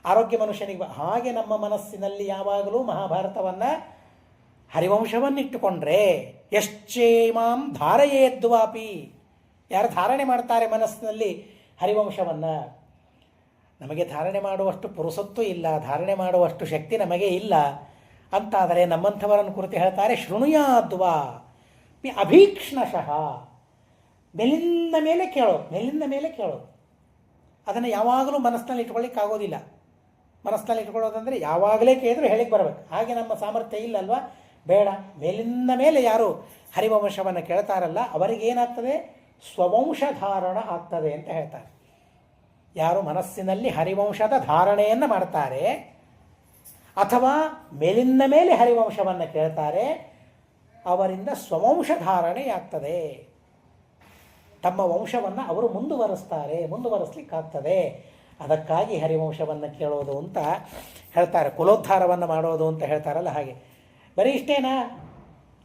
ಆರೋಗ್ಯ ಮನುಷ್ಯನಿಗೆ. ಹಾಗೆ ನಮ್ಮ ಮನಸ್ಸಿನಲ್ಲಿ ಯಾವಾಗಲೂ ಮಹಾಭಾರತವನ್ನು, ಹರಿವಂಶವನ್ನು ಇಟ್ಟುಕೊಂಡ್ರೆ ಯಶ್ಚೇಮಾಂ ಧಾರಯೇದ್ವಾಪಿ. ಯಾರು ಧಾರಣೆ ಮಾಡ್ತಾರೆ ಮನಸ್ಸಿನಲ್ಲಿ ಹರಿವಂಶವನ್ನು? ನಮಗೆ ಧಾರಣೆ ಮಾಡುವಷ್ಟು ಪುರುಸೊತ್ತು ಇಲ್ಲ, ಧಾರಣೆ ಮಾಡುವಷ್ಟು ಶಕ್ತಿ ನಮಗೆ ಇಲ್ಲ ಅಂತಾದರೆ ನಮ್ಮಂಥವರನ್ನು ಕುರಿತು ಹೇಳ್ತಾರೆ, ಶೃಣುಯಾದ್ವಾ ಅಭೀಕ್ಷ್ಣಶಃ. ಮೇಲಿಂದ ಮೇಲೆ ಕೇಳೋದು. ಅದನ್ನು ಯಾವಾಗಲೂ ಮನಸ್ಸಿನಲ್ಲಿ ಇಟ್ಕೊಳ್ಳಿಕ್ಕಾಗೋದಿಲ್ಲ. ಮನಸ್ಸಿನಲ್ಲಿ ಇಟ್ಕೊಳ್ಳೋದಂದರೆ ಯಾವಾಗಲೇ ಕೇಳಿದ್ರು ಹೇಳಿಕ್ಕೆ ಬರಬೇಕು. ಹಾಗೆ ನಮ್ಮ ಸಾಮರ್ಥ್ಯ ಇಲ್ಲಲ್ವಾ? ಬೇಡ. ಮೇಲಿಂದ ಮೇಲೆ ಯಾರು ಹರಿವಂಶವನ್ನು ಕೇಳ್ತಾರಲ್ಲ ಅವರಿಗೇನಾಗ್ತದೆ? ಸ್ವವಂಶ ಧಾರಣ ಆಗ್ತದೆ ಅಂತ ಹೇಳ್ತಾರೆ. ಯಾರು ಮನಸ್ಸಿನಲ್ಲಿ ಹರಿವಂಶದ ಧಾರಣೆಯನ್ನು ಮಾಡ್ತಾರೆ ಅಥವಾ ಮೇಲಿಂದ ಮೇಲೆ ಹರಿವಂಶವನ್ನು ಕೇಳ್ತಾರೆ ಅವರಿಂದ ಸ್ವವಂಶ ಧಾರಣೆಯಾಗ್ತದೆ. ತಮ್ಮ ವಂಶವನ್ನು ಅವರು ಮುಂದುವರಿಸ್ಲಿಕ್ಕಾಗ್ತದೆ. ಅದಕ್ಕಾಗಿ ಹರಿವಂಶವನ್ನು ಕೇಳೋದು ಅಂತ ಹೇಳ್ತಾರೆ. ಕುಲೋದ್ಧಾರವನ್ನು ಮಾಡೋದು ಅಂತ ಹೇಳ್ತಾರಲ್ಲ, ಹಾಗೆ. ಬರೀ ಇಷ್ಟೇನಾ?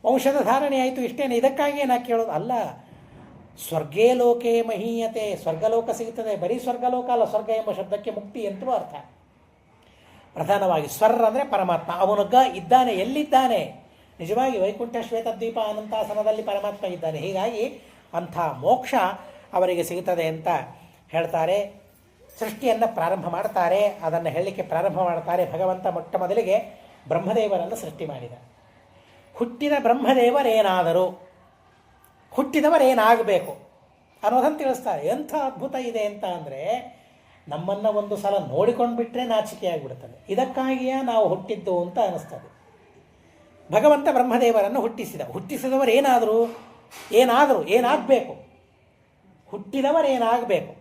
ವಂಶದ ಧಾರಣೆ ಆಯಿತು, ಇಷ್ಟೇನಾ? ಇದಕ್ಕಾಗಿಯೇ ನಾ ಕೇಳೋದು ಅಲ್ಲ. ಸ್ವರ್ಗೇ ಲೋಕೆ ಮಹೀಯತೆ, ಸ್ವರ್ಗಲೋಕ ಸಿಗುತ್ತದೆ. ಬರೀ ಸ್ವರ್ಗಲೋಕ ಅಲ್ಲ, ಸ್ವರ್ಗ ಎಂಬ ಶಬ್ದಕ್ಕೆ ಮುಕ್ತಿ ಅಂತಲೂ ಅರ್ಥ. ಪ್ರಧಾನವಾಗಿ ಸ್ವರ್ ಅಂದರೆ ಪರಮಾತ್ಮ. ಅವನೊಗ್ಗ ಇದ್ದಾನೆ. ಎಲ್ಲಿದ್ದಾನೆ? ನಿಜವಾಗಿ ವೈಕುಂಠ ಶ್ವೇತದ್ವೀಪ ಅನಂತಾಸನದಲ್ಲಿ ಪರಮಾತ್ಮ ಇದ್ದಾನೆ. ಹೀಗಾಗಿ ಅಂಥ ಮೋಕ್ಷ ಅವರಿಗೆ ಸಿಗುತ್ತದೆ ಅಂತ ಹೇಳ್ತಾರೆ. ಸೃಷ್ಟಿಯನ್ನು ಪ್ರಾರಂಭ ಮಾಡ್ತಾರೆ. ಅದನ್ನು ಹೇಳಲಿಕ್ಕೆ ಪ್ರಾರಂಭ ಮಾಡ್ತಾರೆ. ಭಗವಂತ ಮೊಟ್ಟ ಮೊದಲಿಗೆ ಬ್ರಹ್ಮದೇವರನ್ನು ಸೃಷ್ಟಿ ಮಾಡಿದ. ಹುಟ್ಟಿದ ಹುಟ್ಟಿದವರೇನಾಗಬೇಕು ಅನ್ನೋದನ್ನು ತಿಳಿಸ್ತಾರೆ. ಎಂಥ ಅದ್ಭುತ ಇದೆ ಅಂತ ಅಂದರೆ, ನಮ್ಮನ್ನು ಒಂದು ಸಲ ನೋಡಿಕೊಂಡು ಬಿಟ್ಟರೆ ನಾಚಿಕೆ ಆಗಿಬಿಡ್ತದೆ. ಇದಕ್ಕಾಗಿಯೇ ನಾವು ಹುಟ್ಟಿದ್ದು ಅಂತ ಅನ್ನಿಸ್ತದೆ. ಭಗವಂತ ಬ್ರಹ್ಮದೇವರನ್ನು ಹುಟ್ಟಿಸಿದವರು ಏನಾಗಬೇಕು, ಹುಟ್ಟಿದವರೇನಾಗಬೇಕು,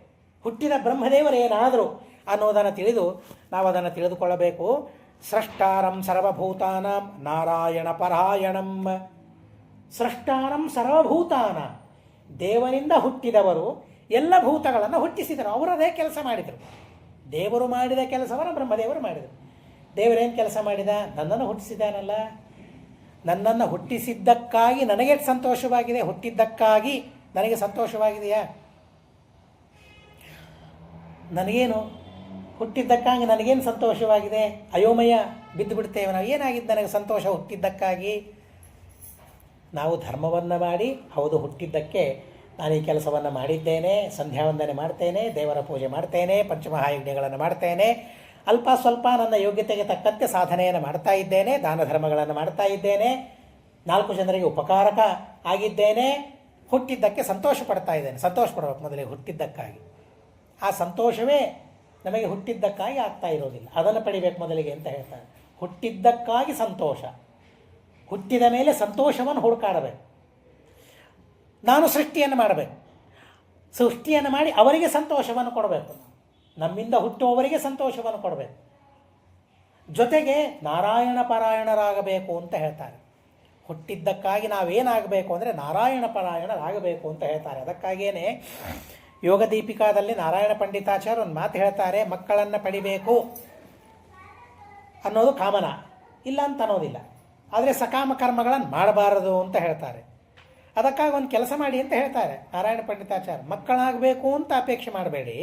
ಹುಟ್ಟಿದ ಬ್ರಹ್ಮದೇವರೇನಾದರು ಅನ್ನೋದನ್ನು ತಿಳಿದು ನಾವು ಅದನ್ನು ತಿಳಿದುಕೊಳ್ಳಬೇಕು. ಸ್ರಷ್ಟಾರಂ ಸರ್ವಭೂತಾನಾಂ ನಾರಾಯಣ ಪರಾಯಣಂ. ಸ್ರಷ್ಟಾರಂ ಸರ್ವಭೂತಾನಾಂ, ದೇವರಿಂದ ಹುಟ್ಟಿದವರು ಎಲ್ಲ ಭೂತಗಳನ್ನು ಹುಟ್ಟಿಸಿದರು. ಅವರದೇ ಕೆಲಸ ಮಾಡಿದರು. ದೇವರು ಮಾಡಿದ ಕೆಲಸವನ್ನು ಬ್ರಹ್ಮದೇವರು ಮಾಡಿದರು. ದೇವರೇನು ಕೆಲಸ ಮಾಡಿದ? ನನ್ನನ್ನು ಹುಟ್ಟಿಸಿದಾನಲ್ಲ, ನನ್ನನ್ನು ಹುಟ್ಟಿಸಿದ್ದಕ್ಕಾಗಿ ನನಗೆ ಸಂತೋಷವಾಗಿದೆ, ಹುಟ್ಟಿದ್ದಕ್ಕಾಗಿ ನನಗೆ ಸಂತೋಷವಾಗಿದೆಯಾ? ನನಗೇನು ಹುಟ್ಟಿದ್ದಕ್ಕಾಗಿ ನನಗೇನು ಸಂತೋಷವಾಗಿದೆ? ಅಯೋಮಯ ಬಿದ್ದು ಬಿಡ್ತೇವೆ ನಾವು. ಏನಾಗಿದ್ದು ನನಗೆ ಸಂತೋಷ ಹುಟ್ಟಿದ್ದಕ್ಕಾಗಿ? ನಾವು ಧರ್ಮವನ್ನು ಮಾಡಿ, ಹೌದು ಹುಟ್ಟಿದ್ದಕ್ಕೆ ನಾನು ಈ ಕೆಲಸವನ್ನು ಮಾಡಿದ್ದೇನೆ, ಸಂಧ್ಯಾ ವಂದನೆ ಮಾಡ್ತೇನೆ, ದೇವರ ಪೂಜೆ ಮಾಡ್ತೇನೆ, ಪಂಚಮಹಾಯಜ್ಞಗಳನ್ನು ಮಾಡ್ತೇನೆ, ಅಲ್ಪ ಸ್ವಲ್ಪ ನನ್ನ ಯೋಗ್ಯತೆಗೆ ತಕ್ಕಂತೆ ಸಾಧನೆಯನ್ನು ಮಾಡ್ತಾ ಇದ್ದೇನೆ, ದಾನ ಧರ್ಮಗಳನ್ನು ಮಾಡ್ತಾ ಇದ್ದೇನೆ, 4 ಜನರಿಗೆ ಉಪಕಾರಕ ಆಗಿದ್ದೇನೆ, ಹುಟ್ಟಿದ್ದಕ್ಕೆ ಸಂತೋಷ ಪಡ್ತಾ ಇದ್ದೇನೆ. ಸಂತೋಷ ಪಡಬೇಕು ಮೊದಲಿಗೆ ಹುಟ್ಟಿದ್ದಕ್ಕಾಗಿ. ಆ ಸಂತೋಷವೇ ನಮಗೆ ಹುಟ್ಟಿದ್ದಕ್ಕಾಗಿ ಆಗ್ತಾ ಇರೋದಿಲ್ಲ, ಅದನ್ನು ಪಡಿಬೇಕು ಮೊದಲಿಗೆ ಅಂತ ಹೇಳ್ತಾರೆ. ಹುಟ್ಟಿದ್ದಕ್ಕಾಗಿ ಸಂತೋಷ, ಹುಟ್ಟಿದ ಮೇಲೆ ಸಂತೋಷವನ್ನು ಹುಡುಕಾಡಬೇಕು. ನಾನು ಸೃಷ್ಟಿಯನ್ನು ಮಾಡಬೇಕು, ಸೃಷ್ಟಿಯನ್ನು ಮಾಡಿ ಅವರಿಗೆ ಸಂತೋಷವನ್ನು ಕೊಡಬೇಕು, ನಮ್ಮಿಂದ ಹುಟ್ಟುವವರಿಗೆ ಸಂತೋಷವನ್ನು ಕೊಡಬೇಕು. ಜೊತೆಗೆ ನಾರಾಯಣ ಪಾರಾಯಣರಾಗಬೇಕು ಅಂತ ಹೇಳ್ತಾರೆ. ಹುಟ್ಟಿದ್ದಕ್ಕಾಗಿ ನಾವೇನಾಗಬೇಕು ಅಂದರೆ ನಾರಾಯಣ ಪಾರಾಯಣರಾಗಬೇಕು ಅಂತ ಹೇಳ್ತಾರೆ. ಅದಕ್ಕಾಗಿಯೇ ಯೋಗ ದೀಪಿಕಾದಲ್ಲಿ ನಾರಾಯಣ ಪಂಡಿತಾಚಾರ್ಯ ಒಂದು ಮಾತು ಹೇಳ್ತಾರೆ, ಮಕ್ಕಳನ್ನು ಪಡಿಬೇಕು ಅನ್ನೋದು ಕಾಮನ, ಇಲ್ಲ ಅಂತ ಅನ್ನೋದಿಲ್ಲ, ಆದರೆ ಸಕಾಮ ಕರ್ಮಗಳನ್ನು ಮಾಡಬಾರದು ಅಂತ ಹೇಳ್ತಾರೆ. ಅದಕ್ಕಾಗಿ ಒಂದು ಕೆಲಸ ಮಾಡಿ ಅಂತ ಹೇಳ್ತಾರೆ ನಾರಾಯಣ ಪಂಡಿತಾಚಾರ್ಯ. ಮಕ್ಕಳಾಗಬೇಕು ಅಂತ ಅಪೇಕ್ಷೆ ಮಾಡಬೇಡಿ,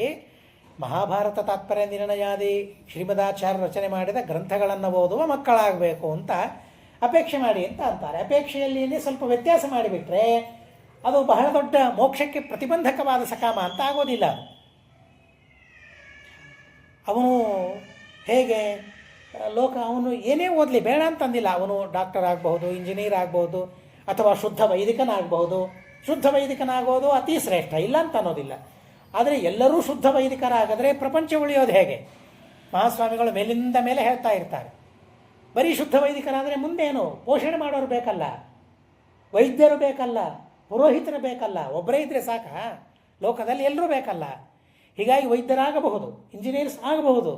ಮಹಾಭಾರತ ತಾತ್ಪರ್ಯ ನಿರ್ಣಯಾದಿ ಶ್ರೀಮದಾಚಾರ್ಯ ರಚನೆ ಮಾಡಿದ ಗ್ರಂಥಗಳನ್ನು ಓದುವ ಮಕ್ಕಳಾಗಬೇಕು ಅಂತ ಅಪೇಕ್ಷೆ ಮಾಡಿ ಅಂತ ಅಂತಾರೆ. ಅಪೇಕ್ಷೆಯಲ್ಲಿ ಸ್ವಲ್ಪ ವ್ಯತ್ಯಾಸ ಮಾಡಿಬಿಟ್ರೆ ಅದು ಬಹಳ ದೊಡ್ಡ ಮೋಕ್ಷಕ್ಕೆ ಪ್ರತಿಬಂಧಕವಾದ ಸಕಾಮ ಅಂತ ಆಗೋದಿಲ್ಲ. ಅವನು ಹೇಗೆ ಅವನು ಏನೇ ಓದಲಿ ಬೇಡ ಅಂತಂದಿಲ್ಲ, ಅವನು ಡಾಕ್ಟರ್ ಆಗಬಹುದು, ಇಂಜಿನಿಯರ್ ಆಗಬಹುದು, ಅಥವಾ ಶುದ್ಧ ವೈದಿಕನಾಗಬಹುದು. ಶುದ್ಧ ವೈದಿಕನಾಗೋದು ಅತಿ ಶ್ರೇಷ್ಠ, ಇಲ್ಲ ಅಂತ ಅನ್ನೋದಿಲ್ಲ. ಆದರೆ ಎಲ್ಲರೂ ಶುದ್ಧ ವೈದಿಕರಾಗಿದ್ರೆ ಪ್ರಪಂಚ ಉಳಿಯೋದು ಹೇಗೆ? ಮಹಾಸ್ವಾಮಿಗಳು ಮೇಲಿಂದ ಮೇಲೆ ಹೇಳ್ತಾ ಇರ್ತಾರೆ, ಬರೀ ಶುದ್ಧ ವೈದಿಕರಾದರೆ ಮುಂದೇನು? ಪೋಷಣೆ ಮಾಡೋರು ಬೇಕಲ್ಲ, ವೈದ್ಯರು ಬೇಕಲ್ಲ, ಪುರೋಹಿತರು ಬೇಕಲ್ಲ, ಒಬ್ಬರೇ ಇದ್ದರೆ ಸಾಕ? ಲೋಕದಲ್ಲಿ ಎಲ್ಲರೂ ಬೇಕಲ್ಲ. ಹೀಗಾಗಿ ವೈದ್ಯರಾಗಬಹುದು, ಇಂಜಿನಿಯರ್ಸ್ ಆಗಬಹುದು,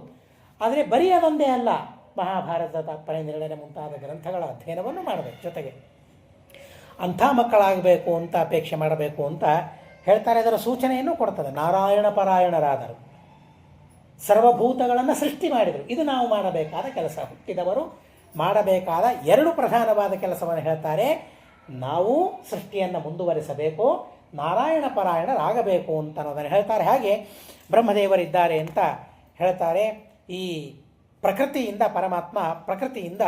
ಆದರೆ ಬರೀ ಅದೊಂದೇ ಅಲ್ಲ, ಮಹಾಭಾರತ ತಾತ್ಪರ್ಯ ನಿರ್ಣಯ ಮುಂತಾದ ಗ್ರಂಥಗಳ ಅಧ್ಯಯನವನ್ನು ಮಾಡಬೇಕು. ಜೊತೆಗೆ ಅಂಥ ಮಕ್ಕಳಾಗಬೇಕು ಅಂತ ಅಪೇಕ್ಷೆ ಮಾಡಬೇಕು ಅಂತ ಹೇಳ್ತಾರೆ. ಅದರ ಸೂಚನೆಯನ್ನು ಕೊಡ್ತದೆ. ನಾರಾಯಣ ಪಾರಾಯಣರಾದರು, ಸರ್ವಭೂತಗಳನ್ನು ಸೃಷ್ಟಿ ಮಾಡಿದರು. ಇದು ನಾವು ಮಾಡಬೇಕಾದ ಕೆಲಸ. ಹುಟ್ಟಿದವರು ಮಾಡಬೇಕಾದ 2 ಪ್ರಧಾನವಾದ ಕೆಲಸವನ್ನು ಹೇಳ್ತಾರೆ. ನಾವು ಸೃಷ್ಟಿಯನ್ನು ಮುಂದುವರಿಸಬೇಕು, ನಾರಾಯಣ ಪಾರಾಯಣರಾಗಬೇಕು ಅಂತ ಅನ್ನೋದನ್ನು ಹೇಳ್ತಾರೆ. ಹಾಗೆ ಬ್ರಹ್ಮದೇವರಿದ್ದಾರೆ ಅಂತ ಹೇಳ್ತಾರೆ. ಈ ಪ್ರಕೃತಿಯಿಂದ ಪರಮಾತ್ಮ, ಪ್ರಕೃತಿಯಿಂದ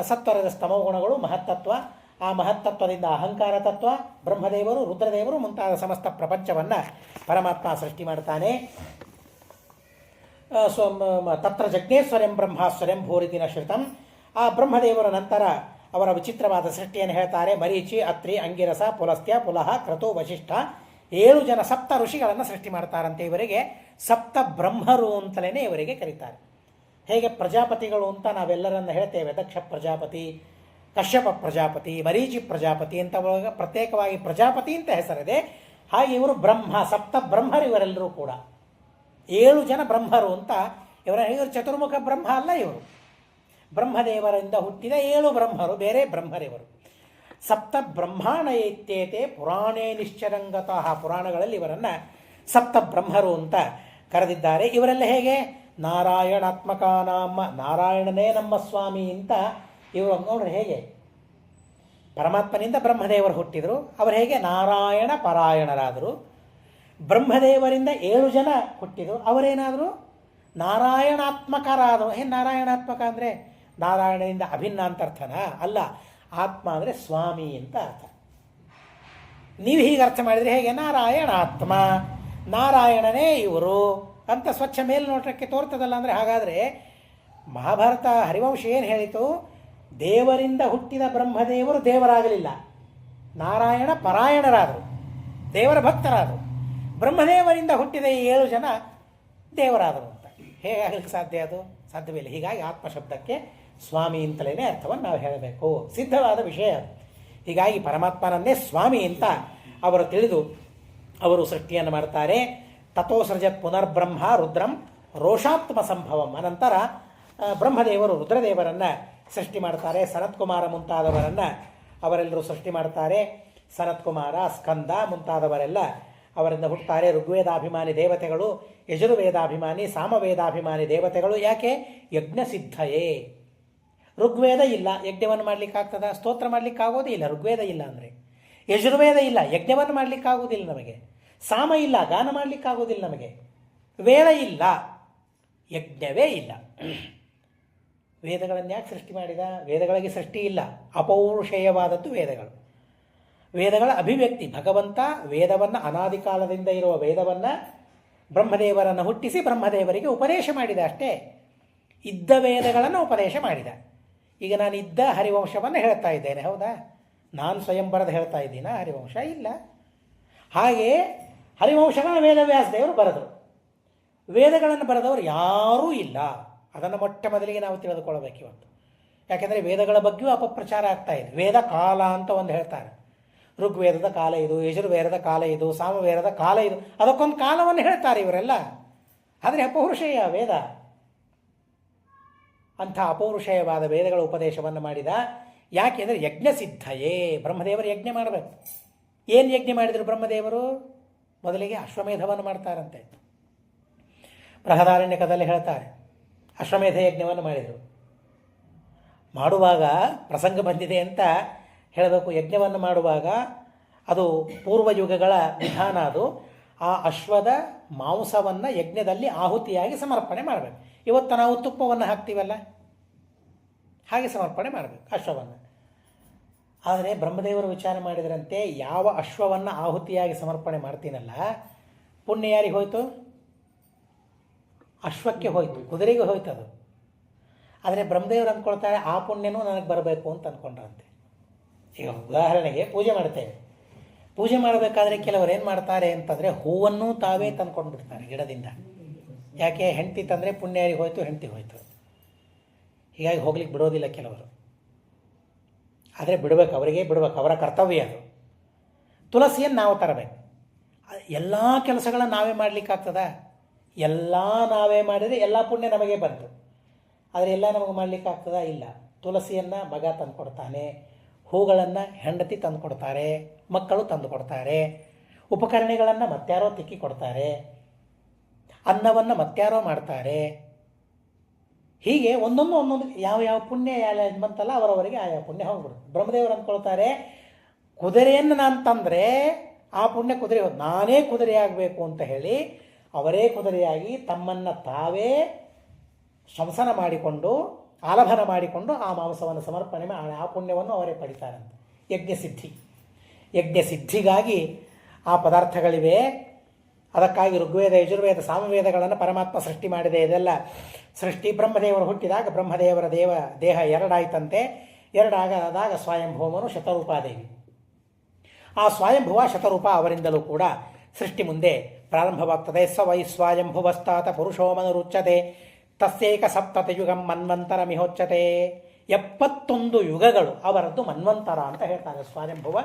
ಸತ್ವರದ ಸ್ತಮೋ ಗುಣಗಳು ಮಹತ್ತತ್ವ, ಆ ಮಹತ್ತತ್ವದಿಂದ ಅಹಂಕಾರ ತತ್ವ, ಬ್ರಹ್ಮದೇವರು, ರುದ್ರದೇವರು ಮುಂತಾದ ಸಮಸ್ತ ಪ್ರಪಂಚವನ್ನು ಪರಮಾತ್ಮ ಸೃಷ್ಟಿ ಮಾಡ್ತಾನೆ. ತತ್ರ ಜಜ್ಞೇಶ್ವರ್ಯಂ ಬ್ರಹ್ಮಾಶ್ವರ್ಯಂ ಭೂರಿದಿನ ಶ್ರುತಂ. ಆ ಬ್ರಹ್ಮದೇವರ ನಂತರ ಅವರ ವಿಚಿತ್ರವಾದ ಸೃಷ್ಟಿಯನ್ನು ಹೇಳ್ತಾರೆ. ಮರೀಚಿ, ಅತ್ರಿ, ಅಂಗಿರಸ, ಪುಲಸ್ತ್ಯ, ಪುಲಹ, ಕ್ರತು, ವಶಿಷ್ಠ 7 ಜನ ಸಪ್ತ ಋಷಿಗಳನ್ನು ಸೃಷ್ಟಿ ಮಾಡ್ತಾರಂತೆ. ಇವರಿಗೆ ಸಪ್ತ ಬ್ರಹ್ಮರು ಅಂತಲೇ ಇವರಿಗೆ ಕರೀತಾರೆ. ಹೇಗೆ ಪ್ರಜಾಪತಿಗಳು ಅಂತ ನಾವೆಲ್ಲರನ್ನು ಹೇಳ್ತೇವೆ, ದಕ್ಷ ಪ್ರಜಾಪತಿ, ಕಶ್ಯಪ ಪ್ರಜಾಪತಿ, ಮರೀಚಿ ಪ್ರಜಾಪತಿ ಅಂತ ಪ್ರತ್ಯೇಕವಾಗಿ ಪ್ರಜಾಪತಿ ಅಂತ ಹೆಸರಿದೆ. ಹಾಗೆ ಇವರು ಬ್ರಹ್ಮ, ಸಪ್ತ ಬ್ರಹ್ಮರು ಇವರೆಲ್ಲರೂ ಕೂಡ. 7 ಜನ ಬ್ರಹ್ಮರು ಅಂತ ಇವರು ಚತುರ್ಮುಖ ಬ್ರಹ್ಮ ಅಲ್ಲ, ಇವರು ಬ್ರಹ್ಮದೇವರಿಂದ ಹುಟ್ಟಿದ 7 ಬ್ರಹ್ಮರು, ಬೇರೆ ಬ್ರಹ್ಮರಿವರು. ಸಪ್ತ ಬ್ರಹ್ಮಾಣ ಇತ್ಯೇತೆ ಪುರಾಣೇ ನಿಶ್ಚರಂಗತಃ. ಪುರಾಣಗಳಲ್ಲಿ ಇವರನ್ನು ಸಪ್ತ ಬ್ರಹ್ಮರು ಅಂತ ಕರೆದಿದ್ದಾರೆ. ಇವರೆಲ್ಲ ಹೇಗೆ? ನಾರಾಯಣಾತ್ಮಕ ನಾಮ, ನಾರಾಯಣನೇ ನಮ್ಮ ಸ್ವಾಮಿ ಅಂತ ಇವರು ನೋಡ್ರಿ. ಹೇಗೆ ಪರಮಾತ್ಮನಿಂದ ಬ್ರಹ್ಮದೇವರು ಹುಟ್ಟಿದರು, ಅವರು ಹೇಗೆ ನಾರಾಯಣ ಪಾರಾಯಣರಾದರು. ಬ್ರಹ್ಮದೇವರಿಂದ 7 ಜನ ಹುಟ್ಟಿದರು, ಅವರೇನಾದರೂ ನಾರಾಯಣಾತ್ಮಕರಾದರು. ಏನು ನಾರಾಯಣಾತ್ಮಕ ಅಂದರೆ ನಾರಾಯಣದಿಂದ ಅಭಿನ್ನ ಅಂತ ಅರ್ಥನಾ? ಅಲ್ಲ, ಆತ್ಮ ಅಂದರೆ ಸ್ವಾಮಿ ಅಂತ ಅರ್ಥ. ನೀವು ಹೀಗೆ ಅರ್ಥ ಮಾಡಿದರೆ ಹೇಗೆ? ನಾರಾಯಣಾತ್ಮ, ನಾರಾಯಣನೇ ಇವರು ಅಂತ ಸ್ವಚ್ಛ ಮೇಲ್ನೋಟಕ್ಕೆ ತೋರ್ತದಲ್ಲ. ಅಂದರೆ ಹಾಗಾದರೆ ಮಹಾಭಾರತ ಹರಿವಂಶ ಏನು ಹೇಳಿತು? ದೇವರಿಂದ ಹುಟ್ಟಿದ ಬ್ರಹ್ಮದೇವರು ದೇವರಾಗಲಿಲ್ಲ, ನಾರಾಯಣ ಪರಾಯಣರಾದರು, ದೇವರ ಭಕ್ತರಾದರು. ಬ್ರಹ್ಮದೇವರಿಂದ ಹುಟ್ಟಿದ 7 ಜನ ದೇವರಾದರು ಅಂತ ಹೇಗಾಗಲಿಕ್ಕೆ ಸಾಧ್ಯ? ಅದು ಸಾಧ್ಯವಿಲ್ಲ. ಹೀಗಾಗಿ ಆತ್ಮಶಬ್ದಕ್ಕೆ ಸ್ವಾಮಿ ಅಂತಲೇ ಅರ್ಥವನ್ನು ನಾವು ಹೇಳಬೇಕು, ಸಿದ್ಧವಾದ ವಿಷಯ. ಹೀಗಾಗಿ ಪರಮಾತ್ಮನನ್ನೇ ಸ್ವಾಮಿ ಅಂತ ಅವರು ತಿಳಿದು ಅವರು ಸೃಷ್ಟಿಯನ್ನು ಮಾಡ್ತಾರೆ. ತಥೋಸೃಜತ್ ಪುನರ್ಬ್ರಹ್ಮ ರುದ್ರಂ ರೋಷಾತ್ಮ ಸಂಭವಂ. ಅನಂತರ ಬ್ರಹ್ಮದೇವರು ರುದ್ರದೇವರನ್ನು ಸೃಷ್ಟಿ ಮಾಡ್ತಾರೆ. ಸನತ್ಕುಮಾರ ಮುಂತಾದವರನ್ನು ಅವರೆಲ್ಲರೂ ಸೃಷ್ಟಿ ಮಾಡ್ತಾರೆ. ಸನತ್ಕುಮಾರ, ಸ್ಕಂದ ಮುಂತಾದವರೆಲ್ಲ ಅವರಿಂದ ಹುಟ್ಟುತ್ತಾರೆ. ಋಗ್ವೇದಾಭಿಮಾನಿ ದೇವತೆಗಳು, ಯಜುರ್ವೇದಾಭಿಮಾನಿ, ಸಾಮವೇದಾಭಿಮಾನಿ ದೇವತೆಗಳು. ಯಾಕೆ? ಯಜ್ಞಸಿದ್ಧಯೇ. ಋಗ್ವೇದ ಇಲ್ಲ, ಯಜ್ಞವನ್ನು ಮಾಡಲಿಕ್ಕಾಗ್ತದ? ಸ್ತೋತ್ರ ಮಾಡಲಿಕ್ಕಾಗೋದೇ ಇಲ್ಲ ಋಗ್ವೇದ ಇಲ್ಲ ಅಂದರೆ. ಯಜುರ್ವೇದ ಇಲ್ಲ, ಯಜ್ಞವನ್ನು ಮಾಡಲಿಕ್ಕಾಗೋದಿಲ್ಲ ನಮಗೆ. ಸಾಮ ಇಲ್ಲ, ಗಾನ ಮಾಡಲಿಕ್ಕಾಗೋದಿಲ್ಲ ನಮಗೆ. ವೇದ ಇಲ್ಲ, ಯಜ್ಞವೇ ಇಲ್ಲ. ವೇದಗಳನ್ನು ಯಾಕೆ ಸೃಷ್ಟಿ ಮಾಡಿದ? ವೇದಗಳಿಗೆ ಸೃಷ್ಟಿ ಇಲ್ಲ, ಅಪೌರುಷೇಯವಾದದ್ದು ವೇದಗಳು. ವೇದಗಳ ಅಭಿವ್ಯಕ್ತಿ. ಭಗವಂತ ವೇದವನ್ನು, ಅನಾದಿ ಕಾಲದಿಂದ ಇರುವ ವೇದವನ್ನು ಬ್ರಹ್ಮದೇವರನ್ನು ಹುಟ್ಟಿಸಿ ಬ್ರಹ್ಮದೇವರಿಗೆ ಉಪದೇಶ ಮಾಡಿದ ಅಷ್ಟೇ. ಇದ್ದ ವೇದಗಳನ್ನು ಉಪದೇಶ ಮಾಡಿದ. ಈಗ ನಾನು ಇದ್ದ ಹರಿವಂಶವನ್ನು ಹೇಳ್ತಾ ಇದ್ದೇನೆ, ಹೌದಾ? ನಾನು ಸ್ವಯಂ ಬರೆದು ಹೇಳ್ತಾ ಇದ್ದೀನಾ ಹರಿವಂಶ? ಇಲ್ಲ. ಹಾಗೆ ಹರಿವಂಶಗಳನ್ನು ವೇದವ್ಯಾಸದೇವರು ಬರೆದರು. ವೇದಗಳನ್ನು ಬರೆದವರು ಯಾರೂ ಇಲ್ಲ. ಅದನ್ನು ಮೊಟ್ಟ ಮೊದಲಿಗೆ ನಾವು ತಿಳಿದುಕೊಳ್ಳಬೇಕು ಇವತ್ತು. ಯಾಕೆಂದರೆ ವೇದಗಳ ಬಗ್ಗೆಯೂ ಅಪಪ್ರಚಾರ ಆಗ್ತಾ ಇದೆ. ವೇದ ಕಾಲ ಅಂತ ಒಂದು ಹೇಳ್ತಾರೆ. ಋಗ್ವೇದದ ಕಾಲ ಇದು, ಯಜುರ್ವೇದದ ಕಾಲ ಇದು, ಸಾಮವೇದದ ಕಾಲ ಇದು, ಅದಕ್ಕೊಂದು ಕಾಲವನ್ನು ಹೇಳ್ತಾರೆ ಇವರೆಲ್ಲ. ಆದರೆ ಅಪೌರುಷೇಯ ವೇದ. ಅಂಥ ಅಪೌರುಷೇಯವಾದ ವೇದಗಳ ಉಪದೇಶವನ್ನು ಮಾಡಿದ. ಯಾಕೆಂದರೆ ಯಜ್ಞಸಿದ್ಧಯೇ. ಬ್ರಹ್ಮದೇವರು ಯಜ್ಞ ಮಾಡಬೇಕು. ಏನು ಯಜ್ಞ ಮಾಡಿದರು ಬ್ರಹ್ಮದೇವರು? ಮೊದಲಿಗೆ ಅಶ್ವಮೇಧವನ್ನು ಮಾಡ್ತಾರಂತೆ. ಬೃಹದಾರಣ್ಯಕದಲ್ಲಿ ಹೇಳ್ತಾರೆ, ಅಶ್ವಮೇಧ ಯಜ್ಞವನ್ನು ಮಾಡಿದರು. ಮಾಡುವಾಗ ಪ್ರಸಂಗ ಬಂದಿದೆ ಅಂತ ಹೇಳಬೇಕು. ಯಜ್ಞವನ್ನು ಮಾಡುವಾಗ ಅದು ಪೂರ್ವಯುಗಗಳ ವಿಧಾನ. ಅದು ಆ ಅಶ್ವದ ಮಾಂಸವನ್ನು ಯಜ್ಞದಲ್ಲಿ ಆಹುತಿಯಾಗಿ ಸಮರ್ಪಣೆ ಮಾಡಬೇಕು. ಇವತ್ತು ನಾವು ತುಪ್ಪವನ್ನು ಹಾಕ್ತೀವಲ್ಲ, ಹಾಗೆ ಸಮರ್ಪಣೆ ಮಾಡಬೇಕು ಅಶ್ವವನ್ನು. ಆದರೆ ಬ್ರಹ್ಮದೇವರು ವಿಚಾರ ಮಾಡಿದರಂತೆ, ಯಾವ ಅಶ್ವವನ್ನು ಆಹುತಿಯಾಗಿ ಸಮರ್ಪಣೆ ಮಾಡ್ತೀನಲ್ಲ, ಪುಣ್ಯ ಯಾರಿಗೆ ಹೋಯಿತು? ಅಶ್ವಕ್ಕೆ ಹೋಯಿತು, ಕುದುರೆಗೆ ಹೋಯ್ತು ಅದು. ಆದರೆ ಬ್ರಹ್ಮದೇವರು ಅಂದ್ಕೊಳ್ತಾರೆ, ಆ ಪುಣ್ಯನೂ ನನಗೆ ಬರಬೇಕು ಅಂತ ಅಂದ್ಕೊಂಡ್ರಂತೆ. ಈಗ ಉದಾಹರಣೆಗೆ ಪೂಜೆ ಮಾಡ್ತೇವೆ. ಪೂಜೆ ಮಾಡಬೇಕಾದ್ರೆ ಕೆಲವರು ಏನು ಮಾಡ್ತಾರೆ ಅಂತಂದರೆ, ಹೂವನ್ನು ತಾವೇ ತಂದ್ಕೊಂಡು ಬಿಡ್ತಾರೆ ಗಿಡದಿಂದ. ಯಾಕೆ? ಹೆಂಡತಿ ತಂದರೆ ಪುಣ್ಯ ಯಾರಿಗೆ ಹೋಯ್ತು? ಹೆಂಡತಿ ಹೋಯ್ತು. ಹೀಗಾಗಿ ಹೋಗ್ಲಿಕ್ಕೆ ಬಿಡೋದಿಲ್ಲ ಕೆಲವರು. ಆದರೆ ಬಿಡಬೇಕು, ಅವರಿಗೆ ಬಿಡಬೇಕು, ಅವರ ಕರ್ತವ್ಯ ಅದು. ತುಳಸಿಯನ್ನು ನಾವು ತರಬೇಕು. ಎಲ್ಲ ಕೆಲಸಗಳನ್ನು ನಾವೇ ಮಾಡಲಿಕ್ಕಾಗ್ತದ? ಎಲ್ಲ ನಾವೇ ಮಾಡಿದರೆ ಎಲ್ಲ ಪುಣ್ಯ ನಮಗೆ ಬಂತು. ಆದರೆ ಎಲ್ಲ ನಮಗೆ ಮಾಡಲಿಕ್ಕಾಗ್ತದ? ಇಲ್ಲ. ತುಳಸಿಯನ್ನು ಮಗ ತಂದು ಕೊಡ್ತಾನೆ, ಹೂಗಳನ್ನು ಹೆಂಡತಿ ತಂದು ಕೊಡ್ತಾರೆ, ಮಕ್ಕಳು ತಂದು ಕೊಡ್ತಾರೆ, ಉಪಕರಣಗಳನ್ನು ಮತ್ತಾರೋ ತಿಕ್ಕಿ ಕೊಡ್ತಾರೆ, ಅನ್ನವನ್ನು ಮತ್ತಾರೋ ಮಾಡ್ತಾರೆ. ಹೀಗೆ ಒಂದೊಂದು ಯಾವ ಪುಣ್ಯ ಯಾವ ಬಂತಲ್ಲ ಅವರವರಿಗೆ ಆಯಾ ಪುಣ್ಯ ಹೋಗ್ಬಿಡುತ್ತೆ. ಬ್ರಹ್ಮದೇವರು ಅಂದ್ಕೊಳ್ತಾರೆ, ಕುದುರೆಯನ್ನು ನಾನು ತಂದರೆ ಆ ಪುಣ್ಯ ಕುದುರೆ ಹೋದ, ನಾನೇ ಕುದುರೆ ಆಗಬೇಕು ಅಂತ ಹೇಳಿ ಅವರೇ ಕುದುರೆಯಾಗಿ ತಮ್ಮನ್ನು ತಾವೇ ಶಂಸನ ಮಾಡಿಕೊಂಡು, ಆಲಭನ ಮಾಡಿಕೊಂಡು ಆ ಮಾಂಸವನ್ನು ಸಮರ್ಪಣೆ ಮಾಡಿ ಆ ಪುಣ್ಯವನ್ನು ಅವರೇ ಪಡಿತಾರಂತೆ. ಯಜ್ಞಸಿದ್ಧಿಗಾಗಿ ಆ ಪದಾರ್ಥಗಳಿವೆ. ಅದಕ್ಕಾಗಿ ಋಗ್ವೇದ, ಯಜುರ್ವೇದ, ಸಾಮವೇದಗಳನ್ನು ಪರಮಾತ್ಮ ಸೃಷ್ಟಿ ಮಾಡಿದೆ. ಇದೆಲ್ಲ ಸೃಷ್ಟಿ ಬ್ರಹ್ಮದೇವರು ಹುಟ್ಟಿದಾಗ ಬ್ರಹ್ಮದೇವರ ದೇಹ ಎರಡಾಯ್ತಂತೆ. ಎರಡಾದಾಗ ಸ್ವಯಂಭೂಮನು ಶತರೂಪಾದೇವಿ. ಆ ಸ್ವಯಂಭುವ ಶತರೂಪ ಅವರಿಂದಲೂ ಕೂಡ ಸೃಷ್ಟಿ ಮುಂದೆ ಪ್ರಾರಂಭವಾಗ್ತದೆ. ಸ ವೈ ಸ್ವಯಂಭುವಸ್ತಾತ ಪುರುಷೋಮನುರುಚ್ಯತೆ ತಸ್ಯೇಕ ಸಪ್ತತಿ ಯುಗಂ ಮನ್ವಂತರ ಮಿಹೋಚ್ಯತೆ. 71 ಯುಗಗಳು ಅವರದ್ದು ಮನ್ವಂತರ ಅಂತ ಹೇಳ್ತಾರೆ. ಸ್ವಯಂಭುವ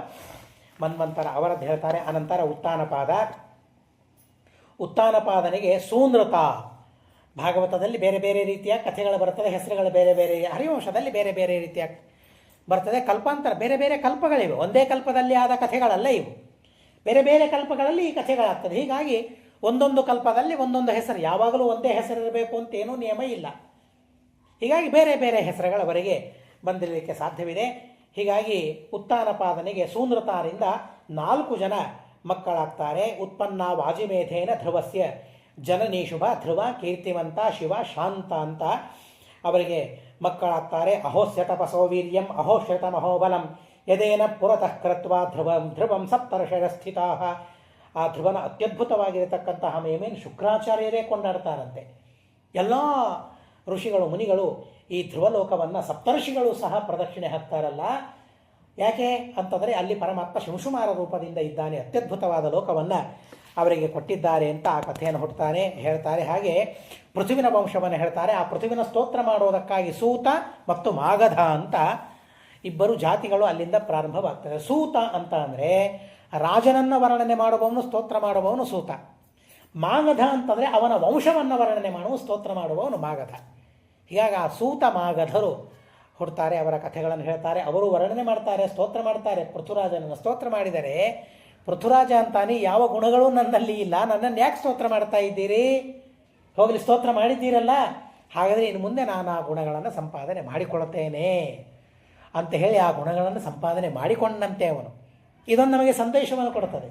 ಮನ್ವಂತರ ಅವರದ್ದು ಹೇಳ್ತಾರೆ. ಅನಂತರ ಉತ್ತಾನಪಾದನಿಗೆ ಸೂನೃತ. ಭಾಗವತದಲ್ಲಿ ಬೇರೆ ಬೇರೆ ರೀತಿಯ ಕಥೆಗಳು ಬರ್ತದೆ, ಹೆಸರುಗಳು ಬೇರೆ ಬೇರೆ, ಹರಿವಂಶದಲ್ಲಿ ಬೇರೆ ಬೇರೆ ರೀತಿಯ ಬರ್ತದೆ. ಕಲ್ಪಾಂತರ, ಬೇರೆ ಬೇರೆ ಕಲ್ಪಗಳಿವೆ. ಒಂದೇ ಕಲ್ಪದಲ್ಲಿ ಆದ ಕಥೆಗಳಲ್ಲ ಇವು, ಬೇರೆ ಬೇರೆ ಕಲ್ಪಗಳಲ್ಲಿ ಈ ಕಥೆಗಳಾಗ್ತದೆ. ಹೀಗಾಗಿ ಒಂದೊಂದು ಕಲ್ಪದಲ್ಲಿ ಒಂದೊಂದು ಹೆಸರು, ಯಾವಾಗಲೂ ಒಂದೇ ಹೆಸರಿರಬೇಕು ಅಂತೇನೂ ನಿಯಮ ಇಲ್ಲ. ಹೀಗಾಗಿ ಬೇರೆ ಬೇರೆ ಹೆಸರುಗಳವರೆಗೆ ಬಂದಿರಲಿಕ್ಕೆ ಸಾಧ್ಯವಿದೆ. ಹೀಗಾಗಿ ಉತ್ತಾನಪಾದನಿಗೆ ಸೂನೃತಾರಿಂದ 4 ಜನ ಮಕ್ಕಳಾಗ್ತಾರೆ. ಉತ್ಪನ್ನ ವಾಜಿಮೇಧೇನ ಧ್ರುವಸ್ಯ ಜನನೀ ಶುಭ, ಧ್ರುವ, ಕೀರ್ತಿವಂತ, ಶಿವ, ಶಾಂತ ಅಂತ ಅವರಿಗೆ ಮಕ್ಕಳಾಗ್ತಾರೆ. ಅಹೋಸ್ಯ ತಪಸೋ ವೀರ್ಯಂ ಅಹೋಶ್ಯತ ಮಹೋಬಲಂ ಯದೇನ ಪುರತಃ ಕೃತ್ವ ಧ್ರುವಂ ಸಪ್ತರ್ಷಯ ಸ್ಥಿತಾ. ಆ ಧ್ರುವನ ಅತ್ಯದ್ಭುತವಾಗಿರತಕ್ಕಂತಹ ಮೇಮೇನು ಶುಕ್ರಾಚಾರ್ಯರೇ ಕೊಂಡಾಡ್ತಾರಂತೆ. ಎಲ್ಲ ಋಷಿಗಳು, ಮುನಿಗಳು ಈ ಧ್ರುವಲೋಕವನ್ನು, ಸಪ್ತರ್ಷಿಗಳು ಸಹ ಪ್ರದಕ್ಷಿಣೆ ಹಾಕ್ತಾರಲ್ಲ. ಯಾಕೆ ಅಂತಂದರೆ ಅಲ್ಲಿ ಪರಮಾತ್ಮ ಶಿವಶುಮಾರ ರೂಪದಿಂದ ಇದ್ದಾನೆ, ಅತ್ಯದ್ಭುತವಾದ ಲೋಕವನ್ನು ಅವರಿಗೆ ಕೊಟ್ಟಿದ್ದಾರೆ ಅಂತ ಆ ಕಥೆಯನ್ನು ಹೇಳ್ತಾರೆ. ಹಾಗೆ ಪೃಥ್ವಿನ ವಂಶವನ್ನು ಹೇಳ್ತಾರೆ. ಆ ಪೃಥ್ವಿನ ಸ್ತೋತ್ರ ಮಾಡೋದಕ್ಕಾಗಿ ಸೂತ ಮತ್ತು ಮಾಗಧ ಅಂತ ಇಬ್ಬರು ಜಾತಿಗಳು ಅಲ್ಲಿಂದ ಪ್ರಾರಂಭವಾಗ್ತದೆ. ಸೂತ ಅಂತ ಅಂದರೆ ರಾಜನನ್ನು ವರ್ಣನೆ ಮಾಡುವವನು, ಸ್ತೋತ್ರ ಮಾಡುವವನು ಸೂತ. ಮಾಗಧ ಅಂತಂದರೆ ಅವನ ವಂಶವನ್ನು ವರ್ಣನೆ ಮಾಡುವ, ಸ್ತೋತ್ರ ಮಾಡುವವನು ಮಾಗಧ. ಹೀಗಾಗಿ ಆ ಸೂತ ಮಾಗಧರು ಹುಡ್ತಾರೆ, ಅವರ ಕಥೆಗಳನ್ನು ಹೇಳ್ತಾರೆ, ಅವರು ವರ್ಣನೆ ಮಾಡ್ತಾರೆ, ಸ್ತೋತ್ರ ಮಾಡ್ತಾರೆ. ಪೃಥುರಾಜನನ್ನು ಸ್ತೋತ್ರ ಮಾಡಿದರೆ ಪೃಥುರಾಜ ಅಂತಾನೆ ಯಾವ ಗುಣಗಳೂ ನನ್ನಲ್ಲಿ ಇಲ್ಲ, ನನ್ನನ್ನು ಯಾಕೆ ಸ್ತೋತ್ರ ಮಾಡ್ತಾ ಇದ್ದೀರಿ? ಹೋಗಲಿ, ಸ್ತೋತ್ರ ಮಾಡಿದ್ದೀರಲ್ಲ, ಹಾಗಾದರೆ ಇನ್ನು ಮುಂದೆ ನಾನು ಆ ಗುಣಗಳನ್ನು ಸಂಪಾದನೆ ಮಾಡಿಕೊಳ್ಳುತ್ತೇನೆ ಅಂತ ಹೇಳಿ ಆ ಗುಣಗಳನ್ನು ಸಂಪಾದನೆ ಮಾಡಿಕೊಂಡಂತೆ ಅವನು. ಇದೊಂದು ನಮಗೆ ಸಂದೇಶವನ್ನು ಕೊಡುತ್ತದೆ.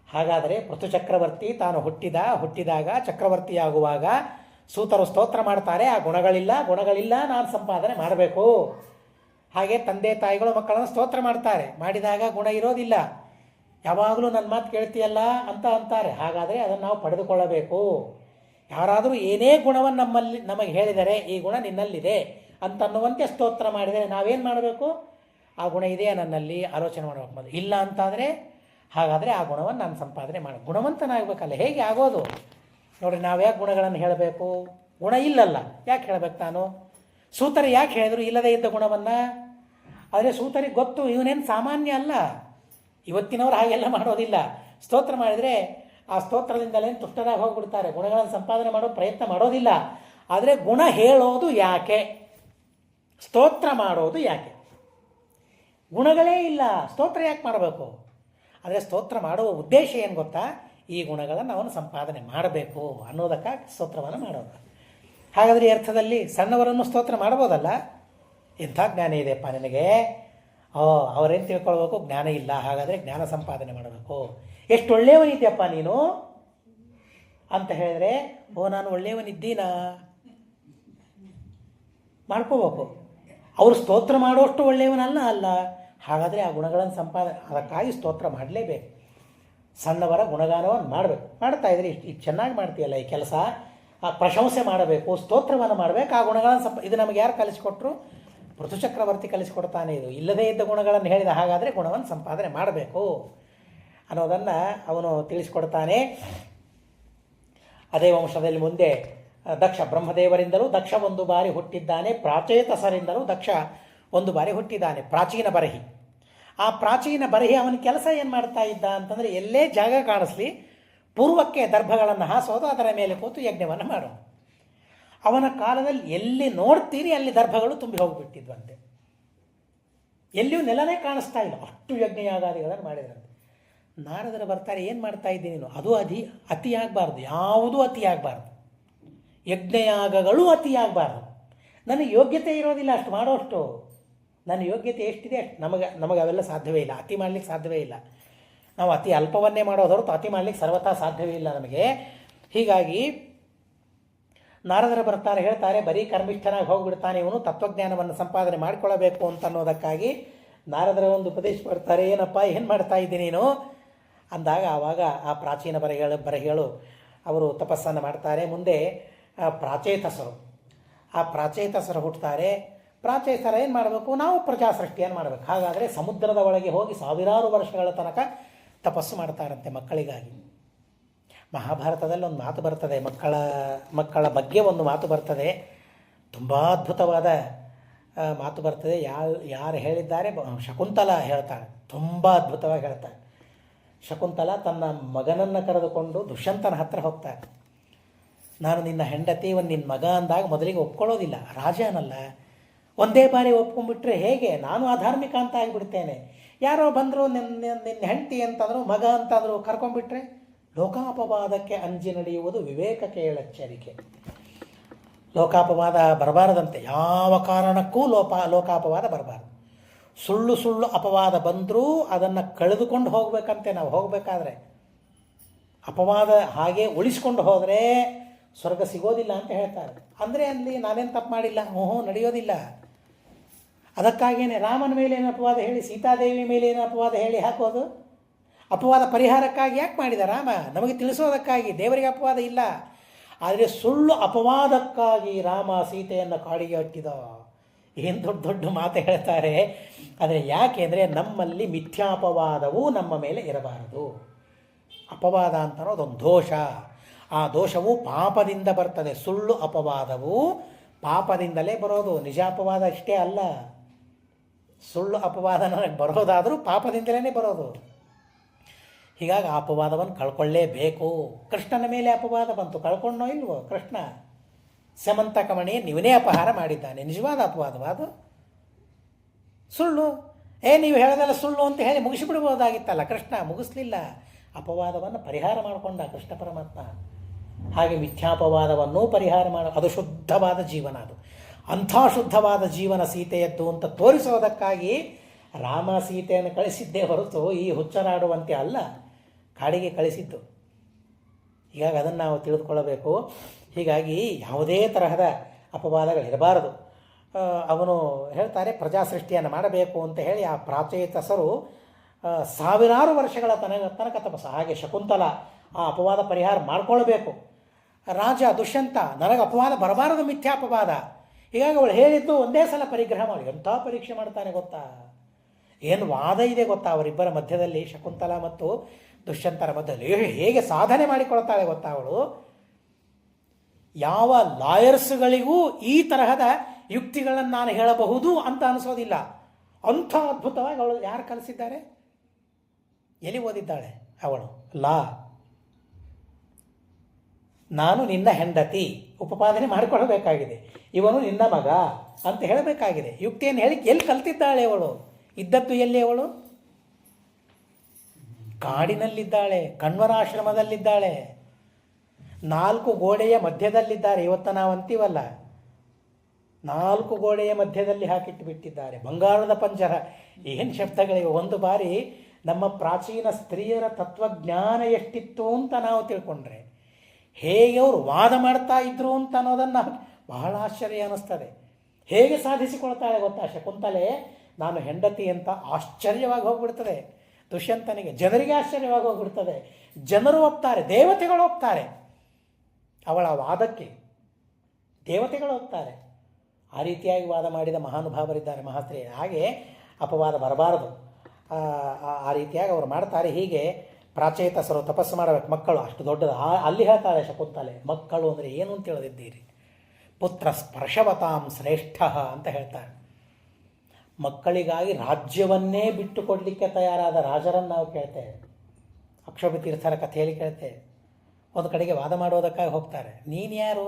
ಹಾಗಾದರೆ ಪೃಥು ಚಕ್ರವರ್ತಿ ತಾನು ಹುಟ್ಟಿದಾಗ ಚಕ್ರವರ್ತಿಯಾಗುವಾಗ ಸೂತರು ಸ್ತೋತ್ರ ಮಾಡ್ತಾರೆ, ಆ ಗುಣಗಳಿಲ್ಲ, ನಾನು ಸಂಪಾದನೆ ಮಾಡಬೇಕು. ಹಾಗೆ ತಂದೆ ತಾಯಿಗಳು ಮಕ್ಕಳನ್ನು ಸ್ತೋತ್ರ ಮಾಡ್ತಾರೆ, ಮಾಡಿದಾಗ ಗುಣ ಇರೋದಿಲ್ಲ, ಯಾವಾಗಲೂ ನನ್ನ ಮಾತು ಕೇಳ್ತೀಯಲ್ಲ ಅಂತ ಅಂತಾರೆ. ಹಾಗಾದರೆ ಅದನ್ನು ನಾವು ಪಡೆದುಕೊಳ್ಳಬೇಕು. ಯಾರಾದರೂ ಏನೇ ಗುಣವನ್ನು ನಮಗೆ ಹೇಳಿದರೆ ಈ ಗುಣ ನಿನ್ನಲ್ಲಿದೆ ಅಂತನ್ನುವಂತೆ ಸ್ತೋತ್ರ ಮಾಡಿದರೆ ನಾವೇನು ಮಾಡಬೇಕು? ಆ ಗುಣ ಇದೆಯಾ ನನ್ನಲ್ಲಿ ಆಲೋಚನೆ ಮಾಡಬೇಕು. ಇಲ್ಲ ಅಂತಾದರೆ ಹಾಗಾದರೆ ಆ ಗುಣವನ್ನು ನಾನು ಸಂಪಾದನೆ ಮಾಡಿ ಗುಣವಂತನಾಗಬೇಕಲ್ಲ. ಹೇಗೆ ಆಗೋದು ನೋಡಿರಿ, ನಾವು ಯಾಕೆ ಗುಣಗಳನ್ನು ಹೇಳಬೇಕು? ಗುಣ ಇಲ್ಲಲ್ಲ, ಯಾಕೆ ಹೇಳಬೇಕು ನಾನು? ಸೂತರು ಯಾಕೆ ಹೇಳಿದ್ರು ಇಲ್ಲದೇ ಇದ್ದ ಗುಣವನ್ನು? ಆದರೆ ಸೂತರಿಗೆ ಗೊತ್ತು ಇವನೇನು ಸಾಮಾನ್ಯ ಅಲ್ಲ, ಇವತ್ತಿನವರು ಹಾಗೆಲ್ಲ ಮಾಡೋದಿಲ್ಲ. ಸ್ತೋತ್ರ ಮಾಡಿದರೆ ಆ ಸ್ತೋತ್ರದಿಂದಲೇನು ತುಷ್ಟರಾಗಿ ಹೋಗಿಬಿಡ್ತಾರೆ, ಗುಣಗಳನ್ನು ಸಂಪಾದನೆ ಮಾಡೋ ಪ್ರಯತ್ನ ಮಾಡೋದಿಲ್ಲ. ಆದರೆ ಗುಣ ಹೇಳೋದು ಯಾಕೆ? ಸ್ತೋತ್ರ ಮಾಡೋದು ಯಾಕೆ? ಗುಣಗಳೇ ಇಲ್ಲ, ಸ್ತೋತ್ರ ಯಾಕೆ ಮಾಡಬೇಕು? ಆದರೆ ಸ್ತೋತ್ರ ಮಾಡುವ ಉದ್ದೇಶ ಏನು ಗೊತ್ತಾ? ಈ ಗುಣಗಳನ್ನು ಅವನು ಸಂಪಾದನೆ ಮಾಡಬೇಕು ಅನ್ನೋದಕ್ಕಾಗಿ ಸ್ತೋತ್ರವನ್ನು ಮಾಡೋದು. ಹಾಗಾದರೆ ಈ ಅರ್ಥದಲ್ಲಿ ಸಣ್ಣವರನ್ನು ಸ್ತೋತ್ರ ಮಾಡ್ಬೋದಲ್ಲ? ಇಂಥ ಜ್ಞಾನ ಇದೆಯಪ್ಪ ನಿನಗೆ, ಅವರೇನು ತಿಳ್ಕೊಳ್ಬೇಕು? ಜ್ಞಾನ ಇಲ್ಲ, ಹಾಗಾದರೆ ಜ್ಞಾನ ಸಂಪಾದನೆ ಮಾಡಬೇಕು. ಎಷ್ಟು ಒಳ್ಳೆಯವನಿದ್ಯಪ್ಪ ನೀನು ಅಂತ ಹೇಳಿದ್ರೆ, ನಾನು ಒಳ್ಳೆಯವನಿದ್ದೀನಾ ಮಾಡ್ಕೋಬೇಕು. ಅವರು ಸ್ತೋತ್ರ ಮಾಡೋಷ್ಟು ಒಳ್ಳೆಯವನಲ್ಲ. ಹಾಗಾದರೆ ಆ ಗುಣಗಳನ್ನು ಅದಕ್ಕಾಗಿ ಸ್ತೋತ್ರ ಮಾಡಲೇಬೇಕು. ಸಣ್ಣವರ ಗುಣಗಾನವನ್ನು ಮಾಡಬೇಕು. ಮಾಡ್ತಾ ಇದ್ರೆ ಇಷ್ಟು ಚೆನ್ನಾಗಿ ಮಾಡ್ತೀಯಲ್ಲ ಈ ಕೆಲಸ, ಆ ಪ್ರಶಂಸೆ ಮಾಡಬೇಕು, ಸ್ತೋತ್ರವನ್ನು ಮಾಡಬೇಕು. ಆ ಗುಣಗಳನ್ನು ಇದು ನಮಗೆ ಯಾರು ಕಲಿಸಿಕೊಟ್ರು? ಪೃಥು ಚಕ್ರವರ್ತಿ ಕಲಿಸಿಕೊಡ್ತಾನೆ. ಇದು ಇಲ್ಲದೇ ಇದ್ದ ಗುಣಗಳನ್ನು ಹೇಳಿದ, ಹಾಗಾದರೆ ಗುಣವನ್ನು ಸಂಪಾದನೆ ಮಾಡಬೇಕು ಅನ್ನೋದನ್ನು ಅವನು ತಿಳಿಸಿಕೊಡ್ತಾನೆ. ಅದೇ ವಂಶದಲ್ಲಿ ಮುಂದೆ ದಕ್ಷ ಬ್ರಹ್ಮದೇವರಿಂದಲೂ ದಕ್ಷ ಒಂದು ಬಾರಿ ಹುಟ್ಟಿದ್ದಾನೆ, ಪ್ರಾಚೇತಸರಿಂದಲೂ ದಕ್ಷ ಒಂದು ಬಾರಿ ಹುಟ್ಟಿದ್ದಾನೆ. ಪ್ರಾಚೀನ ಬರಹಿ. ಆ ಪ್ರಾಚೀನ ಬರಹಿ ಅವನ ಕೆಲಸ ಏನು ಮಾಡ್ತಾ ಇದ್ದ ಅಂತಂದರೆ, ಎಲ್ಲೇ ಜಾಗ ಕಾಣಿಸ್ಲಿ ಪೂರ್ವಕ್ಕೆ ದರ್ಭಗಳನ್ನು ಹಾಸೋದು, ಅದರ ಮೇಲೆ ಕೂತು ಯಜ್ಞವನ್ನು ಮಾಡೋದು. ಅವನ ಕಾಲದಲ್ಲಿ ಎಲ್ಲಿ ನೋಡ್ತೀರಿ ಅಲ್ಲಿ ದರ್ಭಗಳು ತುಂಬಿ ಹೋಗಿಬಿಟ್ಟಿದ್ವಂತೆ, ಎಲ್ಲಿಯೂ ನೆಲನೇ ಕಾಣಿಸ್ತಾ ಇಲ್ಲ, ಅಷ್ಟು ಯಜ್ಞಯಾಗಾದಿಗಳನ್ನು ಮಾಡಿದ್ರಂತೆ. ನಾರದರು ಬರ್ತಾರೆ, ಏನು ಮಾಡ್ತಾ ಇದ್ದೀನಿ ನೀನು? ಅದು ಅತಿಯಾಗಬಾರ್ದು, ಯಾವುದೂ ಅತಿಯಾಗಬಾರ್ದು, ಯಜ್ಞಯಾಗಗಳು ಅತಿಯಾಗಬಾರ್ದು. ನನಗೆ ಯೋಗ್ಯತೆ ಇರೋದಿಲ್ಲ ಅಷ್ಟು ಮಾಡೋಷ್ಟು. ನನ್ನ ಯೋಗ್ಯತೆ ಎಷ್ಟಿದೆ ಅಷ್ಟು ನಮಗೆ ಅವೆಲ್ಲ ಸಾಧ್ಯವೇ ಇಲ್ಲ, ಅತಿ ಮಾಡಲಿಕ್ಕೆ ಸಾಧ್ಯವೇ ಇಲ್ಲ. ನಾವು ಅತಿ ಅಲ್ಪವನ್ನೇ ಮಾಡೋದು ಹೊರತು ಅತಿ ಮಾಡಲಿಕ್ಕೆ ಸರ್ವತಾ ಸಾಧ್ಯವೇ ಇಲ್ಲ ನಮಗೆ. ಹೀಗಾಗಿ ನಾರದರು ಬರ್ತಾರೆ, ಹೇಳ್ತಾರೆ, ಬರೀ ಕರ್ಮಿಷ್ಠನಾಗಿ ಹೋಗಿಬಿಡ್ತಾನೆ ಇವನು, ತತ್ವಜ್ಞಾನವನ್ನು ಸಂಪಾದನೆ ಮಾಡಿಕೊಳ್ಳಬೇಕು ಅಂತ ಅನ್ನೋದಕ್ಕಾಗಿ ನಾರದರ ಒಂದು ಉಪದೇಶ ಕೊಡ್ತಾರೆ. ಏನಪ್ಪ ಏನು ಮಾಡ್ತಾ ಇದ್ದೀನಿ ನೀನು ಅಂದಾಗ, ಆವಾಗ ಆ ಪ್ರಾಚೀನ ಬರಹೇಳು ಅವರು ತಪಸ್ಸನ್ನು ಮಾಡ್ತಾರೆ. ಮುಂದೆ ಪ್ರಾಚೇತಸರು ಹುಟ್ಟುತ್ತಾರೆ. ಪ್ರಾಚೇತರ ಏನು ಮಾಡಬೇಕು? ನಾವು ಪ್ರಜಾ ಸೃಷ್ಟಿಯನ್ನು ಮಾಡಬೇಕು. ಹಾಗಾದರೆ ಸಮುದ್ರದ ಒಳಗೆ ಹೋಗಿ ಸಾವಿರಾರು ವರ್ಷಗಳ ತನಕ ತಪಸ್ಸು ಮಾಡ್ತಾರಂತೆ ಮಕ್ಕಳಿಗಾಗಿ. ಮಹಾಭಾರತದಲ್ಲಿ ಒಂದು ಮಾತು ಬರ್ತದೆ, ಮಕ್ಕಳ ಬಗ್ಗೆ ಒಂದು ಮಾತು ಬರ್ತದೆ, ತುಂಬ ಅದ್ಭುತವಾದ ಮಾತು ಬರ್ತದೆ. ಯಾರು ಹೇಳಿದ್ದಾರೆ? ಶಕುಂತಲ ಹೇಳ್ತಾಳೆ, ತುಂಬ ಅದ್ಭುತವಾಗಿ ಹೇಳ್ತಾಳೆ. ಶಕುಂತಲ ತನ್ನ ಮಗನನ್ನು ಕರೆದುಕೊಂಡು ದುಷ್ಯಂತನ ಹತ್ರ ಹೋಗ್ತಾಳೆ. ನಾನು ನಿನ್ನ ಹೆಂಡತಿ, ಒಂದು ನಿನ್ನ ಮಗ ಅಂದಾಗ ಮೊದಲಿಗೆ ಒಪ್ಕೊಳ್ಳೋದಿಲ್ಲ, ರಾಜನಲ್ಲ. ಒಂದೇ ಬಾರಿ ಒಪ್ಕೊಂಡ್ಬಿಟ್ರೆ ಹೇಗೆ? ನಾನು ಅಧಾರ್ಮಿಕ ಅಂತ ಆಗಿಬಿಡ್ತೇನೆ. ಯಾರೋ ಬಂದರು ನಿನ್ನ ಹೆಂಡತಿ ಅಂತಂದರು, ಮಗ ಅಂತಂದರು, ಕರ್ಕೊಂಡ್ಬಿಟ್ರೆ ಲೋಕಾಪವಾದಕ್ಕೆ ಅಂಜಿ ನಡೆಯುವುದು ವಿವೇಕಕ್ಕೆ ಎಚ್ಚರಿಕೆ. ಲೋಕಾಪವಾದ ಬರಬಾರದಂತೆ, ಯಾವ ಕಾರಣಕ್ಕೂ ಲೋಕಾಪವಾದ ಬರಬಾರ್ದು. ಸುಳ್ಳು ಅಪವಾದ ಬಂದರೂ ಅದನ್ನು ಕಳೆದುಕೊಂಡು ಹೋಗಬೇಕಂತೆ. ನಾವು ಹೋಗಬೇಕಾದ್ರೆ ಅಪವಾದ ಹಾಗೆ ಉಳಿಸ್ಕೊಂಡು ಹೋದರೆ ಸ್ವರ್ಗ ಸಿಗೋದಿಲ್ಲ ಅಂತ ಹೇಳ್ತಾರೆ. ಅಂದರೆ ಅಲ್ಲಿ ನಾನೇನು ತಪ್ಪು ಮಾಡಿಲ್ಲ, ನಡೆಯೋದಿಲ್ಲ. ಅದಕ್ಕಾಗೇನೆ ರಾಮನ ಮೇಲೆ ಏನು ಅಪವಾದ ಹೇಳಿ, ಸೀತಾದೇವಿ ಮೇಲೆ ಏನು ಅಪವಾದ ಹೇಳಿ ಹಾಕೋದು? ಅಪವಾದ ಪರಿಹಾರಕ್ಕಾಗಿ ಯಾಕೆ ಮಾಡಿದ ರಾಮ? ನಮಗೆ ತಿಳಿಸೋದಕ್ಕಾಗಿ. ದೇವರಿಗೆ ಅಪವಾದ ಇಲ್ಲ. ಆದರೆ ಸುಳ್ಳು ಅಪವಾದಕ್ಕಾಗಿ ರಾಮ ಸೀತೆಯನ್ನು ಕಾಡಿಗೆ ಹಟ್ಟಿದ. ಏನು ದೊಡ್ಡ ಮಾತು ಹೇಳ್ತಾರೆ. ಆದರೆ ಯಾಕೆ ಅಂದರೆ ನಮ್ಮಲ್ಲಿ ಮಿಥ್ಯಾಪವಾದವು ನಮ್ಮ ಮೇಲೆ ಇರಬಾರದು. ಅಪವಾದ ಅಂತ ಅನ್ನೋದೊಂದು ದೋಷ. ಆ ದೋಷವು ಪಾಪದಿಂದ ಬರ್ತದೆ. ಸುಳ್ಳು ಅಪವಾದವು ಪಾಪದಿಂದಲೇ ಬರೋದು, ನಿಜ ಅಪವಾದ ಅಷ್ಟೇ ಅಲ್ಲ. ಸುಳ್ಳು ಅಪವಾದ ನನಗೆ ಬರೋದಾದರೂ ಪಾಪದಿಂದಲೇ ಬರೋದು. ಹೀಗಾಗಿ ಆ ಅಪವಾದವನ್ನು ಕಳ್ಕೊಳ್ಳೇಬೇಕು. ಕೃಷ್ಣನ ಮೇಲೆ ಅಪವಾದ ಬಂತು, ಕಳ್ಕೊಂಡೋ ಇಲ್ವೋ? ಕೃಷ್ಣ ಸಮಂತ ಕಮಣಿ ನೀವನೇ ಅಪಹಾರ ಮಾಡಿದ್ದಾನೆ, ನಿಜವಾದ ಅಪವಾದವ ಅದು. ಸುಳ್ಳು, ನೀವು ಹೇಳೋದೆಲ್ಲ ಸುಳ್ಳು ಅಂತ ಹೇಳಿ ಮುಗಿಸಿಬಿಡ್ಬೋದಾಗಿತ್ತಲ್ಲ. ಕೃಷ್ಣ ಮುಗಿಸ್ಲಿಲ್ಲ, ಅಪವಾದವನ್ನು ಪರಿಹಾರ ಮಾಡಿಕೊಂಡ ಕೃಷ್ಣ ಪರಮಾತ್ಮ. ಹಾಗೆ ಮಿಥ್ಯಾಪವಾದವನ್ನು ಪರಿಹಾರ ಅದು ಶುದ್ಧವಾದ ಜೀವನ. ಅದು ಅಂಥ ಶುದ್ಧವಾದ ಜೀವನ ಸೀತೆಯದ್ದು ಅಂತ ತೋರಿಸೋದಕ್ಕಾಗಿ ರಾಮ ಸೀತೆಯನ್ನು ಕಳಿಸಿದ್ದೇ ಹೊರತು ಈ ಹುಚ್ಚರಾಡುವಂತೆ ಅಲ್ಲ, ಕಾಡಿಗೆ ಕಳಿಸಿದ್ದು. ಹೀಗಾಗಿ ಅದನ್ನು ನಾವು ತಿಳಿದುಕೊಳ್ಳಬೇಕು. ಹೀಗಾಗಿ ಯಾವುದೇ ತರಹದ ಅಪವಾದಗಳಿರಬಾರದು. ಅವನು ಹೇಳ್ತಾರೆ ಪ್ರಜಾಸೃಷ್ಟಿಯನ್ನು ಮಾಡಬೇಕು ಅಂತ ಹೇಳಿ ಆ ಪ್ರಾಚೇತಸರು ಸಾವಿರಾರು ವರ್ಷಗಳ ತನಕ ತಪಸ್ಸು. ಹಾಗೆ ಶಕುಂತಲ ಆ ಅಪವಾದ ಪರಿಹಾರ ಮಾಡಿಕೊಳ್ಬೇಕು. ರಾಜ ದುಷ್ಯಂತ ನನಗೆ ಅಪವಾದ ಬರಬಾರದು, ಮಿಥ್ಯಾಪವಾದ. ಹೀಗಾಗಿ ಅವಳು ಹೇಳಿದ್ದು ಒಂದೇ ಸಲ ಪರಿಗ್ರಹ ಮಾಡಿ. ಎಂಥ ಪರೀಕ್ಷೆ ಮಾಡ್ತಾನೆ ಗೊತ್ತಾ, ಏನು ವಾದ ಇದೆ ಗೊತ್ತಾ ಅವರಿಬ್ಬರ ಮಧ್ಯದಲ್ಲಿ, ಶಕುಂತಲ ಮತ್ತು ದುಷ್ಯಂತರ ಮಧ್ಯದಲ್ಲಿ ಹೇಗೆ ಸಾಧನೆ ಮಾಡಿಕೊಳ್ತಾಳೆ ಗೊತ್ತಾ ಅವಳು. ಯಾವ ಲಾಯರ್ಸ್ಗಳಿಗೂ ಈ ತರಹದ ಯುಕ್ತಿಗಳನ್ನು ನಾನು ಹೇಳಬಹುದು ಅಂತ ಅನಿಸೋದಿಲ್ಲ. ಅಂಥ ಅದ್ಭುತವಾಗಿ ಅವಳು ಯಾರು ಕಲಿಸಿದ್ದಾರೆ, ಎಲ್ಲಿ ಓದಿದ್ದಾಳೆ ಅವಳು? ಲಾ. ನಾನು ನಿನ್ನ ಹೆಂಡತಿ ಉಪಪಾದನೆ ಮಾಡಿಕೊಳ್ಳಬೇಕಾಗಿದೆ, ಇವನು ನಿನ್ನ ಮಗ ಅಂತ ಹೇಳಬೇಕಾಗಿದೆ. ಯುಕ್ತಿಯನ್ನು ಹೇಳಿ ಎಲ್ಲಿ ಕಲ್ತಿದ್ದಾಳೆ ಅವಳು? ಇದ್ದದ್ದು ಎಲ್ಲಿ ಅವಳು? ಕಾಡಿನಲ್ಲಿದ್ದಾಳೆ, ಕಣ್ವರಾಶ್ರಮದಲ್ಲಿದ್ದಾಳೆ, 4 ಗೋಡೆಯ ಮಧ್ಯದಲ್ಲಿದ್ದಾರೆ. ಇವತ್ತು ನಾವು ಅಂತೀವಲ್ಲ, 4 ಗೋಡೆಯ ಮಧ್ಯದಲ್ಲಿ ಹಾಕಿಟ್ಟು ಬಿಟ್ಟಿದ್ದಾರೆ. ಬಂಗಾರದ ಪಂಜರ, ಏನು ಶಬ್ದಗಳಿವೆ. ಒಂದು ಬಾರಿ ನಮ್ಮ ಪ್ರಾಚೀನ ಸ್ತ್ರೀಯರ ತತ್ವಜ್ಞಾನ ಎಷ್ಟಿತ್ತು ಅಂತ ನಾವು ತಿಳ್ಕೊಂಡ್ರೆ, ಹೇಗೆ ಅವರು ವಾದ ಮಾಡ್ತಾ ಇದ್ರು ಅಂತ ಅನ್ನೋದನ್ನು ಬಹಳ ಆಶ್ಚರ್ಯ ಅನ್ನಿಸ್ತದೆ. ಹೇಗೆ ಸಾಧಿಸಿಕೊಳ್ತಾಳೆ ಗೊತ್ತಾ ಶಕುಂತಲೆ, ನಾನು ಹೆಂಡತಿ ಅಂತ ಆಶ್ಚರ್ಯವಾಗಿ ಹೋಗ್ಬಿಡ್ತದೆ ದುಷ್ಯಂತನಿಗೆ. ಜನರಿಗೆ ಆಶ್ಚರ್ಯವಾಗಿ ಹೋಗ್ಬಿಡ್ತದೆ. ಜನರು ಒಪ್ತಾರೆ, ದೇವತೆಗಳು ಒಪ್ತಾರೆ. ಅವಳ ವಾದಕ್ಕೆ ದೇವತೆಗಳು ಒಪ್ತಾರೆ. ಆ ರೀತಿಯಾಗಿ ವಾದ ಮಾಡಿದ ಮಹಾನುಭಾವರಿದ್ದಾರೆ, ಮಹಾಸ್ತ್ರೀ. ಹಾಗೆ ಅಪವಾದ ಬರಬಾರದು. ಆ ರೀತಿಯಾಗಿ ಅವರು ಮಾಡ್ತಾರೆ. ಹೀಗೆ ಪ್ರಾಚೇತಸರು ತಪಸ್ಸು ಮಾಡಬೇಕು. ಮಕ್ಕಳು ಅಷ್ಟು ದೊಡ್ಡದು. ಅಲ್ಲಿ ಹೇಳ್ತಾರೆ ಶಕುಂತಲೆ, ಮಕ್ಕಳು ಅಂದರೆ ಏನು ಅಂತ ಹೇಳಿದ್ದೀರಿ? ಪುತ್ರ ಸ್ಪರ್ಶವತಾಂ ಶ್ರೇಷ್ಠ ಅಂತ ಹೇಳ್ತಾರೆ. ಮಕ್ಕಳಿಗಾಗಿ ರಾಜ್ಯವನ್ನೇ ಬಿಟ್ಟು ಕೊಡಲಿಕ್ಕೆ ತಯಾರಾದ ರಾಜರನ್ನು ನಾವು ಕೇಳ್ತೇವೆ. ಅಕ್ಷೋಭಿ ತೀರ್ಥರ ಕಥೆಯಲ್ಲಿ ಕೇಳ್ತೇವೆ. ಒಂದು ಕಡೆಗೆ ವಾದ ಮಾಡೋದಕ್ಕಾಗಿ ಹೋಗ್ತಾರೆ. ನೀನು ಯಾರು,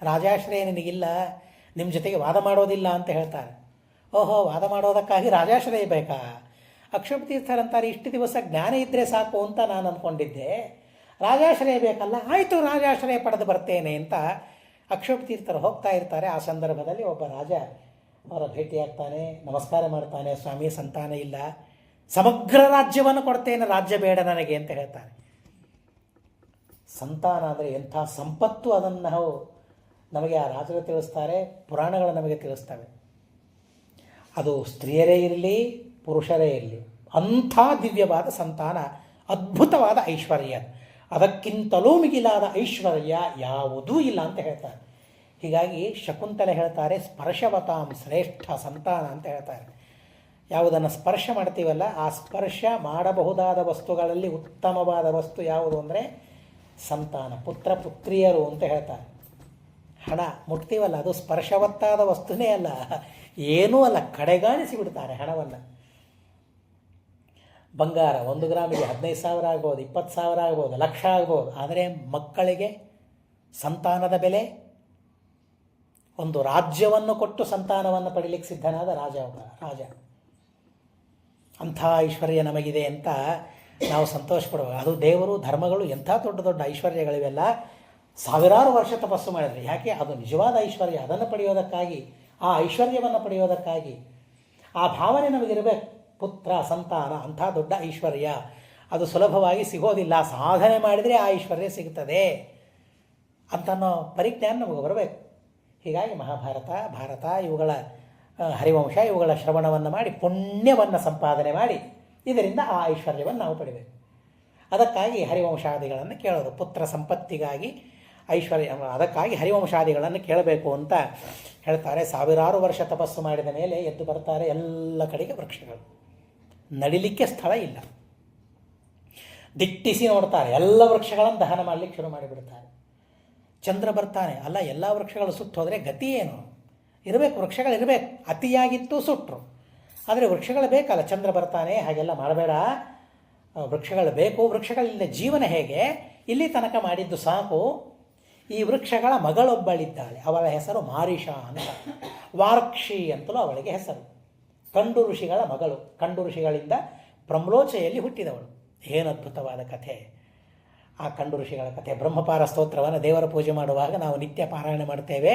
ರಾಜಾಶ್ರಯ ನಿನಗಿಲ್ಲ, ನಿಮ್ಮ ಜೊತೆಗೆ ವಾದ ಮಾಡೋದಿಲ್ಲ ಅಂತ ಹೇಳ್ತಾರೆ. ಓಹೋ, ವಾದ ಮಾಡೋದಕ್ಕಾಗಿ ರಾಜಾಶ್ರಯ ಬೇಕಾ? ಅಕ್ಷೋಭಿ ತೀರ್ಥರಂತಾರೆ, ಇಷ್ಟು ದಿವಸ ಜ್ಞಾನ ಇದ್ದರೆ ಸಾಕು ಅಂತ ನಾನು ಅಂದ್ಕೊಂಡಿದ್ದೆ, ರಾಜಾಶ್ರಯ ಬೇಕಲ್ಲ, ಆಯಿತು ರಾಜಾಶ್ರಯ ಪಡೆದು ಬರ್ತೇನೆ ಅಂತ ಅಕ್ಷೋಭಿ ತೀರ್ಥರು ಹೋಗ್ತಾ ಇರ್ತಾರೆ. ಆ ಸಂದರ್ಭದಲ್ಲಿ ಒಬ್ಬ ರಾಜ ಅವರ ಭೇಟಿಯಾಗ್ತಾನೆ, ನಮಸ್ಕಾರ ಮಾಡ್ತಾನೆ. ಸ್ವಾಮಿ, ಸಂತಾನ ಇಲ್ಲ, ಸಮಗ್ರ ರಾಜ್ಯವನ್ನು ಕೊಡ್ತೇನೆ, ರಾಜ್ಯ ಬೇಡ ನನಗೆ ಅಂತ ಹೇಳ್ತಾರೆ. ಸಂತಾನ ಅಂದರೆ ಎಂಥ ಸಂಪತ್ತು, ಅದನ್ನು ನಾವು ನಮಗೆ ಆ ರಾಜರು ತಿಳಿಸ್ತಾರೆ, ಪುರಾಣಗಳು ನಮಗೆ ತಿಳಿಸ್ತವೆ. ಅದು ಸ್ತ್ರೀಯರೇ ಇರಲಿ, ಪುರುಷರೇ ಇರಲಿ, ಅಂಥ ದಿವ್ಯವಾದ ಸಂತಾನ, ಅದ್ಭುತವಾದ ಐಶ್ವರ್ಯ, ಅದಕ್ಕಿಂತಲೂ ಮಿಗಿಲಾದ ಐಶ್ವರ್ಯ ಯಾವುದೂ ಇಲ್ಲ ಅಂತ ಹೇಳ್ತಾರೆ. ಹೀಗಾಗಿ ಶಕುಂತಲೆ ಹೇಳ್ತಾರೆ, ಸ್ಪರ್ಶವತಾಂ ಶ್ರೇಷ್ಠ ಸಂತಾನ ಅಂತ ಹೇಳ್ತಾರೆ. ಯಾವುದನ್ನು ಸ್ಪರ್ಶ ಮಾಡ್ತೀವಲ್ಲ, ಆ ಸ್ಪರ್ಶ ಮಾಡಬಹುದಾದ ವಸ್ತುಗಳಲ್ಲಿ ಉತ್ತಮವಾದ ವಸ್ತು ಯಾವುದು ಅಂದರೆ ಸಂತಾನ, ಪುತ್ರ ಪುತ್ರಿಯರು ಅಂತ ಹೇಳ್ತಾರೆ. ಹಣ ಮುಟ್ತೀವಲ್ಲ, ಅದು ಸ್ಪರ್ಶವತ್ತಾದ ವಸ್ತುನೇ ಅಲ್ಲ, ಏನೂ ಅಲ್ಲ, ಕಡೆಗಾಣಿಸಿ ಬಿಡ್ತಾರೆ ಹಣವನ್ನು. ಬಂಗಾರ 1 ಗ್ರಾಮಿಗೆ 15,000 ಆಗ್ಬೋದು, 20,000 ಆಗ್ಬೋದು, ಲಕ್ಷ ಆಗ್ಬೋದು. ಆದರೆ ಮಕ್ಕಳಿಗೆ ಸಂತಾನದ ಬೆಲೆ, ಒಂದು ರಾಜ್ಯವನ್ನು ಕೊಟ್ಟು ಸಂತಾನವನ್ನು ಪಡೀಲಿಕ್ಕೆ ಸಿದ್ಧನಾದ ರಾಜ. ಅಂಥ ಐಶ್ವರ್ಯ ನಮಗಿದೆ ಅಂತ ನಾವು ಸಂತೋಷ ಪಡಬೇಕು. ಅದು ದೇವರು, ಧರ್ಮಗಳು, ಎಂಥ ದೊಡ್ಡ ದೊಡ್ಡ ಐಶ್ವರ್ಯಗಳಿವೆಲ್ಲ ಸಾವಿರಾರು ವರ್ಷ ತಪಸ್ಸು ಮಾಡಿದರೆ. ಯಾಕೆ? ಅದು ನಿಜವಾದ ಐಶ್ವರ್ಯ. ಅದನ್ನು ಪಡೆಯೋದಕ್ಕಾಗಿ, ಆ ಐಶ್ವರ್ಯವನ್ನು ಪಡೆಯೋದಕ್ಕಾಗಿ ಆ ಭಾವನೆ ನಮಗಿರಬೇಕು. ಪುತ್ರ ಸಂತಾನ ಅಂಥ ದೊಡ್ಡ ಐಶ್ವರ್ಯ, ಅದು ಸುಲಭವಾಗಿ ಸಿಗೋದಿಲ್ಲ. ಸಾಧನೆ ಮಾಡಿದರೆ ಆ ಐಶ್ವರ್ಯ ಸಿಗ್ತದೆ ಅಂತನ್ನೋ ಪರಿಜ್ಞಾನ ನಮಗೆ ಬರಬೇಕು. ಹೀಗಾಗಿ ಮಹಾಭಾರತ, ಭಾರತ, ಇವುಗಳ ಹರಿವಂಶ, ಇವುಗಳ ಶ್ರವಣವನ್ನು ಮಾಡಿ ಪುಣ್ಯವನ್ನು ಸಂಪಾದನೆ ಮಾಡಿ ಇದರಿಂದ ಆ ಐಶ್ವರ್ಯವನ್ನು ನಾವು ಪಡಿಬೇಕು. ಅದಕ್ಕಾಗಿ ಹರಿವಂಶಾದಿಗಳನ್ನು ಕೇಳೋದು. ಪುತ್ರ ಸಂಪತ್ತಿಗಾಗಿ ಐಶ್ವರ್ಯ, ಅದಕ್ಕಾಗಿ ಹರಿವಂಶಾದಿಗಳನ್ನು ಕೇಳಬೇಕು ಅಂತ ಹೇಳ್ತಾರೆ. ಸಾವಿರಾರು ವರ್ಷ ತಪಸ್ಸು ಮಾಡಿದ ಮೇಲೆ ಎದ್ದು ಬರ್ತಾರೆ. ಎಲ್ಲ ಕಡೆಗೆ ವೃಕ್ಷಗಳು, ನಡಿಲಿಕ್ಕೆ ಸ್ಥಳ ಇಲ್ಲ. ದಿಟ್ಟಿಸಿ ನೋಡ್ತಾರೆ, ಎಲ್ಲ ವೃಕ್ಷಗಳನ್ನು ದಹನ ಮಾಡಲಿಕ್ಕೆ ಶುರು ಮಾಡಿಬಿಡ್ತಾರೆ. ಚಂದ್ರ ಬರ್ತಾನೆ, ಅಲ್ಲ ಎಲ್ಲ ವೃಕ್ಷಗಳು ಸುಟ್ಟು ಹೋದರೆ ಗತಿ ಏನು? ಇರಬೇಕು, ವೃಕ್ಷಗಳಿರಬೇಕು. ಅತಿಯಾಗಿತ್ತು, ಸುಟ್ಟರು. ಆದರೆ ವೃಕ್ಷಗಳು ಬೇಕಲ್ಲ. ಚಂದ್ರ ಬರ್ತಾನೆ, ಹಾಗೆಲ್ಲ ಮಾಡಬೇಡ, ವೃಕ್ಷಗಳು ಬೇಕು. ವೃಕ್ಷಗಳಿಂದ ಜೀವನ ಹೇಗೆ? ಇಲ್ಲಿ ತನಕ ಮಾಡಿದ್ದು ಸಾಕು. ಈ ವೃಕ್ಷಗಳ ಮಗಳೊಬ್ಬಳಿದ್ದಾಳೆ, ಅವಳ ಹೆಸರು ಮಾರಿಷ ಅಂತ. ವಾರ್ಕ್ಷಿ ಅಂತಲೂ ಅವಳಿಗೆ ಹೆಸರು. ಕಂಡು ಋಷಿಗಳ ಮಗಳು, ಕಂಡು ಋಷಿಗಳಿಂದ ಪ್ರಮ್ಲೋಚೆಯಲ್ಲಿ ಹುಟ್ಟಿದವಳು. ಏನು ಅದ್ಭುತವಾದ ಕಥೆ ಆ ಕಂಡು ಋಷಿಗಳ ಕಥೆ. ಬ್ರಹ್ಮಪಾರ ಸ್ತೋತ್ರವನ್ನು ದೇವರ ಪೂಜೆ ಮಾಡುವಾಗ ನಾವು ನಿತ್ಯ ಪಾರಾಯಣ ಮಾಡ್ತೇವೆ.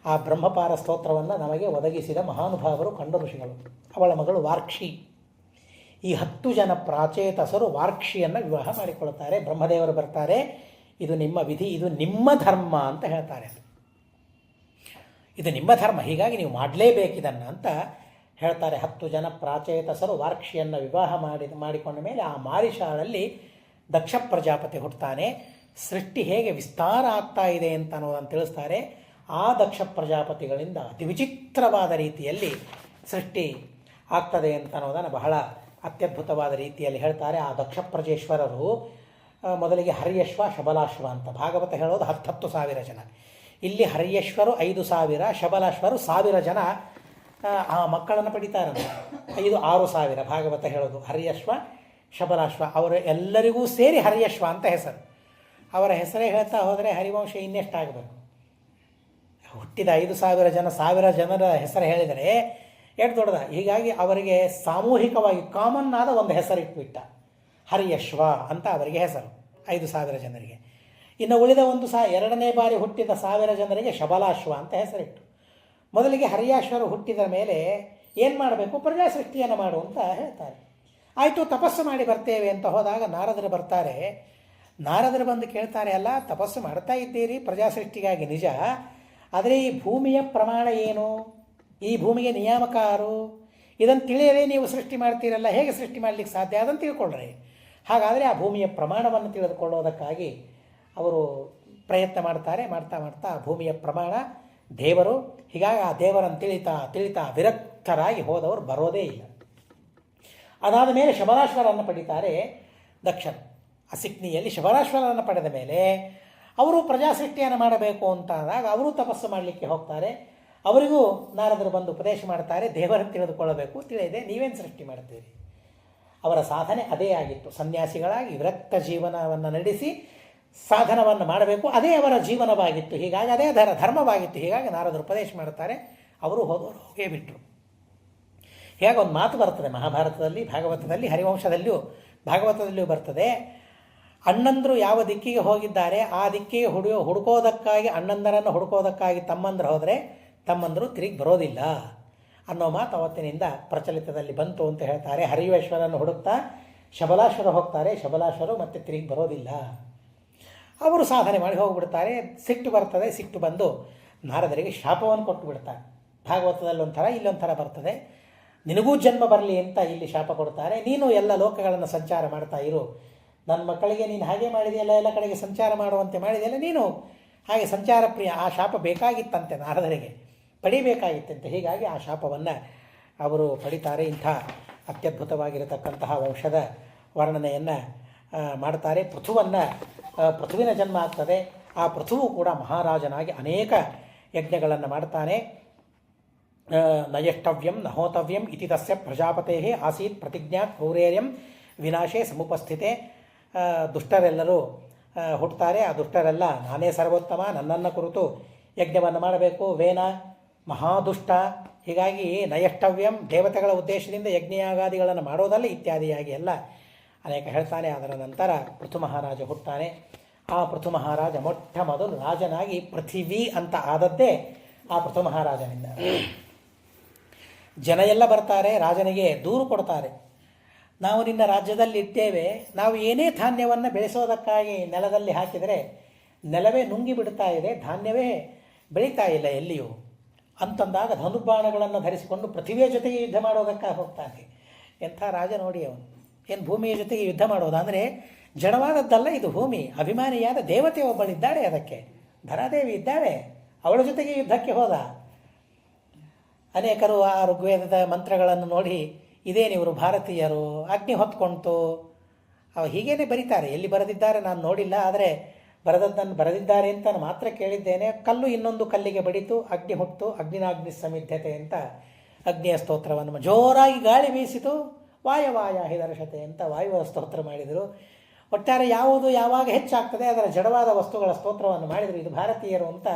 ಆ ಬ್ರಹ್ಮಪಾರ ಸ್ತೋತ್ರವನ್ನು ನಮಗೆ ಒದಗಿಸಿದ ಮಹಾನುಭಾವರು ಕಂಡು ಋಷಿಗಳು. ಅವಳ ಮಗಳು ವಾರ್ಕ್ಷಿ. ಈ 10 ಜನ ಪ್ರಾಚೇತಸರು ವಾರ್ಕ್ಷಿಯನ್ನು ವಿವಾಹ ಮಾಡಿಕೊಳ್ತಾರೆ. ಬ್ರಹ್ಮದೇವರು ಬರ್ತಾರೆ, ಇದು ನಿಮ್ಮ ವಿಧಿ, ಇದು ನಿಮ್ಮ ಧರ್ಮ ಅಂತ ಹೇಳ್ತಾರೆ. ಇದು ನಿಮ್ಮ ಧರ್ಮ, ಹೀಗಾಗಿ ನೀವು ಮಾಡಲೇಬೇಕಿದನ್ನು ಅಂತ ಹೇಳ್ತಾರೆ. 10 ಜನ ಪ್ರಾಚೇತಸರು ವಾರ್ಕ್ಷಿಯನ್ನು ವಿವಾಹ ಮಾಡಿಕೊಂಡ ಮೇಲೆ ಆ ಮಾರಿಷಾಳಲ್ಲಿ ದಕ್ಷ ಪ್ರಜಾಪತಿ ಹುಟ್ಟುತ್ತಾನೆ. ಸೃಷ್ಟಿ ಹೇಗೆ ವಿಸ್ತಾರ ಆಗ್ತಾ ಇದೆ ಅಂತ ಅನ್ನೋದನ್ನು ತಿಳಿಸ್ತಾರೆ. ಆ ದಕ್ಷ ಪ್ರಜಾಪತಿಗಳಿಂದ ಅತಿ ವಿಚಿತ್ರವಾದ ರೀತಿಯಲ್ಲಿ ಸೃಷ್ಟಿ ಆಗ್ತದೆ ಅಂತ ಅನ್ನೋದನ್ನು ಬಹಳ ಅತ್ಯದ್ಭುತವಾದ ರೀತಿಯಲ್ಲಿ ಹೇಳ್ತಾರೆ. ಆ ದಕ್ಷ ಪ್ರಜೇಶ್ವರರು ಮೊದಲಿಗೆ ಹರ್ಯಶ್ವ ಶಬಲಾಶ್ವ ಅಂತ ಭಾಗವತ ಹೇಳೋದು 10,000 ಜನ. ಇಲ್ಲಿ ಹರ್ಯಶ್ವರು 5,000, ಶಬಲಾಶ್ವರು 1,000 ಜನ ಆ ಮಕ್ಕಳನ್ನು ಪಡಿತಾರಂತೆ. 6,000 ಭಾಗವತ ಹೇಳೋದು. ಹರ್ಯಶ್ವ ಶಬಲಾಶ್ವ ಅವರು ಎಲ್ಲರಿಗೂ ಸೇರಿ ಹರ್ಯಶ್ವ ಅಂತ ಹೆಸರು. ಅವರ ಹೆಸರೇ ಹೇಳ್ತಾ ಹೋದರೆ ಹರಿವಂಶ ಇನ್ನೆಷ್ಟಾಗಬೇಕು. ಹುಟ್ಟಿದ 5,000 ಜನ 1,000 ಜನರ ಹೆಸರು ಹೇಳಿದರೆ ಎಷ್ಟು ದೊಡ್ಡದ. ಹೀಗಾಗಿ ಅವರಿಗೆ ಸಾಮೂಹಿಕವಾಗಿ ಕಾಮನ್ ಆದ ಒಂದು ಹೆಸರಿಟ್ಬಿಟ್ಟ, ಹರ್ಯಶ್ವ ಅಂತ ಅವರಿಗೆ ಹೆಸರು 5,000 ಜನರಿಗೆ. ಇನ್ನು ಉಳಿದ 2ನೇ ಬಾರಿ ಹುಟ್ಟಿದ 1,000 ಜನರಿಗೆ ಶಬಲಾಶ್ವ ಅಂತ ಹೆಸರಿಟ್ಟು. ಮೊದಲಿಗೆ ಹರ್ಯಾಶ್ವರು ಹುಟ್ಟಿದ ಮೇಲೆ ಏನು ಮಾಡಬೇಕು, ಪ್ರಜಾ ಸೃಷ್ಟಿಯನ್ನು ಮಾಡು ಅಂತ ಹೇಳ್ತಾರೆ. ಆಯಿತು, ತಪಸ್ಸು ಮಾಡಿ ಬರ್ತೇವೆ ಅಂತ ಹೋದಾಗ ನಾರದರು ಬರ್ತಾರೆ. ನಾರದರು ಬಂದು ಕೇಳ್ತಾರೆ, ಅಲ್ಲ ತಪಸ್ಸು ಮಾಡ್ತಾ ಇದ್ದೀರಿ ಪ್ರಜಾ ಸೃಷ್ಟಿಗಾಗಿ ನಿಜ, ಆದರೆ ಈ ಭೂಮಿಯ ಪ್ರಮಾಣ ಏನು, ಈ ಭೂಮಿಗೆ ನಿಯಾಮಕಾರು, ಇದನ್ನು ತಿಳಿಯದೇ ನೀವು ಸೃಷ್ಟಿ ಮಾಡ್ತೀರಲ್ಲ, ಹೇಗೆ ಸೃಷ್ಟಿ ಮಾಡಲಿಕ್ಕೆ ಸಾಧ್ಯ, ಅದನ್ನು ತಿಳ್ಕೊಳ್ಳ್ರಿ. ಹಾಗಾದರೆ ಆ ಭೂಮಿಯ ಪ್ರಮಾಣವನ್ನು ತಿಳಿದುಕೊಳ್ಳೋದಕ್ಕಾಗಿ ಅವರು ಪ್ರಯತ್ನ ಮಾಡ್ತಾರೆ. ಮಾಡ್ತಾ ಮಾಡ್ತಾ ಭೂಮಿಯ ಪ್ರಮಾಣ ದೇವರು, ಹೀಗಾಗಿ ಆ ದೇವರನ್ನು ತಿಳಿತಾ ವಿರಕ್ತರಾಗಿ ಹೋದವರು ಬರೋದೇ ಇಲ್ಲ. ಅದಾದ ಮೇಲೆ ಶಬಲಾಶ್ವರನ್ನು ಪಡಿತಾರೆ ದಕ್ಷನ್. ಅಸಿಕ್ನಿಯಲ್ಲಿ ಶಬಲಾಶ್ವರನ್ನು ಪಡೆದ ಮೇಲೆ ಅವರು ಪ್ರಜಾಸೃಷ್ಟಿಯನ್ನು ಮಾಡಬೇಕು ಅಂತ ಆದಾಗ ಅವರು ತಪಸ್ಸು ಮಾಡಲಿಕ್ಕೆ ಹೋಗ್ತಾರೆ. ಅವರಿಗೂ ನಾರದರು ಬಂದು ಉಪದೇಶ ಮಾಡ್ತಾರೆ, ದೇವರನ್ನು ತಿಳಿದುಕೊಳ್ಳಬೇಕು, ತಿಳಿಯದೆ ನೀವೇನು ಸೃಷ್ಟಿ ಮಾಡ್ತೀರಿ. ಅವರ ಸಾಧನೆ ಅದೇ ಆಗಿತ್ತು. ಸನ್ಯಾಸಿಗಳಾಗಿ ವಿರಕ್ತ ಜೀವನವನ್ನು ನಡೆಸಿ ಸಾಧನವನ್ನು ಮಾಡಬೇಕು, ಅದೇ ಅವರ ಜೀವನವಾಗಿತ್ತು. ಹೀಗಾಗಿ ಅದೇ ಧರ್ಮವಾಗಿತ್ತು. ಹೀಗಾಗಿ ನಾರದರು ಉಪದೇಶ ಮಾಡ್ತಾರೆ, ಅವರು ಹೋದವರು ಹೋಗೇ ಬಿಟ್ಟರು. ಹೀಗಾಗಿ ಒಂದು ಮಾತು ಬರ್ತದೆ ಮಹಾಭಾರತದಲ್ಲಿ, ಭಾಗವತದಲ್ಲಿ, ಹರಿವಂಶದಲ್ಲಿಯೂ ಭಾಗವತದಲ್ಲಿಯೂ ಬರ್ತದೆ. ಅಣ್ಣಂದರು ಯಾವ ದಿಕ್ಕಿಗೆ ಹೋಗಿದ್ದಾರೆ ಆ ದಿಕ್ಕಿಗೆ ಹುಡುಕೋದಕ್ಕಾಗಿ, ಅಣ್ಣಂದರನ್ನು ಹುಡುಕೋದಕ್ಕಾಗಿ ತಮ್ಮಂದರು ಹೋದರೆ ತಮ್ಮಂದರು ತಿರುಗಿ ಬರೋದಿಲ್ಲ ಅನ್ನೋ ಮಾತು ಅವತ್ತಿನಿಂದ ಪ್ರಚಲಿತದಲ್ಲಿ ಬಂತು ಅಂತ ಹೇಳ್ತಾರೆ. ಹರಿವೇಶ್ವರನ್ನು ಹುಡುಕ್ತಾ ಶಬಲಾಶ್ವರ ಹೋಗ್ತಾರೆ, ಶಬಲಾಶ್ವರು ಮತ್ತೆ ತಿರುಗಿ ಬರೋದಿಲ್ಲ. ಅವರು ಸಾಧನೆ ಮಾಡಿ ಹೋಗಿಬಿಡ್ತಾರೆ. ಸಿಟ್ಟು ಬರ್ತದೆ, ಸಿಟ್ಟು ಬಂದು ನಾರದರಿಗೆ ಶಾಪವನ್ನು ಕೊಟ್ಟು ಬಿಡ್ತಾರೆ. ಭಾಗವತದಲ್ಲಿ ಒಂಥರ, ಇಲ್ಲೊಂಥರ ಬರ್ತದೆ. ನಿನಗೂ ಜನ್ಮ ಬರಲಿ ಅಂತ ಇಲ್ಲಿ ಶಾಪ ಕೊಡ್ತಾರೆ. ನೀನು ಎಲ್ಲ ಲೋಕಗಳನ್ನು ಸಂಚಾರ ಮಾಡ್ತಾ ಇರು, ನನ್ನ ಮಕ್ಕಳಿಗೆ ನೀನು ಹಾಗೆ ಮಾಡಿದೆಯಲ್ಲ, ಎಲ್ಲ ಕಡೆಗೆ ಸಂಚಾರ ಮಾಡುವಂತೆ ಮಾಡಿದೆಯಲ್ಲ, ನೀನು ಹಾಗೆ ಸಂಚಾರ ಪ್ರಿಯ. ಆ ಶಾಪ ಬೇಕಾಗಿತ್ತಂತೆ ನಾರದರಿಗೆ, ಪಡಿಬೇಕಾಗಿತ್ತಂತೆ. ಹೀಗಾಗಿ ಆ ಶಾಪವನ್ನು ಅವರು ಪಡಿತಾರೆ. ಇಂಥ ಅತ್ಯದ್ಭುತವಾಗಿರತಕ್ಕಂತಹ ವಂಶದ ವರ್ಣನೆಯನ್ನು ಮಾಡ್ತಾರೆ. ಪೃಥುವಿನ ಜನ್ಮ ಆಗ್ತದೆ. ಆ ಪೃಥುವು ಕೂಡ ಮಹಾರಾಜನಾಗಿ ಅನೇಕ ಯಜ್ಞಗಳನ್ನು ಮಾಡ್ತಾನೆ. ನಯಷ್ಟವ್ಯಂ ನಹೋತವ್ಯಂ ಇತಿ ತಸ್ಯ ಪ್ರಜಾಪತೆ ಆಸೀತ್ ಪ್ರತಿಜ್ಞಾ ಕ್ರೂರೇರ್ಯಂ ವಿನಾಶೇ ಸಮುಪಸ್ಥಿತೆ. ದುಷ್ಟರೆಲ್ಲರೂ ಹುಟ್ಟುತ್ತಾರೆ. ಆ ದುಷ್ಟರೆಲ್ಲ ನಾನೇ ಸರ್ವೋತ್ತಮ, ನನ್ನನ್ನು ಕುರಿತು ಯಜ್ಞವನ್ನು ಮಾಡಬೇಕು, ವೇನ ಮಹಾದುಷ್ಟ. ಹೀಗಾಗಿ ನಯಷ್ಟವ್ಯಂ ದೇವತೆಗಳ ಉದ್ದೇಶದಿಂದ ಯಜ್ಞಯಾಗಾದಿಗಳನ್ನು ಮಾಡೋದಲ್ಲ, ಇತ್ಯಾದಿಯಾಗಿ ಎಲ್ಲ ಅನೇಕ ಹೇಳ್ತಾನೆ. ಅದರ ನಂತರ ಪೃಥು ಮಹಾರಾಜ ಹುಟ್ಟುತ್ತಾನೆ. ಆ ಪೃಥು ಮಹಾರಾಜ ಮೊಟ್ಟ ಮೊದಲು ರಾಜನಾಗಿ ಪೃಥಿವಿ ಅಂತ ಆದದ್ದೇ ಆ ಪೃಥು ಮಹಾರಾಜನಿಂದ. ಜನ ಎಲ್ಲ ಬರ್ತಾರೆ, ರಾಜನಿಗೆ ದೂರು ಕೊಡ್ತಾರೆ, ನಾವು ನಿನ್ನ ರಾಜ್ಯದಲ್ಲಿ ಇದ್ದೇವೆ, ನಾವು ಏನೇ ಧಾನ್ಯವನ್ನು ಬೆಳೆಸೋದಕ್ಕಾಗಿ ನೆಲದಲ್ಲಿ ಹಾಕಿದರೆ ನೆಲವೇ ನುಂಗಿ ಬಿಡ್ತಾ ಇದೆ, ಧಾನ್ಯವೇ ಬೆಳೀತಾ ಇಲ್ಲ ಎಲ್ಲಿಯೂ ಅಂತಂದಾಗ ಧನುರ್ಬಾಣಗಳನ್ನು ಧರಿಸಿಕೊಂಡು ಪೃಥ್ವಿಯ ಜೊತೆಗೆ ಯುದ್ಧ ಮಾಡೋದಕ್ಕಾಗಿ ಹೋಗ್ತಾನೆ. ಎಂಥ ರಾಜ ನೋಡಿ ಅವನು. ಏನು ಭೂಮಿಯ ಜೊತೆಗೆ ಯುದ್ಧ ಮಾಡೋದಂದರೆ ಜಡವಾದದ್ದಲ್ಲ ಇದು ಭೂಮಿ. ಅಭಿಮಾನಿಯಾದ ದೇವತೆ ಒಬ್ಬಳಿದ್ದಾಳೆ, ಅದಕ್ಕೆ ಧರಾದೇವಿ ಇದ್ದಾಳೆ, ಅವಳ ಜೊತೆಗೆ ಯುದ್ಧಕ್ಕೆ ಹೋದ. ಅನೇಕರು ಆ ಋಗ್ವೇದದ ಮಂತ್ರಗಳನ್ನು ನೋಡಿ ಇದೇನಿವರು ಭಾರತೀಯರು, ಅಗ್ನಿ ಹೊತ್ಕೊಂತು ಹೀಗೇನೆ ಬರೀತಾರೆ. ಎಲ್ಲಿ ಬರೆದಿದ್ದಾರೆ ನಾನು ನೋಡಿಲ್ಲ, ಆದರೆ ಬರೆದಿದ್ದಾರೆ ಅಂತ ನಾನು ಮಾತ್ರ ಕೇಳಿದ್ದೇನೆ. ಕಲ್ಲು ಇನ್ನೊಂದು ಕಲ್ಲಿಗೆ ಬಡಿತು, ಅಗ್ನಿ ಹುಟ್ಟು, ಅಗ್ನಿನಾಗ್ನಿ ಸಮಿಧ್ಯತೆ ಅಂತ ಅಗ್ನಿಯ ಸ್ತೋತ್ರವನ್ನು ಜೋರಾಗಿ ಗಾಳಿ ಬೀಸಿತು, ವಾಯವಾಯ ಹಿದರ್ಶತೆ ಅಂತ ವಾಯುವ ಸ್ತೋತ್ರ ಮಾಡಿದರು. ಒಟ್ಟಾರೆ ಯಾವುದು ಯಾವಾಗ ಹೆಚ್ಚಾಗ್ತದೆ ಅದರ ಜಡವಾದ ವಸ್ತುಗಳ ಸ್ತೋತ್ರವನ್ನು ಮಾಡಿದರು. ಇದು ಭಾರತೀಯರು ಅಂತ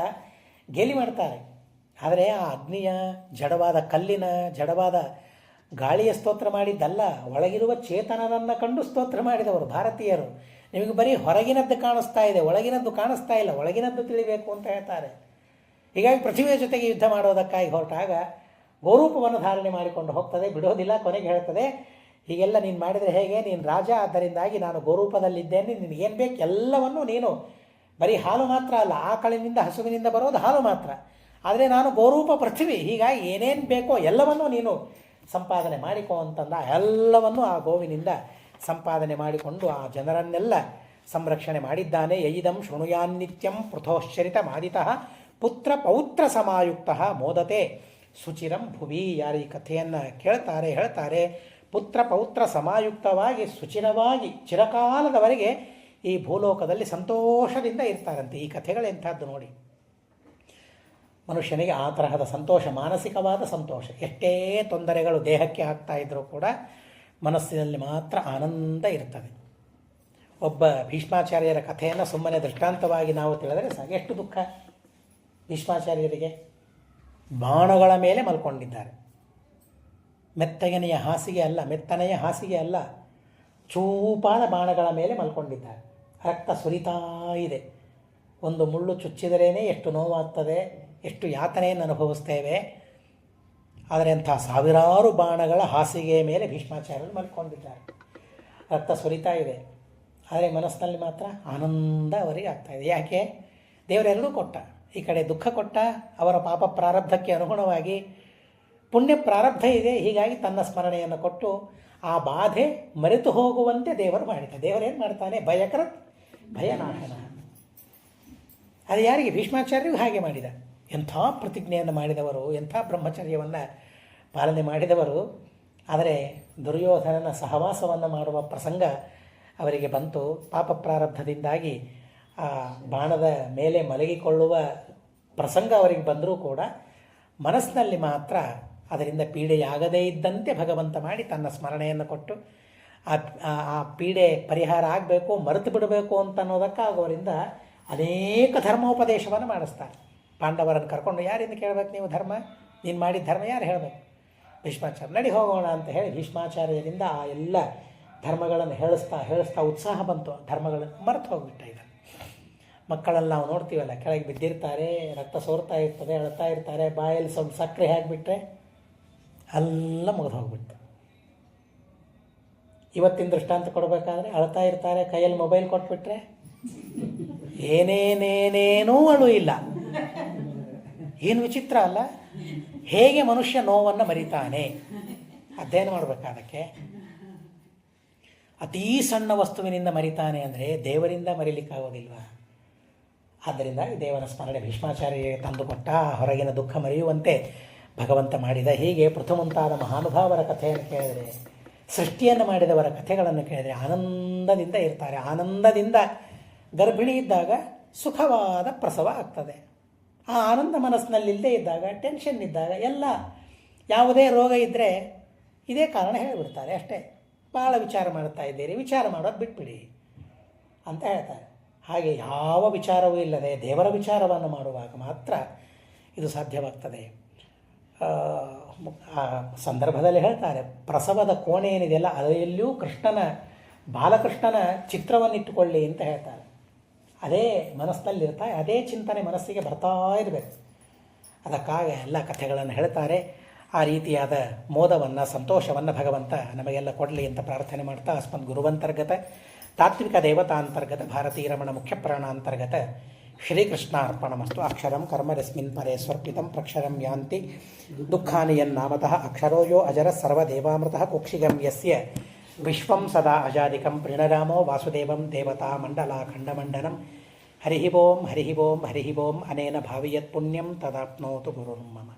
ಗೇಲಿ ಮಾಡ್ತಾರೆ. ಆದರೆ ಆ ಅಗ್ನಿಯ, ಜಡವಾದ ಕಲ್ಲಿನ, ಜಡವಾದ ಗಾಳಿಯ ಸ್ತೋತ್ರ ಮಾಡಿದ್ದಲ್ಲ, ಒಳಗಿರುವ ಚೇತನನನ್ನು ಕಂಡು ಸ್ತೋತ್ರ ಮಾಡಿದವರು ಭಾರತೀಯರು. ನಿಮಗೆ ಬರೀ ಹೊರಗಿನದ್ದು ಕಾಣಿಸ್ತಾ ಇದೆ, ಒಳಗಿನದ್ದು ಕಾಣಿಸ್ತಾ ಇಲ್ಲ, ಒಳಗಿನದ್ದು ತಿಳಿಬೇಕು ಅಂತ ಹೇಳ್ತಾರೆ. ಹೀಗಾಗಿ ಪೃಥ್ವಿಯ ಜೊತೆಗೆ ಯುದ್ಧ ಮಾಡೋದಕ್ಕಾಗಿ ಹೊರಟಾಗ ಗೋರೂಪವನ್ನು ಧಾರಣೆ ಮಾಡಿಕೊಂಡು ಹೋಗ್ತದೆ, ಬಿಡೋದಿಲ್ಲ. ಕೊನೆಗೆ ಹೇಳ್ತದೆ, ಹೀಗೆಲ್ಲ ನೀನು ಮಾಡಿದರೆ ಹೇಗೆ, ನೀನು ರಾಜ, ಆದ್ದರಿಂದಾಗಿ ನಾನು ಗೋರೂಪದಲ್ಲಿದ್ದೇನೆ, ನಿನಗೇನು ಬೇಕು ಎಲ್ಲವನ್ನೂ ನೀನು, ಬರೀ ಹಾಲು ಮಾತ್ರ ಅಲ್ಲ, ಆಕಳಿನಿಂದ ಹಸುವಿನಿಂದ ಬರೋದು ಹಾಲು ಮಾತ್ರ, ಆದರೆ ನಾನು ಗೋರೂಪ ಪೃಥ್ವಿ, ಹೀಗಾಗಿ ಏನೇನು ಬೇಕೋ ಎಲ್ಲವನ್ನೂ ನೀನು ಸಂಪಾದನೆ ಮಾಡಿಕೊ ಅಂತಂದ. ಎಲ್ಲವನ್ನೂ ಆ ಗೋವಿನಿಂದ ಸಂಪಾದನೆ ಮಾಡಿಕೊಂಡು ಆ ಜನರನ್ನೆಲ್ಲ ಸಂರಕ್ಷಣೆ ಮಾಡಿದ್ದಾನೆ. ಯೈದಂ ಶೃಣುಯಾನ್ನಿತ್ಯಂ ಪೃಥೋಶ್ಚರಿತ ಮಾದಿತಃ ಪುತ್ರ ಪೌತ್ರ ಸಮಾಯುಕ್ತ ಮೋದತೆ ಸುಚಿರಂ ಭುವಿ. ಯಾರು ಈ ಕಥೆಯನ್ನು ಕೇಳ್ತಾರೆ ಹೇಳ್ತಾರೆ, ಪುತ್ರ ಪೌತ್ರ ಸಮಾಯುಕ್ತವಾಗಿ ಸುಚಿರವಾಗಿ ಚಿರಕಾಲದವರೆಗೆ ಈ ಭೂಲೋಕದಲ್ಲಿ ಸಂತೋಷದಿಂದ ಇರ್ತಾರಂತೆ. ಈ ಕಥೆಗಳೆಂಥದ್ದು ನೋಡಿ. ಮನುಷ್ಯನಿಗೆ ಆ ತರಹದ ಸಂತೋಷ, ಮಾನಸಿಕವಾದ ಸಂತೋಷ. ಎಷ್ಟೇ ತೊಂದರೆಗಳು ದೇಹಕ್ಕೆ ಆಗ್ತಾ ಇದ್ದರೂ ಕೂಡ ಮನಸ್ಸಿನಲ್ಲಿ ಮಾತ್ರ ಆನಂದ ಇರ್ತದೆ. ಒಬ್ಬ ಭೀಷ್ಮಾಚಾರ್ಯರ ಕಥೆಯನ್ನು ಸುಮ್ಮನೆ ದೃಷ್ಟಾಂತವಾಗಿ ನಾವು ತಿಳಿದರೆ ಸಾಕು. ಎಷ್ಟು ದುಃಖ ಭೀಷ್ಮಾಚಾರ್ಯರಿಗೆ. ಬಾಣಗಳ ಮೇಲೆ ಮಲ್ಕೊಂಡಿದ್ದಾರೆ. ಮೆತ್ತನೆಯ ಹಾಸಿಗೆ ಅಲ್ಲ, ಚೂಪಾದ ಬಾಣಗಳ ಮೇಲೆ ಮಲ್ಕೊಂಡಿದ್ದಾರೆ. ರಕ್ತ ಸುರಿತಾ ಇದೆ. ಒಂದು ಮುಳ್ಳು ಚುಚ್ಚಿದರೇ ಎಷ್ಟು ನೋವಾಗ್ತದೆ, ಎಷ್ಟು ಯಾತನೆಯನ್ನು ಅನುಭವಿಸ್ತೇವೆ. ಆದರೆ ಅಂಥ ಸಾವಿರಾರು ಬಾಣಗಳ ಹಾಸಿಗೆಯ ಮೇಲೆ ಭೀಷ್ಮಾಚಾರ್ಯರು ಮಲ್ಕೊಂಡಿದ್ದಾರೆ. ರಕ್ತ ಸುರಿತಾ ಇದೆ, ಆದರೆ ಮನಸ್ಸಿನಲ್ಲಿ ಮಾತ್ರ ಆನಂದ ಅವರಿಗೆ ಆಗ್ತಾಯಿದೆ. ಯಾಕೆ? ದೇವರೆಲ್ಲರೂ ಕೊಟ್ಟ. ಈ ಕಡೆ ದುಃಖ ಕೊಟ್ಟ, ಅವರ ಪಾಪ ಪ್ರಾರಬ್ಧಕ್ಕೆ ಅನುಗುಣವಾಗಿ ಪುಣ್ಯ ಪ್ರಾರಬ್ಧ ಇದೆ. ಹೀಗಾಗಿ ತನ್ನ ಸ್ಮರಣೆಯನ್ನು ಕೊಟ್ಟು ಆ ಬಾಧೆ ಮರೆತು ಹೋಗುವಂತೆ ದೇವರು ಮಾಡಿದ. ದೇವರೇನು ಮಾಡ್ತಾನೆ? ಭಯಕೃತ್ ಭಯನಾಶನ. ಅದು ಯಾರಿಗೆ? ಭೀಷ್ಮಾಚಾರ್ಯರಿಗೂ ಹಾಗೆ ಮಾಡಿದ. ಎಂಥ ಪ್ರತಿಜ್ಞೆಯನ್ನು ಮಾಡಿದವರು, ಎಂಥ ಬ್ರಹ್ಮಚರ್ಯವನ್ನು ಪಾಲನೆ ಮಾಡಿದವರು. ಆದರೆ ದುರ್ಯೋಧನನ ಸಹವಾಸವನ್ನು ಮಾಡುವ ಪ್ರಸಂಗ ಅವರಿಗೆ ಬಂತು. ಪಾಪ ಪ್ರಾರಬ್ಧದಿಂದಾಗಿ ಆ ಬಾಣದ ಮೇಲೆ ಮಲಗಿಕೊಳ್ಳುವ ಪ್ರಸಂಗ ಅವರಿಗೆ ಬಂದರೂ ಕೂಡ ಮನಸ್ಸಿನಲ್ಲಿ ಮಾತ್ರ ಅದರಿಂದ ಪೀಡೆಯಾಗದೇ ಇದ್ದಂತೆ ಭಗವಂತ ಮಾಡಿ ತನ್ನ ಸ್ಮರಣೆಯನ್ನು ಕೊಟ್ಟು ಆ ಪೀಡೆ ಪರಿಹಾರ ಆಗಬೇಕು, ಮರೆತು ಬಿಡಬೇಕು ಅಂತ ಅನ್ನೋದಕ್ಕಾಗೋರಿಂದ ಅನೇಕ ಧರ್ಮೋಪದೇಶವನ್ನು ಮಾಡಿಸ್ತಾರೆ. ಪಾಂಡವರನ್ನು ಕರ್ಕೊಂಡು, ಯಾರಿಂದ ಕೇಳಬೇಕು ನೀವು ಧರ್ಮ? ನೀನು ಮಾಡಿದ ಧರ್ಮ ಯಾರು ಹೇಳಬೇಕು? ಭೀಷ್ಮಾಚಾರ್ಯ. ನಡಿ ಹೋಗೋಣ ಅಂತ ಹೇಳಿ ಭೀಷ್ಮಾಚಾರ್ಯರಿಂದ ಆ ಎಲ್ಲ ಧರ್ಮಗಳನ್ನು ಹೇಳಿಸ್ತಾ ಉತ್ಸಾಹ ಬಂತು. ಧರ್ಮಗಳನ್ನು ಮರೆತು ಹೋಗ್ಬಿಟ್ಟ. ಈಗ ಮಕ್ಕಳಲ್ಲಿ ನಾವು ನೋಡ್ತೀವಲ್ಲ, ಕೆಳಗೆ ಬಿದ್ದಿರ್ತಾರೆ, ರಕ್ತ ಸೋರ್ತಾ ಇರ್ತದೆ, ಅಳ್ತಾ ಇರ್ತಾರೆ, ಬಾಯಲ್ಲಿ ಸ್ವಲ್ಪ ಸಕ್ಕರೆ ಹಾಕಿಬಿಟ್ರೆ ಎಲ್ಲ ಮುಗಿದು ಹೋಗ್ಬಿಟ್ಟು. ಇವತ್ತಿನ ದೃಷ್ಟಾಂತ ಕೊಡಬೇಕಾದ್ರೆ ಅಳ್ತಾ ಇರ್ತಾರೆ, ಕೈಯಲ್ಲಿ ಮೊಬೈಲ್ ಕೊಟ್ಬಿಟ್ರೆ ಏನೇನೇನೇನೂ ಅಳು ಇಲ್ಲ. ಏನು ವಿಚಿತ್ರ ಅಲ್ಲ? ಹೇಗೆ ಮನುಷ್ಯ ನೋವನ್ನು ಮರಿತಾನೆ? ಅಧ್ಯಯನ ಮಾಡಬೇಕಾದಕ್ಕೆ. ಅತೀ ಸಣ್ಣ ವಸ್ತುವಿನಿಂದ ಮರಿತಾನೆ ಅಂದರೆ ದೇವರಿಂದ ಮರಿಲಿಕ್ಕಾಗೋದಿಲ್ವ? ಆದ್ದರಿಂದ ಈ ದೇವರ ಸ್ಮರಣೆ ಭೀಷ್ಮಾಚಾರ್ಯರಿಗೆ ತಂದುಕೊಟ್ಟ. ಹೊರಗಿನ ದುಃಖ ಮರೆಯುವಂತೆ ಭಗವಂತ ಮಾಡಿದ. ಹೀಗೆ ಪೃಥುಮಂತಾದ ಮಹಾನುಭಾವರ ಕಥೆಯನ್ನು ಕೇಳಿದರೆ, ಸೃಷ್ಟಿಯನ್ನು ಮಾಡಿದವರ ಕಥೆಗಳನ್ನು ಕೇಳಿದರೆ ಆನಂದದಿಂದ ಇರ್ತಾರೆ. ಆನಂದದಿಂದ ಗರ್ಭಿಣಿ ಇದ್ದಾಗ ಸುಖವಾದ ಪ್ರಸವ ಆಗ್ತದೆ. ಆ ಆನಂದ ಮನಸ್ಸಿನಲ್ಲಿಲ್ಲದೆ ಇದ್ದಾಗ, ಟೆನ್ಷನ್ ಇದ್ದಾಗ, ಎಲ್ಲ ಯಾವುದೇ ರೋಗ ಇದ್ದರೆ ಇದೇ ಕಾರಣ ಹೇಳಿಬಿಡ್ತಾರೆ ಅಷ್ಟೇ. ಭಾಳ ವಿಚಾರ ಮಾಡ್ತಾ ಇದ್ದೀರಿ, ವಿಚಾರ ಮಾಡೋದು ಬಿಟ್ಬಿಡಿ ಅಂತ ಹೇಳ್ತಾರೆ. ಹಾಗೆ ಯಾವ ವಿಚಾರವೂ ಇಲ್ಲದೆ ದೇವರ ವಿಚಾರವನ್ನು ಮಾಡುವಾಗ ಮಾತ್ರ ಇದು ಸಾಧ್ಯವಾಗ್ತದೆ. ಆ ಸಂದರ್ಭದಲ್ಲಿ ಹೇಳ್ತಾರೆ, ಪ್ರಸವದ ಕೋಣೆ ಏನಿದೆಯಲ್ಲ ಅದರಲ್ಲಿಯೂ ಬಾಲಕೃಷ್ಣನ ಚಿತ್ರವನ್ನಿಟ್ಟುಕೊಳ್ಳಿ ಅಂತ ಹೇಳ್ತಾರೆ. ಅದೇ ಮನಸ್ಸಿನಲ್ಲಿರ್ತಾರೆ, ಅದೇ ಚಿಂತನೆ ಮನಸ್ಸಿಗೆ ಬರ್ತಾ ಇರಬೇಕು. ಅದಕ್ಕಾಗಿ ಎಲ್ಲ ಕಥೆಗಳನ್ನು ಹೇಳ್ತಾರೆ. ಆ ರೀತಿಯಾದ ಮೋದವನ್ನು, ಸಂತೋಷವನ್ನು ಭಗವಂತ ನಮಗೆಲ್ಲ ಕೊಡಲಿ ಅಂತ ಪ್ರಾರ್ಥನೆ ಮಾಡ್ತಾ, ಅಸ್ಮದ್ ಗುರುವಂತರ್ಗತ ತಾತ್ವಿಕ ದೇವತಾಂತರ್ಗತ ಭಾರತೀಯ ರಮಣ ಮುಖ್ಯ ಪ್ರಾಣಾಂತರ್ಗತ ಶ್ರೀಕೃಷ್ಣಾರ್ಪಣಮಸ್ತು. ಅಕ್ಷರಂ ಕರ್ಮರಸ್ಮಿನ್ ಪರೇ ಸ್ವರ್ಪಿತಂ ಪ್ರಕ್ಷರಂ ಯಾಂತಿ ದುಃಖಾನಿ ಯನ್ನಾಮತಃ ಅಕ್ಷರೋ ಯೋ ಅಜರ ಸರ್ವದೇವಾಮೃತಃ ಕುಕ್ಷಿಗಂ ಯಸ್ಯ ವಿಶ್ವಂ ಸದಾ ಅಜಾದಿಕಂ ಪ್ರಣರಾಮೋ ವಾಸುದೇವಂ ದೇವತಾ ಮಂಡಲಾಖಂಡಮಂಡನಂ. ಹರಿ ಓಂ ಹರಿ ಓಂ ಹರಿ ಓಂ. ಅನೇನ ಭಾವಿಯತ್ ಪುಣ್ಯಂ ತದಾಪ್ನೋತು ಗುರುರ್ಮಮ.